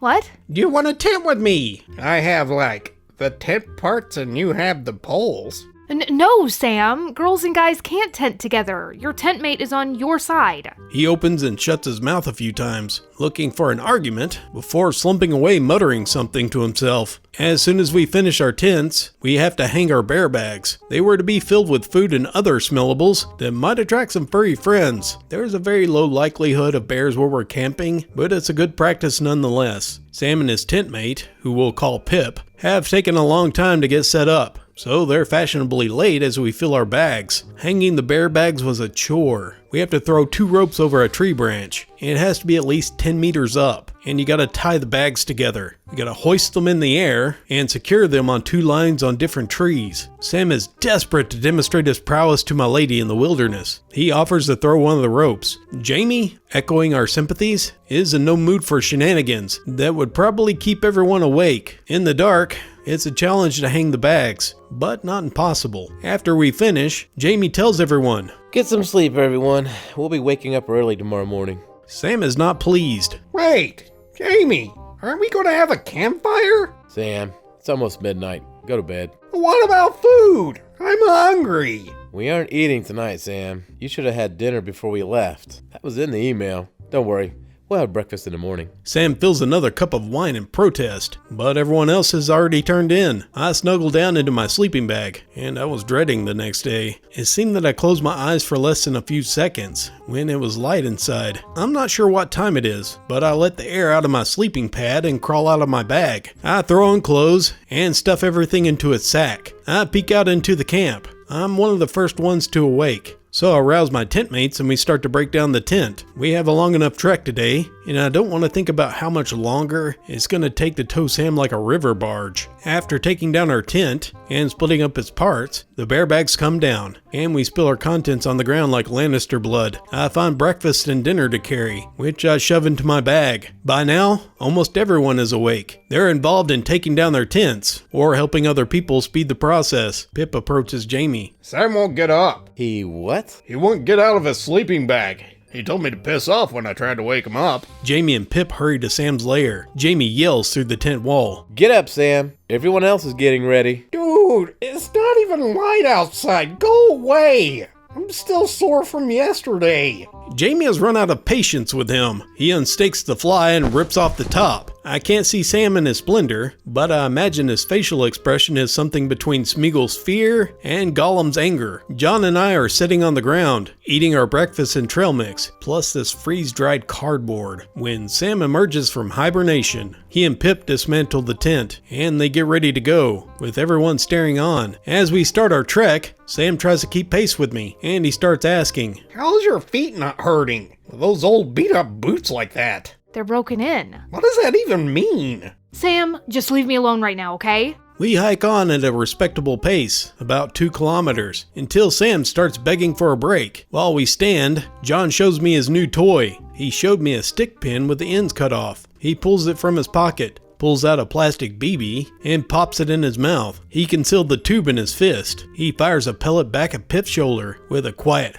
What? Do you want a tent with me? I have, the tent parts and you have the poles. No, Sam. Girls and guys can't tent together. Your tent mate is on your side. He opens and shuts his mouth a few times, looking for an argument, before slumping away muttering something to himself. As soon as we finish our tents, we have to hang our bear bags. They were to be filled with food and other smellables that might attract some furry friends. There's a very low likelihood of bears where we're camping, but it's a good practice nonetheless. Sam and his tent mate, who we'll call Pip, have taken a long time to get set up, so they're fashionably late as we fill our bags. Hanging the bear bags was a chore. We have to throw 2 ropes over a tree branch. It has to be at least 10 meters up, and you gotta tie the bags together. You gotta hoist them in the air and secure them on 2 lines on different trees. Sam is desperate to demonstrate his prowess to my lady in the wilderness. He offers to throw one of the ropes. Jamie, echoing our sympathies, is in no mood for shenanigans that would probably keep everyone awake. In the dark, it's a challenge to hang the bags, but not impossible. After we finish, Jamie tells everyone, Get some sleep, everyone. We'll be waking up early tomorrow morning. Sam is not pleased. Wait, Jamie, aren't we going to have a campfire? Sam, it's almost midnight. Go to bed. What about food? I'm hungry. We aren't eating tonight, Sam. You should have had dinner before we left. That was in the email. Don't worry. We'll have breakfast in the morning. Sam fills another cup of wine in protest, but everyone else has already turned in. I snuggle down into my sleeping bag, and I was dreading the next day. It seemed that I closed my eyes for less than a few seconds when it was light inside. I'm not sure what time it is, but I let the air out of my sleeping pad and crawl out of my bag. I throw on clothes and stuff everything into its sack. I peek out into the camp. I'm one of the first ones to awake. So I rouse my tent mates and we start to break down the tent. We have a long enough trek today, and I don't want to think about how much longer it's going to take to tow Sam like a river barge. After taking down our tent and splitting up its parts, the bear bags come down, and we spill our contents on the ground like Lannister blood. I find breakfast and dinner to carry, which I shove into my bag. By now, almost everyone is awake. They're involved in taking down their tents, or helping other people speed the process. Pip approaches Jamie. Sam won't get up. He what? What? He wouldn't get out of his sleeping bag. He told me to piss off when I tried to wake him up. Jamie and Pip hurry to Sam's lair. Jamie yells through the tent wall. Get up, Sam. Everyone else is getting ready. Dude, it's not even light outside. Go away. I'm still sore from yesterday. Jamie has run out of patience with him. He unstakes the fly and rips off the top. I can't see Sam in his splendor, but I imagine his facial expression is something between Smeagol's fear and Gollum's anger. John and I are sitting on the ground, eating our breakfast and trail mix, plus this freeze-dried cardboard, when Sam emerges from hibernation. He and Pip dismantle the tent, and they get ready to go, with everyone staring on. As we start our trek, Sam tries to keep pace with me, and he starts asking, How's your feet not hurting? With those old beat-up boots like that? They're broken in. What does that even mean? Sam, just leave me alone right now, okay? We hike on at a respectable pace, about 2 kilometers, until Sam starts begging for a break. While we stand, John shows me his new toy. He showed me a stick pin with the ends cut off. He pulls it from his pocket, pulls out a plastic BB, and pops it in his mouth. He concealed the tube in his fist. He fires a pellet back at Pip's shoulder with a quiet.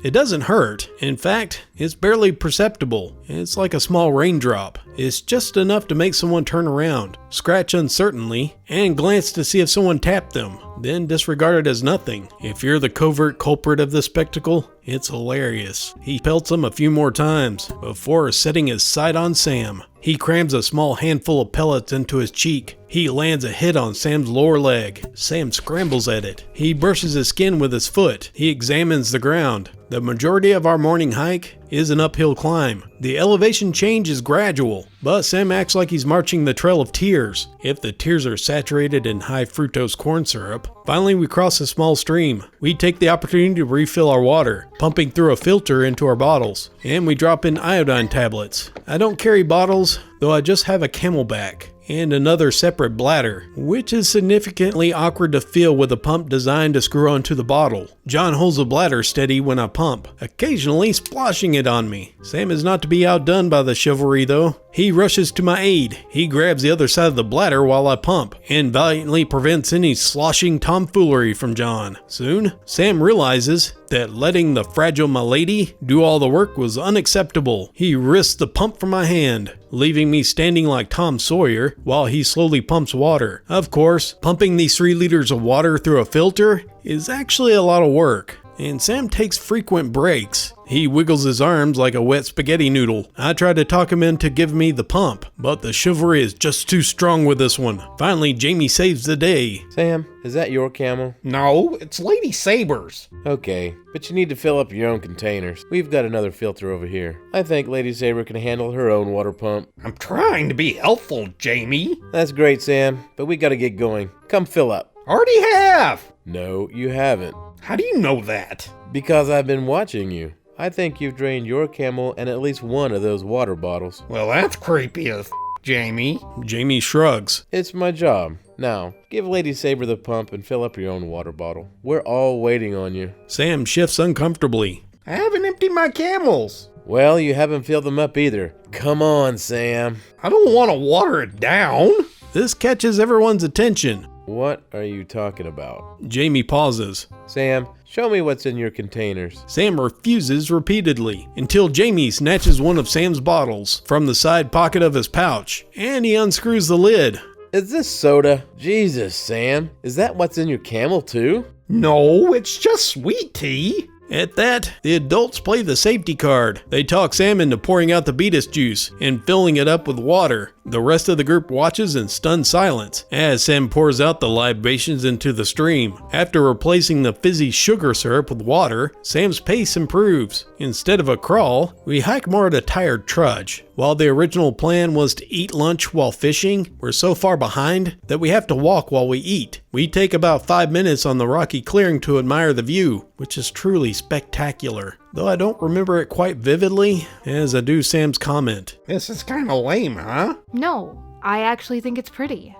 It doesn't hurt. In fact, it's barely perceptible. It's like a small raindrop. It's just enough to make someone turn around, scratch uncertainly, and glance to see if someone tapped them, then disregard it as nothing. If you're the covert culprit of this spectacle, it's hilarious. He pelts him a few more times before setting his sight on Sam. He crams a small handful of pellets into his cheek. He lands a hit on Sam's lower leg. Sam scrambles at it. He brushes his skin with his foot. He examines the ground. The majority of our morning hike is an uphill climb. The elevation change is gradual, but Sam acts like he's marching the Trail of Tears, if the tears are saturated in high fructose corn syrup. Finally, we cross a small stream. We take the opportunity to refill our water, pumping through a filter into our bottles, and we drop in iodine tablets. I don't carry bottles, though I just have a Camelback and another separate bladder, which is significantly awkward to fill with a pump designed to screw onto the bottle. John holds the bladder steady when I pump, occasionally splashing it on me. Sam is not to be outdone by the chivalry though. He rushes to my aid. He grabs the other side of the bladder while I pump, and valiantly prevents any sloshing tomfoolery from John. Soon, Sam realizes that letting the fragile milady do all the work was unacceptable. He risks the pump from my hand, leaving me standing like Tom Sawyer while he slowly pumps water. Of course, pumping these 3 liters of water through a filter is actually a lot of work, and Sam takes frequent breaks. He wiggles his arms like a wet spaghetti noodle. I try to talk him into giving me the pump, but the chivalry is just too strong with this one. Finally, Jamie saves the day. Sam, is that your camel? No, it's Lady Saber's. Okay, but you need to fill up your own containers. We've got another filter over here. I think Lady Saber can handle her own water pump. I'm trying to be helpful, Jamie. That's great, Sam, but we gotta get going. Come fill up. Already have. No, you haven't. How do you know that? Because I've been watching you. I think you've drained your camel and at least one of those water bottles. Well, that's creepy as Jamie. Jamie shrugs. It's my job. Now, give Lady Saber the pump and fill up your own water bottle. We're all waiting on you. Sam shifts uncomfortably. I haven't emptied my camels. Well, you haven't filled them up either. Come on, Sam. I don't want to water it down. This catches everyone's attention. What are you talking about? Jamie pauses. Sam, show me what's in your containers. Sam refuses repeatedly, until Jamie snatches one of Sam's bottles from the side pocket of his pouch, and he unscrews the lid. Is this soda? Jesus, Sam. Is that what's in your camel too? No, it's just sweet tea. At that, the adults play the safety card. They talk Sam into pouring out the beetus juice and filling it up with water. The rest of the group watches in stunned silence as Sam pours out the libations into the stream. After replacing the fizzy sugar syrup with water, Sam's pace improves. Instead of a crawl, we hike more at a tired trudge. While the original plan was to eat lunch while fishing, we're so far behind that we have to walk while we eat. We take about 5 minutes on the rocky clearing to admire the view, which is truly spectacular. Though I don't remember it quite vividly, as I do Sam's comment. This is kind of lame, huh? No, I actually think it's pretty.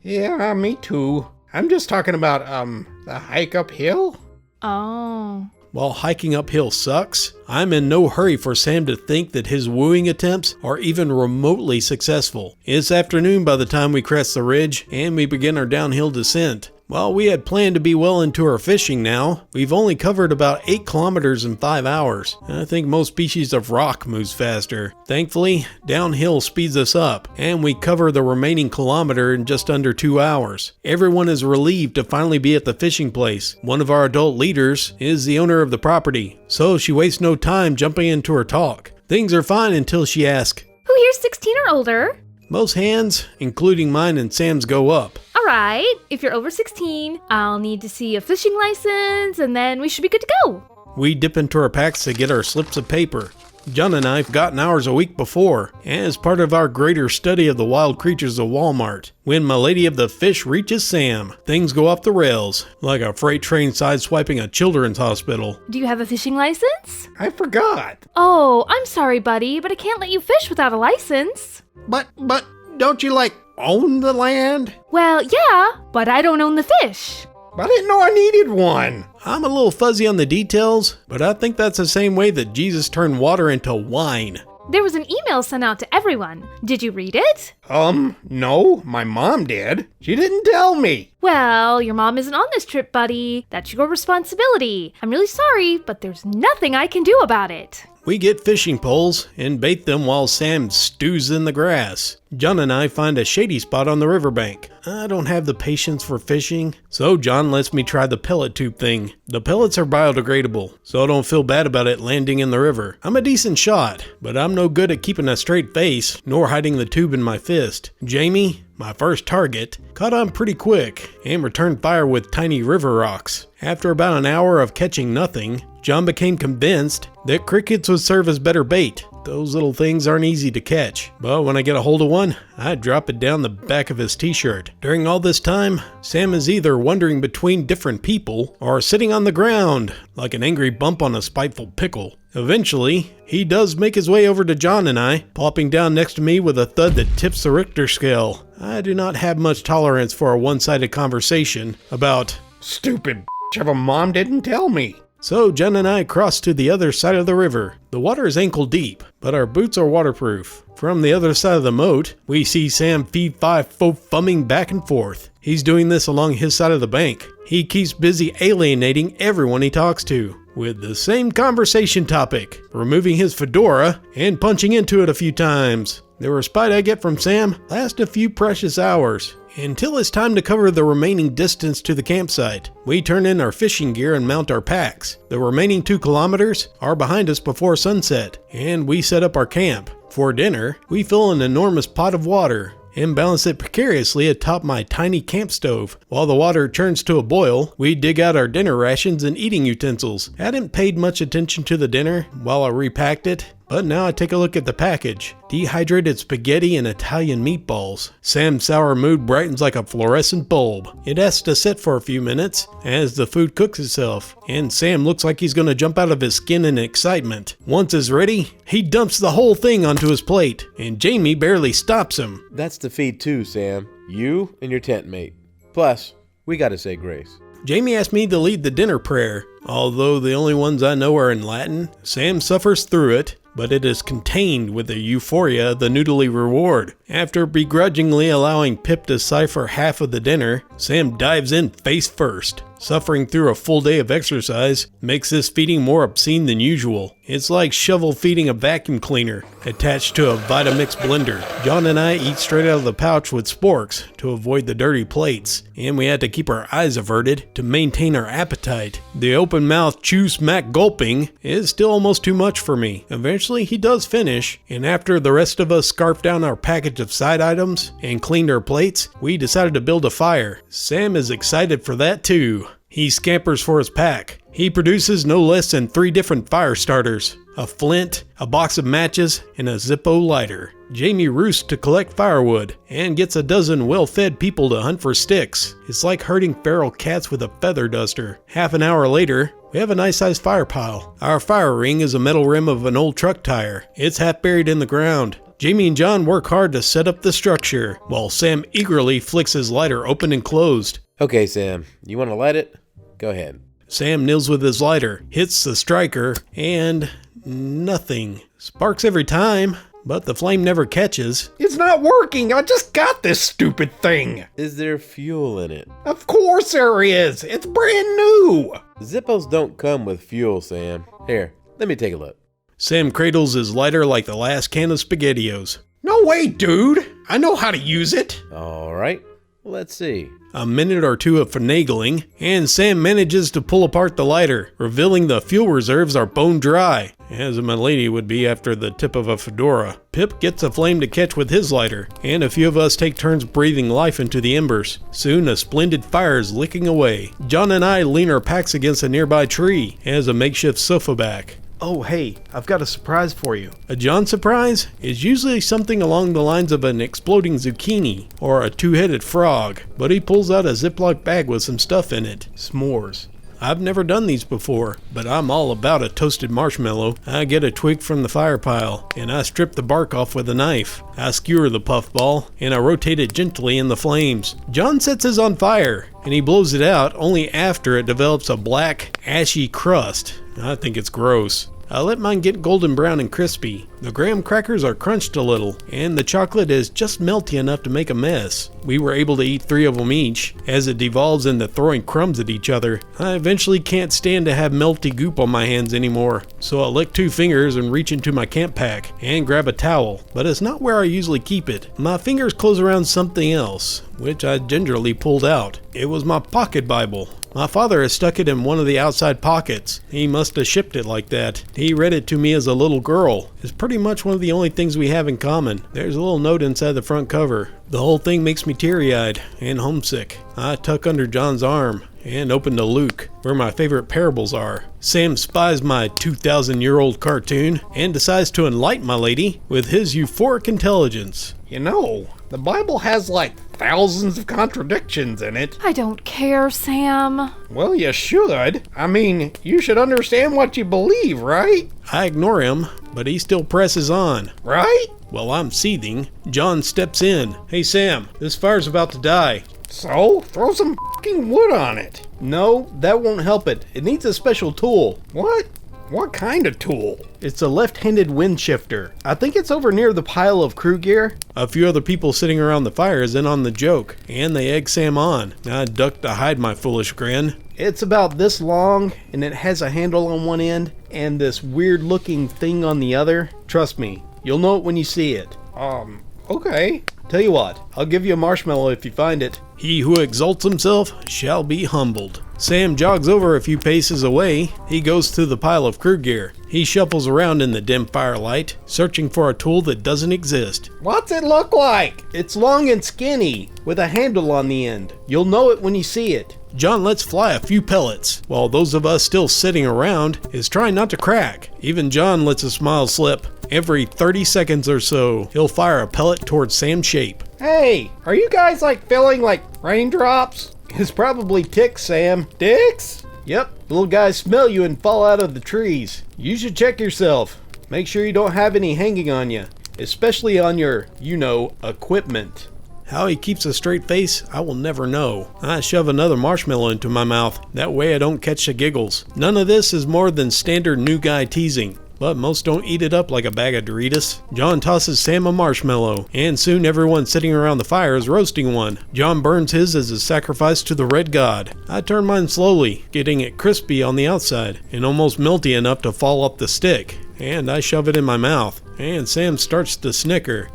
Yeah, me too. I'm just talking about, the hike uphill. Oh. While hiking uphill sucks, I'm in no hurry for Sam to think that his wooing attempts are even remotely successful. It's afternoon by the time we crest the ridge and we begin our downhill descent. Well, we had planned to be well into our fishing now. We've only covered about 8 kilometers in 5 hours. I think most species of rock moves faster. Thankfully, downhill speeds us up, and we cover the remaining kilometer in just under 2 hours. Everyone is relieved to finally be at the fishing place. One of our adult leaders is the owner of the property, so she wastes no time jumping into her talk. Things are fine until she asks, Who here's 16 or older? most hands, including mine and Sam's, go up. Alright, if you're over 16, I'll need to see a fishing license, and then we should be good to go. We dip into our packs to get our slips of paper. John and I have gotten ours a week before, as part of our greater study of the wild creatures of Walmart. When my lady of the fish reaches Sam, things go off the rails, like a freight train sideswiping a children's hospital. Do you have a fishing license? I forgot. Oh, I'm sorry, buddy, but I can't let you fish without a license. But don't you, own the land? Well, yeah, but I don't own the fish. I didn't know I needed one. I'm a little fuzzy on the details, but I think that's the same way that Jesus turned water into wine. There was an email sent out to everyone. Did you read it? No, my mom did. She didn't tell me. Well, your mom isn't on this trip, buddy. That's your responsibility. I'm really sorry, but there's nothing I can do about it. We get fishing poles and bait them while Sam stews in the grass. John and I find a shady spot on the riverbank. I don't have the patience for fishing, so John lets me try the pellet tube thing. The pellets are biodegradable, so I don't feel bad about it landing in the river. I'm a decent shot, but I'm no good at keeping a straight face, nor hiding the tube in my fist. Jamie, my first target, caught on pretty quick and returned fire with tiny river rocks. After about an hour of catching nothing, John became convinced that crickets would serve as better bait. Those little things aren't easy to catch, but when I get a hold of one, I drop it down the back of his t-shirt. During all this time, Sam is either wandering between different people or sitting on the ground like an angry bump on a spiteful pickle. Eventually, he does make his way over to John and I, plopping down next to me with a thud that tips the Richter scale. I do not have much tolerance for a one-sided conversation about Stupid of a mom didn't tell me. So Jen and I cross to the other side of the river. The water is ankle deep, but our boots are waterproof. From the other side of the moat, we see Sam fee-fi-fo-fumming back and forth. He's doing this along his side of the bank. He keeps busy alienating everyone he talks to, with the same conversation topic, removing his fedora and punching into it a few times. The respite I get from Sam lasts a few precious hours, until it's time to cover the remaining distance to the campsite. We turn in our fishing gear and mount our packs. The remaining 2 kilometers are behind us before sunset, and we set up our camp. For dinner, we fill an enormous pot of water and balance it precariously atop my tiny camp stove. While the water churns to a boil, we dig out our dinner rations and eating utensils. I hadn't paid much attention to the dinner while I repacked it, but now I take a look at the package. Dehydrated spaghetti and Italian meatballs. Sam's sour mood brightens like a fluorescent bulb. It has to sit for a few minutes as the food cooks itself, and Sam looks like he's gonna jump out of his skin in excitement. Once it's ready, he dumps the whole thing onto his plate, and Jamie barely stops him. That's the feed too, Sam. You and your tent mate. Plus, we gotta say grace. Jamie asked me to lead the dinner prayer. Although the only ones I know are in Latin, Sam suffers through it, but it is contained with the euphoria of the noodly reward. After begrudgingly allowing Pip to cipher half of the dinner, Sam dives in face first. Suffering through a full day of exercise makes this feeding more obscene than usual. It's like shovel feeding a vacuum cleaner attached to a Vitamix blender. John and I eat straight out of the pouch with sporks to avoid the dirty plates, and we had to keep our eyes averted to maintain our appetite. The open mouth chew smack gulping is still almost too much for me. Eventually he does finish, and after the rest of us scarfed down our package of side items and cleaned our plates, we decided to build a fire. Sam is excited for that too. He scampers for his pack. He produces no less than 3 different fire starters, a flint, a box of matches, and a Zippo lighter. Jamie roosts to collect firewood and gets a dozen well-fed people to hunt for sticks. It's like herding feral cats with a feather duster. Half an hour later, we have a nice-sized fire pile. Our fire ring is a metal rim of an old truck tire. It's half buried in the ground. Jamie and John work hard to set up the structure, while Sam eagerly flicks his lighter open and closed. Okay, Sam, you want to light it? Go ahead. Sam kneels with his lighter, hits the striker, and nothing. Sparks every time, but the flame never catches. It's not working. I just got this stupid thing. Is there fuel in it? Of course there is. It's brand new. Zippos don't come with fuel, Sam. Here, let me take a look. Sam cradles his lighter like the last can of SpaghettiOs. No way, dude. I know how to use it. All right, let's see. A minute or two of finagling, and Sam manages to pull apart the lighter, revealing the fuel reserves are bone dry, as a milady would be after the tip of a fedora. Pip gets a flame to catch with his lighter, and a few of us take turns breathing life into the embers. Soon a splendid fire is licking away. John and I lean our packs against a nearby tree as a makeshift sofa back. Oh, hey, I've got a surprise for you. A John surprise is usually something along the lines of an exploding zucchini or a two-headed frog, but he pulls out a Ziploc bag with some stuff in it. S'mores. I've never done these before, but I'm all about a toasted marshmallow. I get a twig from the fire pile, and I strip the bark off with a knife. I skewer the puffball, and I rotate it gently in the flames. John sets his on fire, and he blows it out only after it develops a black, ashy crust. I think it's gross. I let mine get golden brown and crispy. The graham crackers are crunched a little, and the chocolate is just melty enough to make a mess. We were able to eat 3 of them each. As it devolves into throwing crumbs at each other, I eventually can't stand to have melty goop on my hands anymore. So I lick 2 fingers and reach into my camp pack and grab a towel, but it's not where I usually keep it. My fingers close around something else, which I gingerly pulled out. It was my pocket Bible. My father has stuck it in one of the outside pockets. He must have shipped it like that. He read it to me as a little girl. It's pretty much one of the only things we have in common. There's a little note inside the front cover. The whole thing makes me teary-eyed and homesick. I tuck under John's arm and open to Luke, where my favorite parables are. Sam spies my 2,000-year-old cartoon and decides to enlighten my lady with his euphoric intelligence. You know, the Bible has like thousands of contradictions in it. I don't care, Sam. Well, you should. I mean, you should understand what you believe, right? I ignore him, but he still presses on. Right? While I'm seething, John steps in. Hey Sam, this fire's about to die. So, throw some fucking wood on it. No, that won't help it. It needs a special tool. What? What kind of tool? It's a left-handed wind shifter. I think it's over near the pile of crew gear. A few other people sitting around the fire is in on the joke, and they egg Sam on. I duck to hide my foolish grin. It's about this long, and it has a handle on one end, and this weird-looking thing on the other. Trust me, you'll know it when you see it. Okay. Tell you what, I'll give you a marshmallow if you find it. He who exalts himself shall be humbled. Sam jogs over a few paces away. He goes to the pile of crew gear. He shuffles around in the dim firelight, searching for a tool that doesn't exist. What's it look like? It's long and skinny, with a handle on the end. You'll know it when you see it. John lets fly a few pellets, while those of us still sitting around is trying not to crack. Even John lets a smile slip. Every 30 seconds or so, he'll fire a pellet towards Sam's shape. Hey, are you guys like feeling like raindrops? It's probably ticks, Sam. Dicks? Yep, little guys smell you and fall out of the trees. You should check yourself. Make sure you don't have any hanging on you, especially on your, equipment. How he keeps a straight face, I will never know. I shove another marshmallow into my mouth. That way I don't catch the giggles. None of this is more than standard new guy teasing, but most don't eat it up like a bag of Doritos. John tosses Sam a marshmallow, and soon everyone sitting around the fire is roasting one. John burns his as a sacrifice to the red god. I turn mine slowly, getting it crispy on the outside, and almost melty enough to fall up the stick. And I shove it in my mouth, and Sam starts to snicker.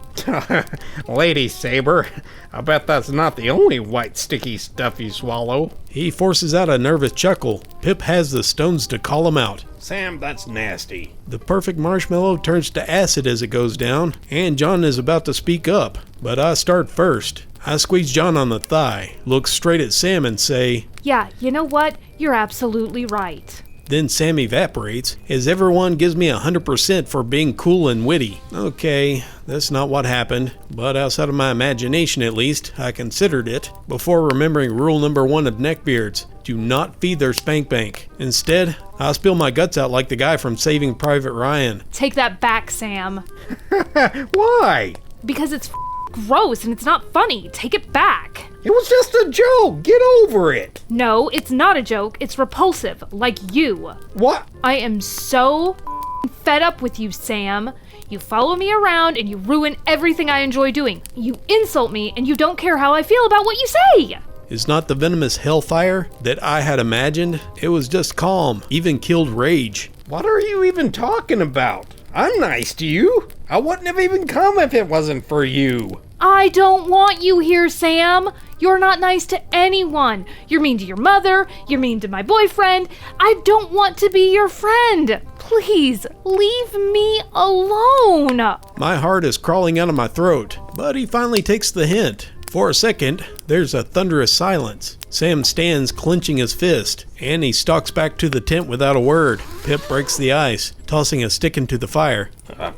Lady Saber, I bet that's not the only white sticky stuff you swallow. He forces out a nervous chuckle. Pip has the stones to call him out. Sam, that's nasty. The perfect marshmallow turns to acid as it goes down, and John is about to speak up, but I start first. I squeeze John on the thigh, look straight at Sam and say, Yeah, you know what? You're absolutely right. Then Sam evaporates, as everyone gives me 100% for being cool and witty. Okay, that's not what happened, but outside of my imagination at least, I considered it, before remembering rule number 1 of Neckbeards: do not feed their spank bank. Instead, I spill my guts out like the guy from Saving Private Ryan. Take that back, Sam. Why? Because it's gross and it's not funny. Take it back. It was just a joke. Get over it. No, it's not a joke. It's repulsive, like you. What? I am so fed up with you, Sam. You follow me around and you ruin everything I enjoy doing. You insult me and you don't care how I feel about what you say. It's not the venomous hellfire that I had imagined. It was just calm, even killed rage. What are you even talking about? I'm nice to you. I wouldn't have even come if it wasn't for you. I don't want you here, Sam. You're not nice to anyone. You're mean to your mother. You're mean to my boyfriend. I don't want to be your friend. Please, leave me alone. My heart is crawling out of my throat, but he finally takes the hint. For a second, there's a thunderous silence. Sam stands clenching his fist, and he stalks back to the tent without a word. Pip breaks the ice, tossing a stick into the fire. I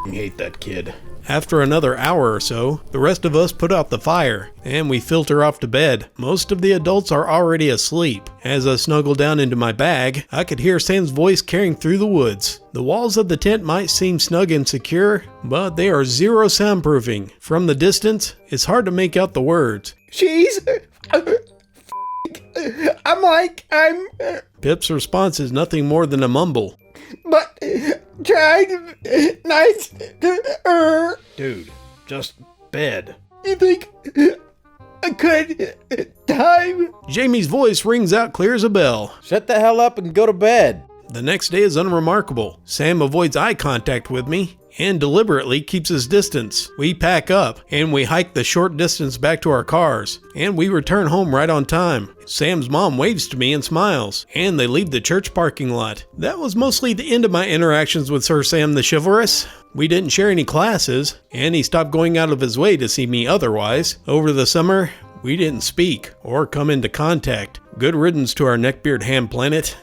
hate that kid. After another hour or so, the rest of us put out the fire, and we filter off to bed. Most of the adults are already asleep. As I snuggle down into my bag, I could hear Sam's voice carrying through the woods. The walls of the tent might seem snug and secure, but they are zero soundproofing. From the distance, it's hard to make out the words. She's... I'm... Pip's response is nothing more than a mumble. But trying nice to her. Dude, just bed. You think I could time? Jamie's voice rings out clear as a bell. Shut the hell up and go to bed. The next day is unremarkable. Sam avoids eye contact with me and deliberately keeps his distance. We pack up and we hike the short distance back to our cars, and we return home right on time. Sam's mom waves to me and smiles, and they leave the church parking lot. That was mostly the end of my interactions with Sir Sam the Chivalrous. We didn't share any classes, and he stopped going out of his way to see me otherwise. Over the summer, we didn't speak or come into contact. Good riddance to our neckbeard ham planet.